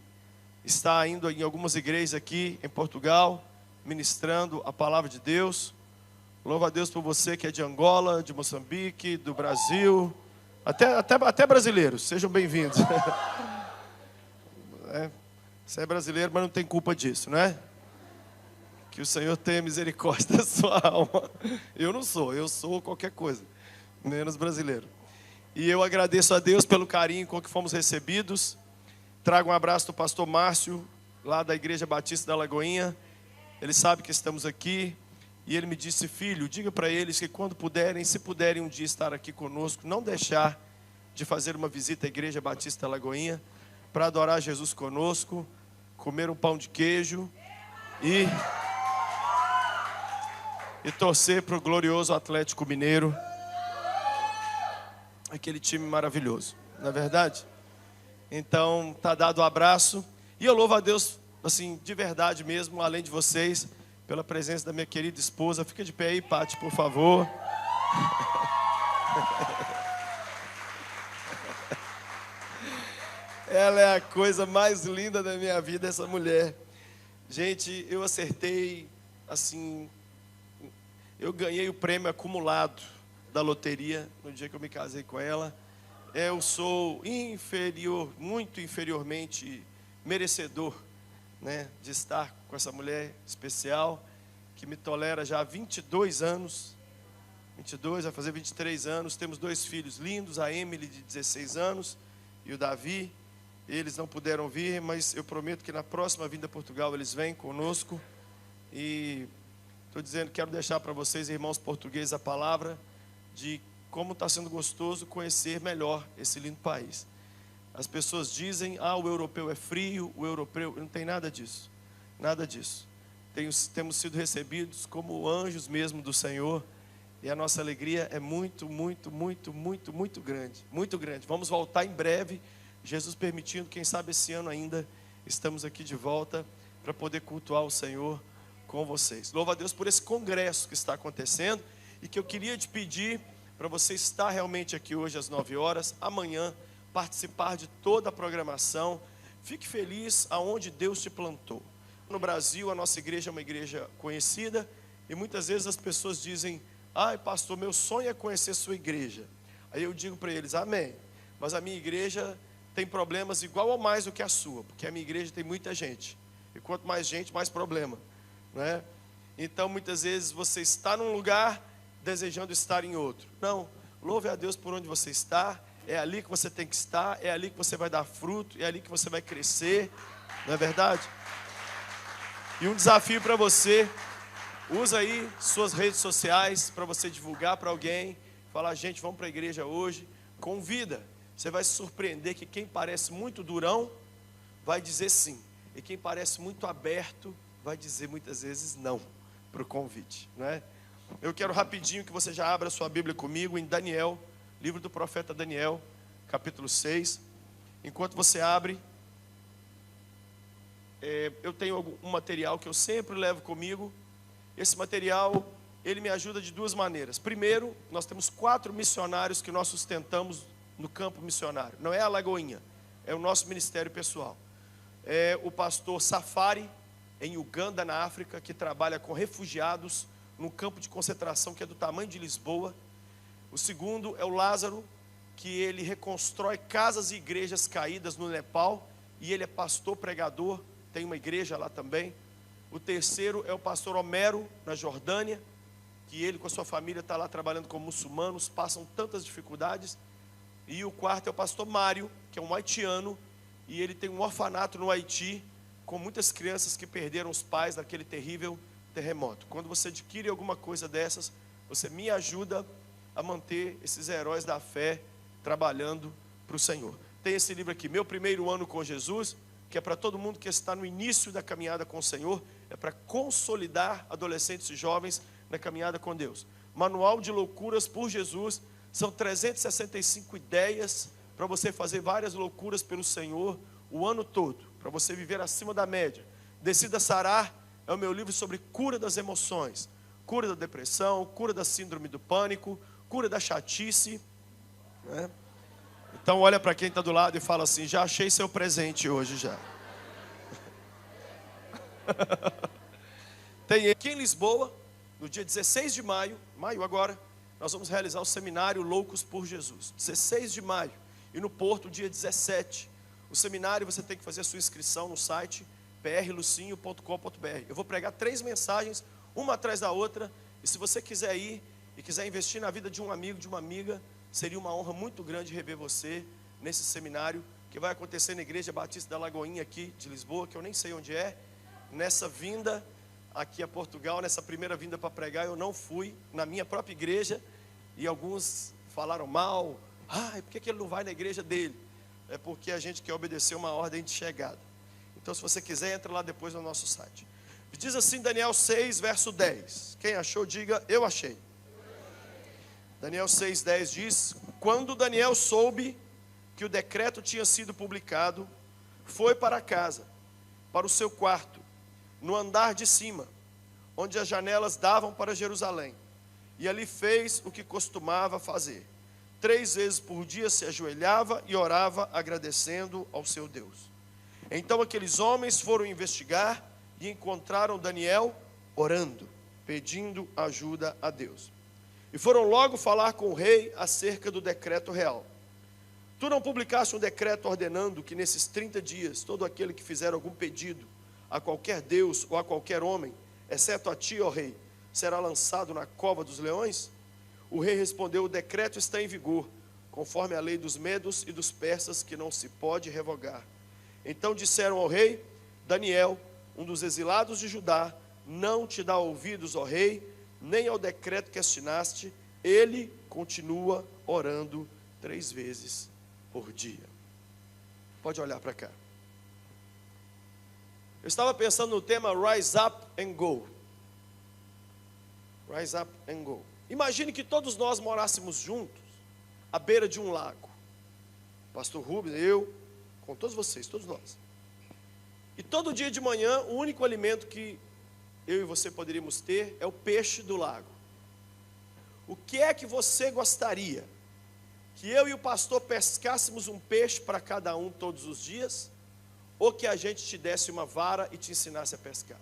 estar indo em algumas igrejas aqui em Portugal, ministrando a palavra de Deus. Louvo a Deus por você que é de Angola, de Moçambique, do Brasil, até brasileiros, sejam bem-vindos. Você é brasileiro, mas não tem culpa disso, não é? Que o Senhor tenha misericórdia da sua alma. Eu não sou, eu sou qualquer coisa, menos brasileiro. E eu agradeço a Deus pelo carinho com que fomos recebidos. Trago um abraço do pastor Márcio, lá da Igreja Batista da Lagoinha. Ele sabe que estamos aqui. E ele me disse: filho, diga para eles que quando puderem, se puderem um dia estar aqui conosco, não deixar de fazer uma visita à Igreja Batista da Lagoinha, para adorar Jesus conosco, comer um pão de queijo e torcer para o glorioso Atlético Mineiro, aquele time maravilhoso, não é verdade? Então, tá dado o abraço. E eu louvo a Deus, assim, de verdade mesmo, além de vocês, pela presença da minha querida esposa. Fica de pé aí, Pati, por favor. Ela é a coisa mais linda da minha vida, essa mulher. Gente, eu acertei, assim, eu ganhei o prêmio acumulado da loteria no dia que eu me casei com ela. Eu sou muito inferiormente merecedor, né, de estar com essa mulher especial, que me tolera já há 22 anos. 22, vai fazer 23 anos. Temos 2 filhos lindos, a Emily de 16 anos e o Davi. Eles não puderam vir, mas eu prometo que na próxima vinda a Portugal eles vêm conosco. E estou dizendo, quero deixar para vocês, irmãos portugueses, a palavra de como está sendo gostoso conhecer melhor esse lindo país. As pessoas dizem: o europeu é frio, o europeu... Não tem nada disso, nada disso. Temos sido recebidos como anjos mesmo do Senhor. E a nossa alegria é muito, muito, muito, muito, muito grande. Muito grande. Vamos voltar em breve, Jesus permitindo, quem sabe esse ano ainda, estamos aqui de volta para poder cultuar o Senhor com vocês. Louvo a Deus por esse congresso que está acontecendo e que eu queria te pedir para você estar realmente aqui hoje às 9 horas, amanhã, participar de toda a programação. Fique feliz aonde Deus te plantou. No Brasil, a nossa igreja é uma igreja conhecida e muitas vezes as pessoas dizem: ai, pastor, meu sonho é conhecer sua igreja. Aí eu digo para eles: amém, mas a minha igreja tem problemas igual ou mais do que a sua, porque a minha igreja tem muita gente, e quanto mais gente, mais problema, não é? Então muitas vezes você está num lugar desejando estar em outro. Não, louve a Deus por onde você está. É ali que você tem que estar, é ali que você vai dar fruto, é ali que você vai crescer, não é verdade? E um desafio para você: Usa aí suas redes sociais para você divulgar para alguém, falar, gente, vamos para a igreja hoje. Convida. Você vai se surpreender que quem parece muito durão vai dizer sim. E quem parece muito aberto vai dizer muitas vezes não para o convite, não é? Eu quero rapidinho que você já abra sua Bíblia comigo em Daniel, livro do profeta Daniel, capítulo 6. Enquanto você abre, eu tenho um material que eu sempre levo comigo. Esse material, ele me ajuda de duas maneiras. Primeiro, nós temos 4 missionários que nós sustentamos no campo missionário. Não é a Lagoinha, é o nosso ministério pessoal. É o pastor Safari, em Uganda, na África, que trabalha com refugiados num campo de concentração que é do tamanho de Lisboa. O segundo é o Lázaro, que ele reconstrói casas e igrejas caídas no Nepal, e ele é pastor pregador, tem uma igreja lá também. O terceiro é o pastor Homero, na Jordânia, que ele com a sua família está lá trabalhando com muçulmanos, passam tantas dificuldades. E o quarto é o pastor Mário, que é um haitiano, e ele tem um orfanato no Haiti, com muitas crianças que perderam os pais naquele terrível terremoto. Quando você adquire alguma coisa dessas, você me ajuda a manter esses heróis da fé trabalhando para o Senhor. Tem esse livro aqui, Meu Primeiro Ano com Jesus, que é para todo mundo que está no início da caminhada com o Senhor, é para consolidar adolescentes e jovens na caminhada com Deus. Manual de Loucuras por Jesus, são 365 ideias para você fazer várias loucuras pelo Senhor o ano todo, para você viver acima da média. Decida Sarar é o meu livro sobre cura das emoções, cura da depressão, cura da síndrome do pânico, cura da chatice, né? Então olha para quem está do lado e fala assim, já achei seu presente hoje já. Tem aqui em Lisboa, no dia 16 de maio agora, nós vamos realizar o seminário Loucos por Jesus, 16 de maio, e no Porto, dia 17. O seminário você tem que fazer a sua inscrição no site prlucinho.com.br. Eu vou pregar 3 mensagens, uma atrás da outra, e se você quiser ir e quiser investir na vida de um amigo, de uma amiga, seria uma honra muito grande rever você nesse seminário, que vai acontecer na Igreja Batista da Lagoinha aqui de Lisboa, que eu nem sei onde é. Nessa vinda aqui a Portugal, nessa primeira vinda para pregar, eu não fui na minha própria igreja, e alguns falaram mal, por que ele não vai na igreja dele? É porque a gente quer obedecer uma ordem de chegada. Então se você quiser, entra lá depois no nosso site. Diz assim Daniel 6, verso 10. Quem achou, diga, eu achei. Daniel 6,10 diz, quando Daniel soube que o decreto tinha sido publicado, foi para casa, para o seu quarto, no andar de cima, onde as janelas davam para Jerusalém, e ali fez o que costumava fazer. 3 vezes por dia se ajoelhava e orava, agradecendo ao seu Deus. Então aqueles homens foram investigar e encontraram Daniel orando, pedindo ajuda a Deus. E foram logo falar com o rei acerca do decreto real. Tu não publicaste um decreto ordenando que nesses 30 dias, todo aquele que fizer algum pedido a qualquer Deus ou a qualquer homem, exceto a ti, ó rei, será lançado na cova dos leões? O rei respondeu, o decreto está em vigor, conforme a lei dos medos e dos persas, que não se pode revogar. Então disseram ao rei, Daniel, um dos exilados de Judá, não te dá ouvidos, ó rei, nem ao decreto que assinaste, ele continua orando 3 vezes por dia. Pode olhar para cá. Eu estava pensando no tema Rise Up and Go. Rise Up and Go. Imagine que todos nós morássemos juntos, à beira de um lago. Pastor Rubens, eu, com todos vocês, todos nós. E todo dia de manhã, o único alimento que eu e você poderíamos ter é o peixe do lago. O que é que você gostaria? Que eu e o pastor pescássemos um peixe para cada um todos os dias? Ou que a gente te desse uma vara e te ensinasse a pescar?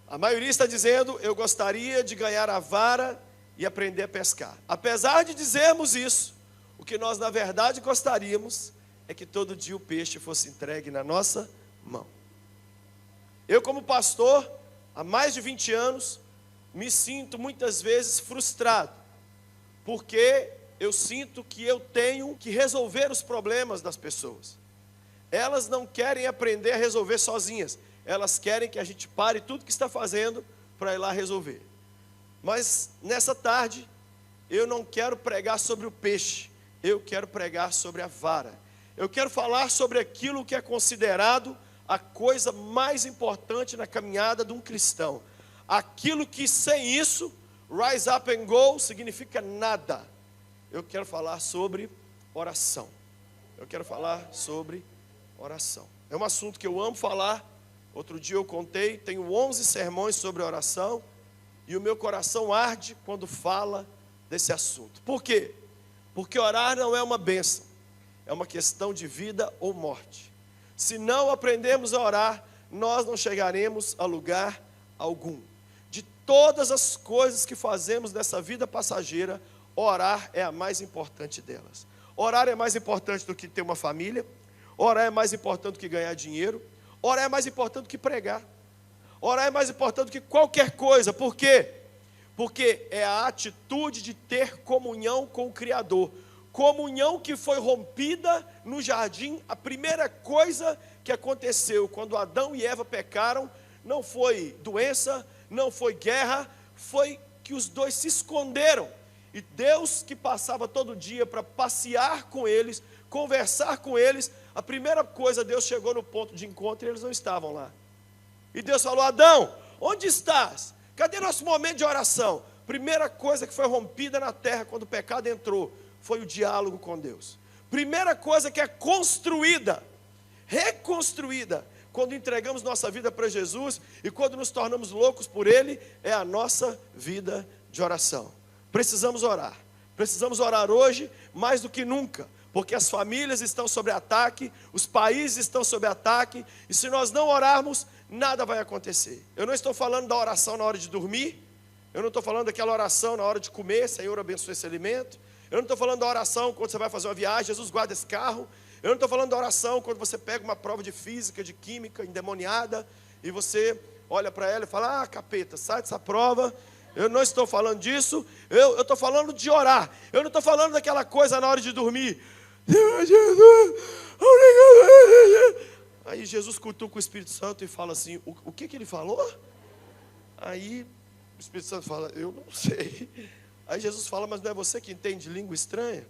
A maioria está dizendo, eu gostaria de ganhar a vara e aprender a pescar. Apesar de dizermos isso, o que nós na verdade gostaríamos é que todo dia o peixe fosse entregue na nossa mão. Eu, como pastor, há mais de 20 anos, me sinto muitas vezes frustrado, porque eu sinto que eu tenho que resolver os problemas das pessoas. Elas não querem aprender a resolver sozinhas. Elas querem que a gente pare tudo que está fazendo para ir lá resolver. Mas nessa tarde, eu não quero pregar sobre o peixe. Eu quero pregar sobre a vara. Eu quero falar sobre aquilo que é considerado a coisa mais importante na caminhada de um cristão. Aquilo que sem isso, rise up and go, significa nada. Eu quero falar sobre oração. Eu quero falar sobre oração. É um assunto que eu amo falar. Outro dia eu contei, tenho 11 sermões sobre oração. E o meu coração arde quando fala desse assunto. Por quê? Porque orar não é uma bênção. É uma questão de vida ou morte. Se não aprendermos a orar, nós não chegaremos a lugar algum. De todas as coisas que fazemos nessa vida passageira, orar é a mais importante delas. Orar é mais importante do que ter uma família. Orar é mais importante do que ganhar dinheiro. Orar é mais importante do que pregar. Orar é mais importante do que qualquer coisa. Por quê? Porque é a atitude de ter comunhão com o Criador. Comunhão que foi rompida no jardim. A primeira coisa que aconteceu quando Adão e Eva pecaram não foi doença, não foi guerra, foi que os dois se esconderam. E Deus, que passava todo dia para passear com eles, conversar com eles, a primeira coisa, Deus chegou no ponto de encontro e eles não estavam lá. E Deus falou: Adão, onde estás? Cadê nosso momento de oração? Primeira coisa que foi rompida na terra quando o pecado entrou foi o diálogo com Deus. Primeira coisa que é construída, reconstruída, quando entregamos nossa vida para Jesus e quando nos tornamos loucos por Ele, é a nossa vida de oração. Precisamos orar hoje mais do que nunca, porque as famílias estão sob ataque, os países estão sob ataque, e se nós não orarmos, nada vai acontecer. Eu não estou falando da oração na hora de dormir, eu não estou falando daquela oração na hora de comer, Senhor abençoe esse alimento, eu não estou falando da oração quando você vai fazer uma viagem, Jesus guarda esse carro, eu não estou falando da oração quando você pega uma prova de física, de química, endemoniada, e você olha para ela e fala: capeta, sai dessa prova. Eu não estou falando disso, eu estou falando de orar. Eu não estou falando daquela coisa na hora de dormir. Aí Jesus cutuca o Espírito Santo e fala assim: o que ele falou? Aí o Espírito Santo fala: eu não sei. Aí Jesus fala: mas não é você que entende língua estranha?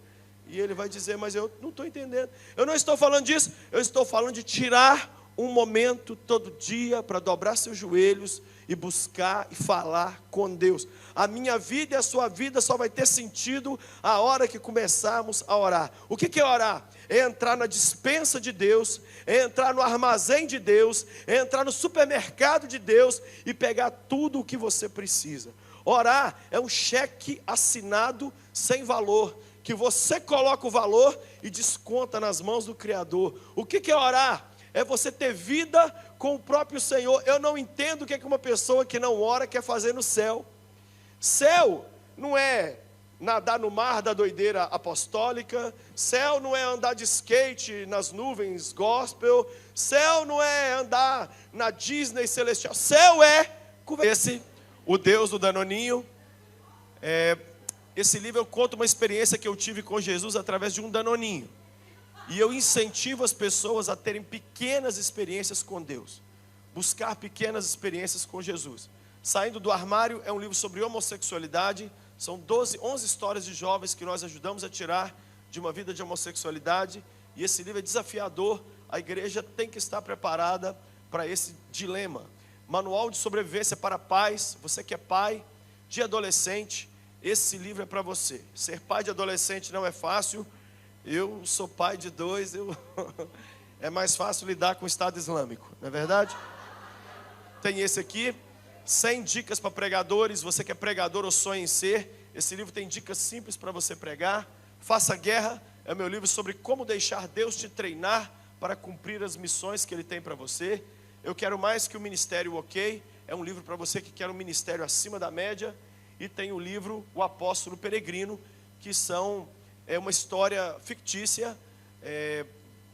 E ele vai dizer: mas eu não estou entendendo. Eu não estou falando disso, eu estou falando de tirar um momento todo dia para dobrar seus joelhos e buscar e falar com Deus. A minha vida e a sua vida só vai ter sentido a hora que começarmos a orar. O que é orar? É entrar na despensa de Deus, é entrar no armazém de Deus, é entrar no supermercado de Deus e pegar tudo o que você precisa. Orar é um cheque assinado sem valor, que você coloca o valor e desconta nas mãos do Criador. O que é orar? É você ter vida com o próprio Senhor. Eu não entendo o que uma pessoa que não ora quer fazer no céu. Céu não é nadar no mar da doideira apostólica. Céu não é andar de skate nas nuvens gospel. Céu não é andar na Disney celestial. Céu é o Deus do Danoninho. Esse livro eu conto uma experiência que eu tive com Jesus através de um Danoninho. E eu incentivo as pessoas a terem pequenas experiências com Deus. Buscar pequenas experiências com Jesus. Saindo do Armário é um livro sobre homossexualidade. São 11 histórias de jovens que nós ajudamos a tirar de uma vida de homossexualidade. E esse livro é desafiador. A igreja tem que estar preparada para esse dilema. Manual de sobrevivência para pais. Você que é pai de adolescente, esse livro é para você. Ser pai de adolescente não é fácil. Eu sou pai de 2, é mais fácil lidar com o Estado Islâmico, não é verdade? Tem esse aqui, 100 dicas para pregadores. Você que é pregador ou sonha em ser, esse livro tem dicas simples para você pregar. Faça Guerra é meu livro sobre como deixar Deus te treinar para cumprir as missões que Ele tem para você. Eu Quero Mais que o Ministério OK, é um livro para você que quer um ministério acima da média. E tem o livro O Apóstolo Peregrino, que é uma história fictícia,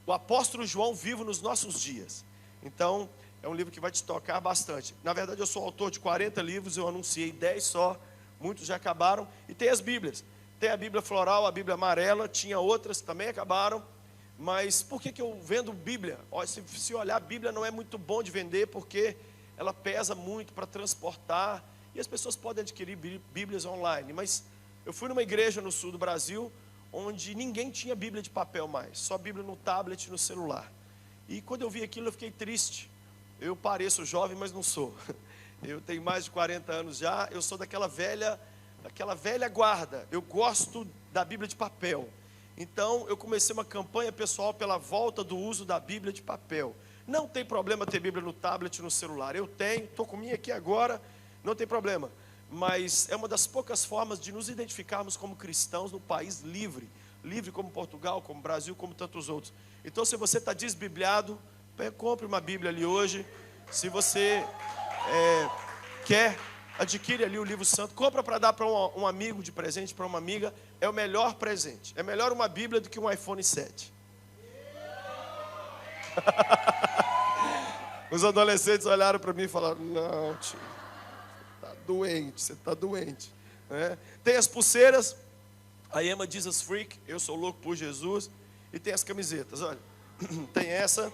o apóstolo João vivo nos nossos dias. Então, é um livro que vai te tocar bastante. Na verdade, eu sou autor de 40 livros, eu anunciei 10 só, muitos já acabaram. E tem as Bíblias, tem a Bíblia floral, a Bíblia amarela, tinha outras que também acabaram. Mas por que eu vendo Bíblia? Olha, se olhar, a Bíblia não é muito bom de vender, porque ela pesa muito para transportar, e as pessoas podem adquirir Bíblias online. Mas eu fui numa igreja no sul do Brasil, onde ninguém tinha Bíblia de papel mais, só Bíblia no tablet e no celular. E quando eu vi aquilo, eu fiquei triste. Eu pareço jovem, mas não sou. Eu tenho mais de 40 anos já, eu sou daquela velha guarda. Eu gosto da Bíblia de papel. Então, eu comecei uma campanha pessoal pela volta do uso da Bíblia de papel. Não tem problema ter Bíblia no tablet e no celular. Eu tenho, estou com minha aqui agora, não tem problema. Mas é uma das poucas formas de nos identificarmos como cristãos no país livre. Livre como Portugal, como Brasil, como tantos outros. Então, se você está desbibliado, compre uma Bíblia ali hoje. Se você quer, adquire ali o livro santo. Compra para dar para um amigo de presente, para uma amiga. É o melhor presente. É melhor uma Bíblia do que um iPhone 7. Os adolescentes olharam para mim e falaram: não, tio, você está doente. Tem as pulseiras, I am a Jesus Freak, eu sou louco por Jesus. E tem as camisetas, olha. Tem essa.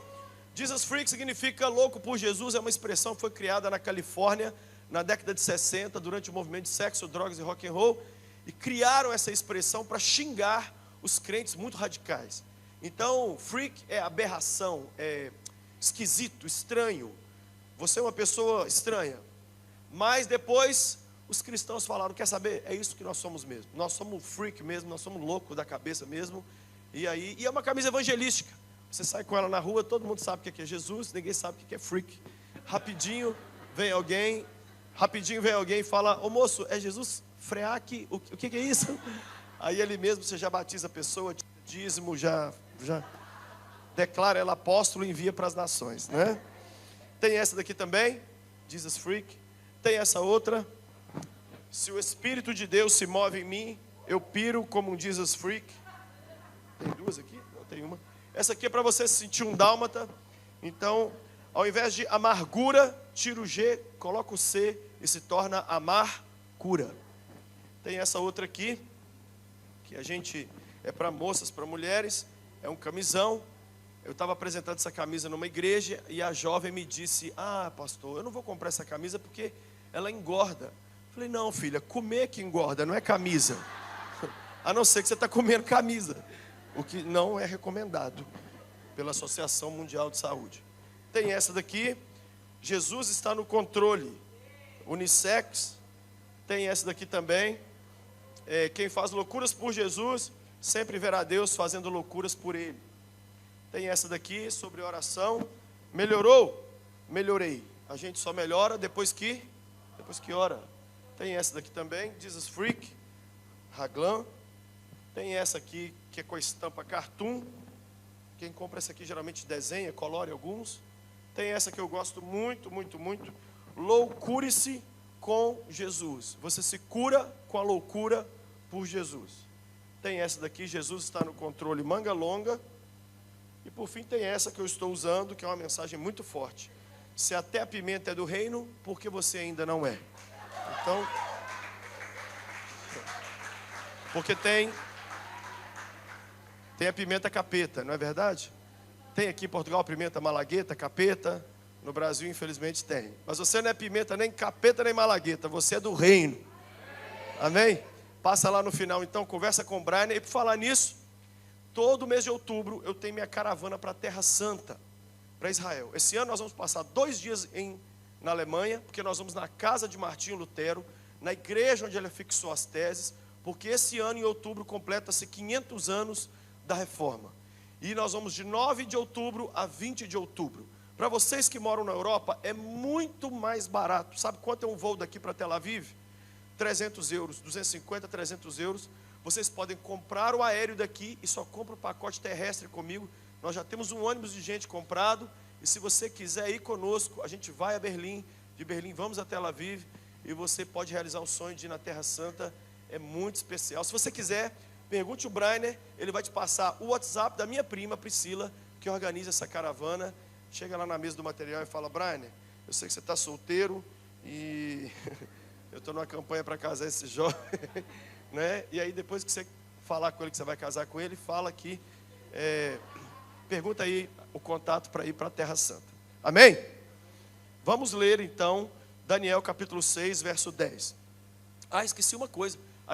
Jesus Freak significa louco por Jesus, é uma expressão que foi criada na Califórnia na década de 60, durante o movimento de sexo, drogas e rock and roll, e criaram essa expressão para xingar os crentes muito radicais. Então, freak é aberração, é esquisito, estranho. Você é uma pessoa estranha. Mas depois os cristãos falaram: quer saber? É isso que nós somos mesmo. Nós somos freak mesmo, nós somos loucos da cabeça mesmo. E é uma camisa evangelística. Você sai com ela na rua, todo mundo sabe o que é Jesus, ninguém sabe o que é freak. Rapidinho vem alguém e fala: ô moço, é Jesus Freak? O que é isso? Aí ele mesmo, você já batiza a pessoa, dízimo, já declara ela apóstolo e envia para as nações, né? Tem essa daqui também, Jesus Freak. Tem essa outra: se o Espírito de Deus se move em mim, eu piro como um Jesus Freak. Tem duas aqui? Não, tem uma. Essa aqui é para você se sentir um dálmata. Então, ao invés de amargura, tira o G, coloca o C e se torna amar-cura. Tem essa outra aqui, que a gente é para moças, para mulheres, é um camisão. Eu estava apresentando essa camisa numa igreja e a jovem me disse: ah, pastor, eu não vou comprar essa camisa porque ela engorda. Falei: não, filha, comer que engorda, não é camisa. A não ser que você está comendo camisa, o que não é recomendado pela Associação Mundial de Saúde. Tem essa daqui: Jesus está no controle, unissex. Tem essa daqui também: quem faz loucuras por Jesus, sempre verá Deus fazendo loucuras por ele. Tem essa daqui sobre oração: melhorou? Melhorei. A gente só melhora depois que ora. Tem essa daqui também, Jesus Freak, Raglan. Tem essa aqui que é com a estampa cartoon. Quem compra essa aqui geralmente desenha, colore alguns. Tem essa que eu gosto muito, muito, muito: loucure-se com Jesus. Você se cura com a loucura por Jesus. Tem essa daqui: Jesus está no controle, manga longa. E por fim tem essa que eu estou usando, que é uma mensagem muito forte: se até a pimenta é do reino, por que você ainda não é? Então, porque tem a pimenta capeta, não é verdade? Tem aqui em Portugal pimenta malagueta, capeta. No Brasil, infelizmente, tem. Mas você não é pimenta nem capeta nem malagueta, você é do reino. Amém? Passa lá no final, então, conversa com o Brian. E por falar nisso, todo mês de outubro eu tenho minha caravana para a Terra Santa, para Israel. Esse ano nós vamos passar 2 dias na Alemanha, porque nós vamos na casa de Martinho Lutero, na igreja onde ele fixou as teses, porque esse ano, em outubro, completa-se 500 anos da Reforma. E nós vamos de 9 de outubro a 20 de outubro. Para vocês que moram na Europa, é muito mais barato. Sabe quanto é um voo daqui para Tel Aviv? 300 euros, 250, 300 euros. Vocês podem comprar o aéreo daqui e só compra o pacote terrestre comigo. Nós já temos um ônibus de gente comprado. E se você quiser ir conosco, a gente vai a Berlim. De Berlim vamos a Tel Aviv. E você pode realizar o sonho de ir na Terra Santa. É muito especial. Se você quiser, pergunte o Brainer. Ele vai te passar o WhatsApp da minha prima, Priscila, que organiza essa caravana. Chega lá na mesa do material e fala: Brainer, eu sei que você está solteiro e eu estou numa campanha para casar esse jovem. Né? E aí depois que você falar com ele que você vai casar com ele, fala que pergunta aí o contato para ir para a Terra Santa. Amém? Vamos ler então Daniel capítulo 6, verso 10. Ah, esqueci uma coisa.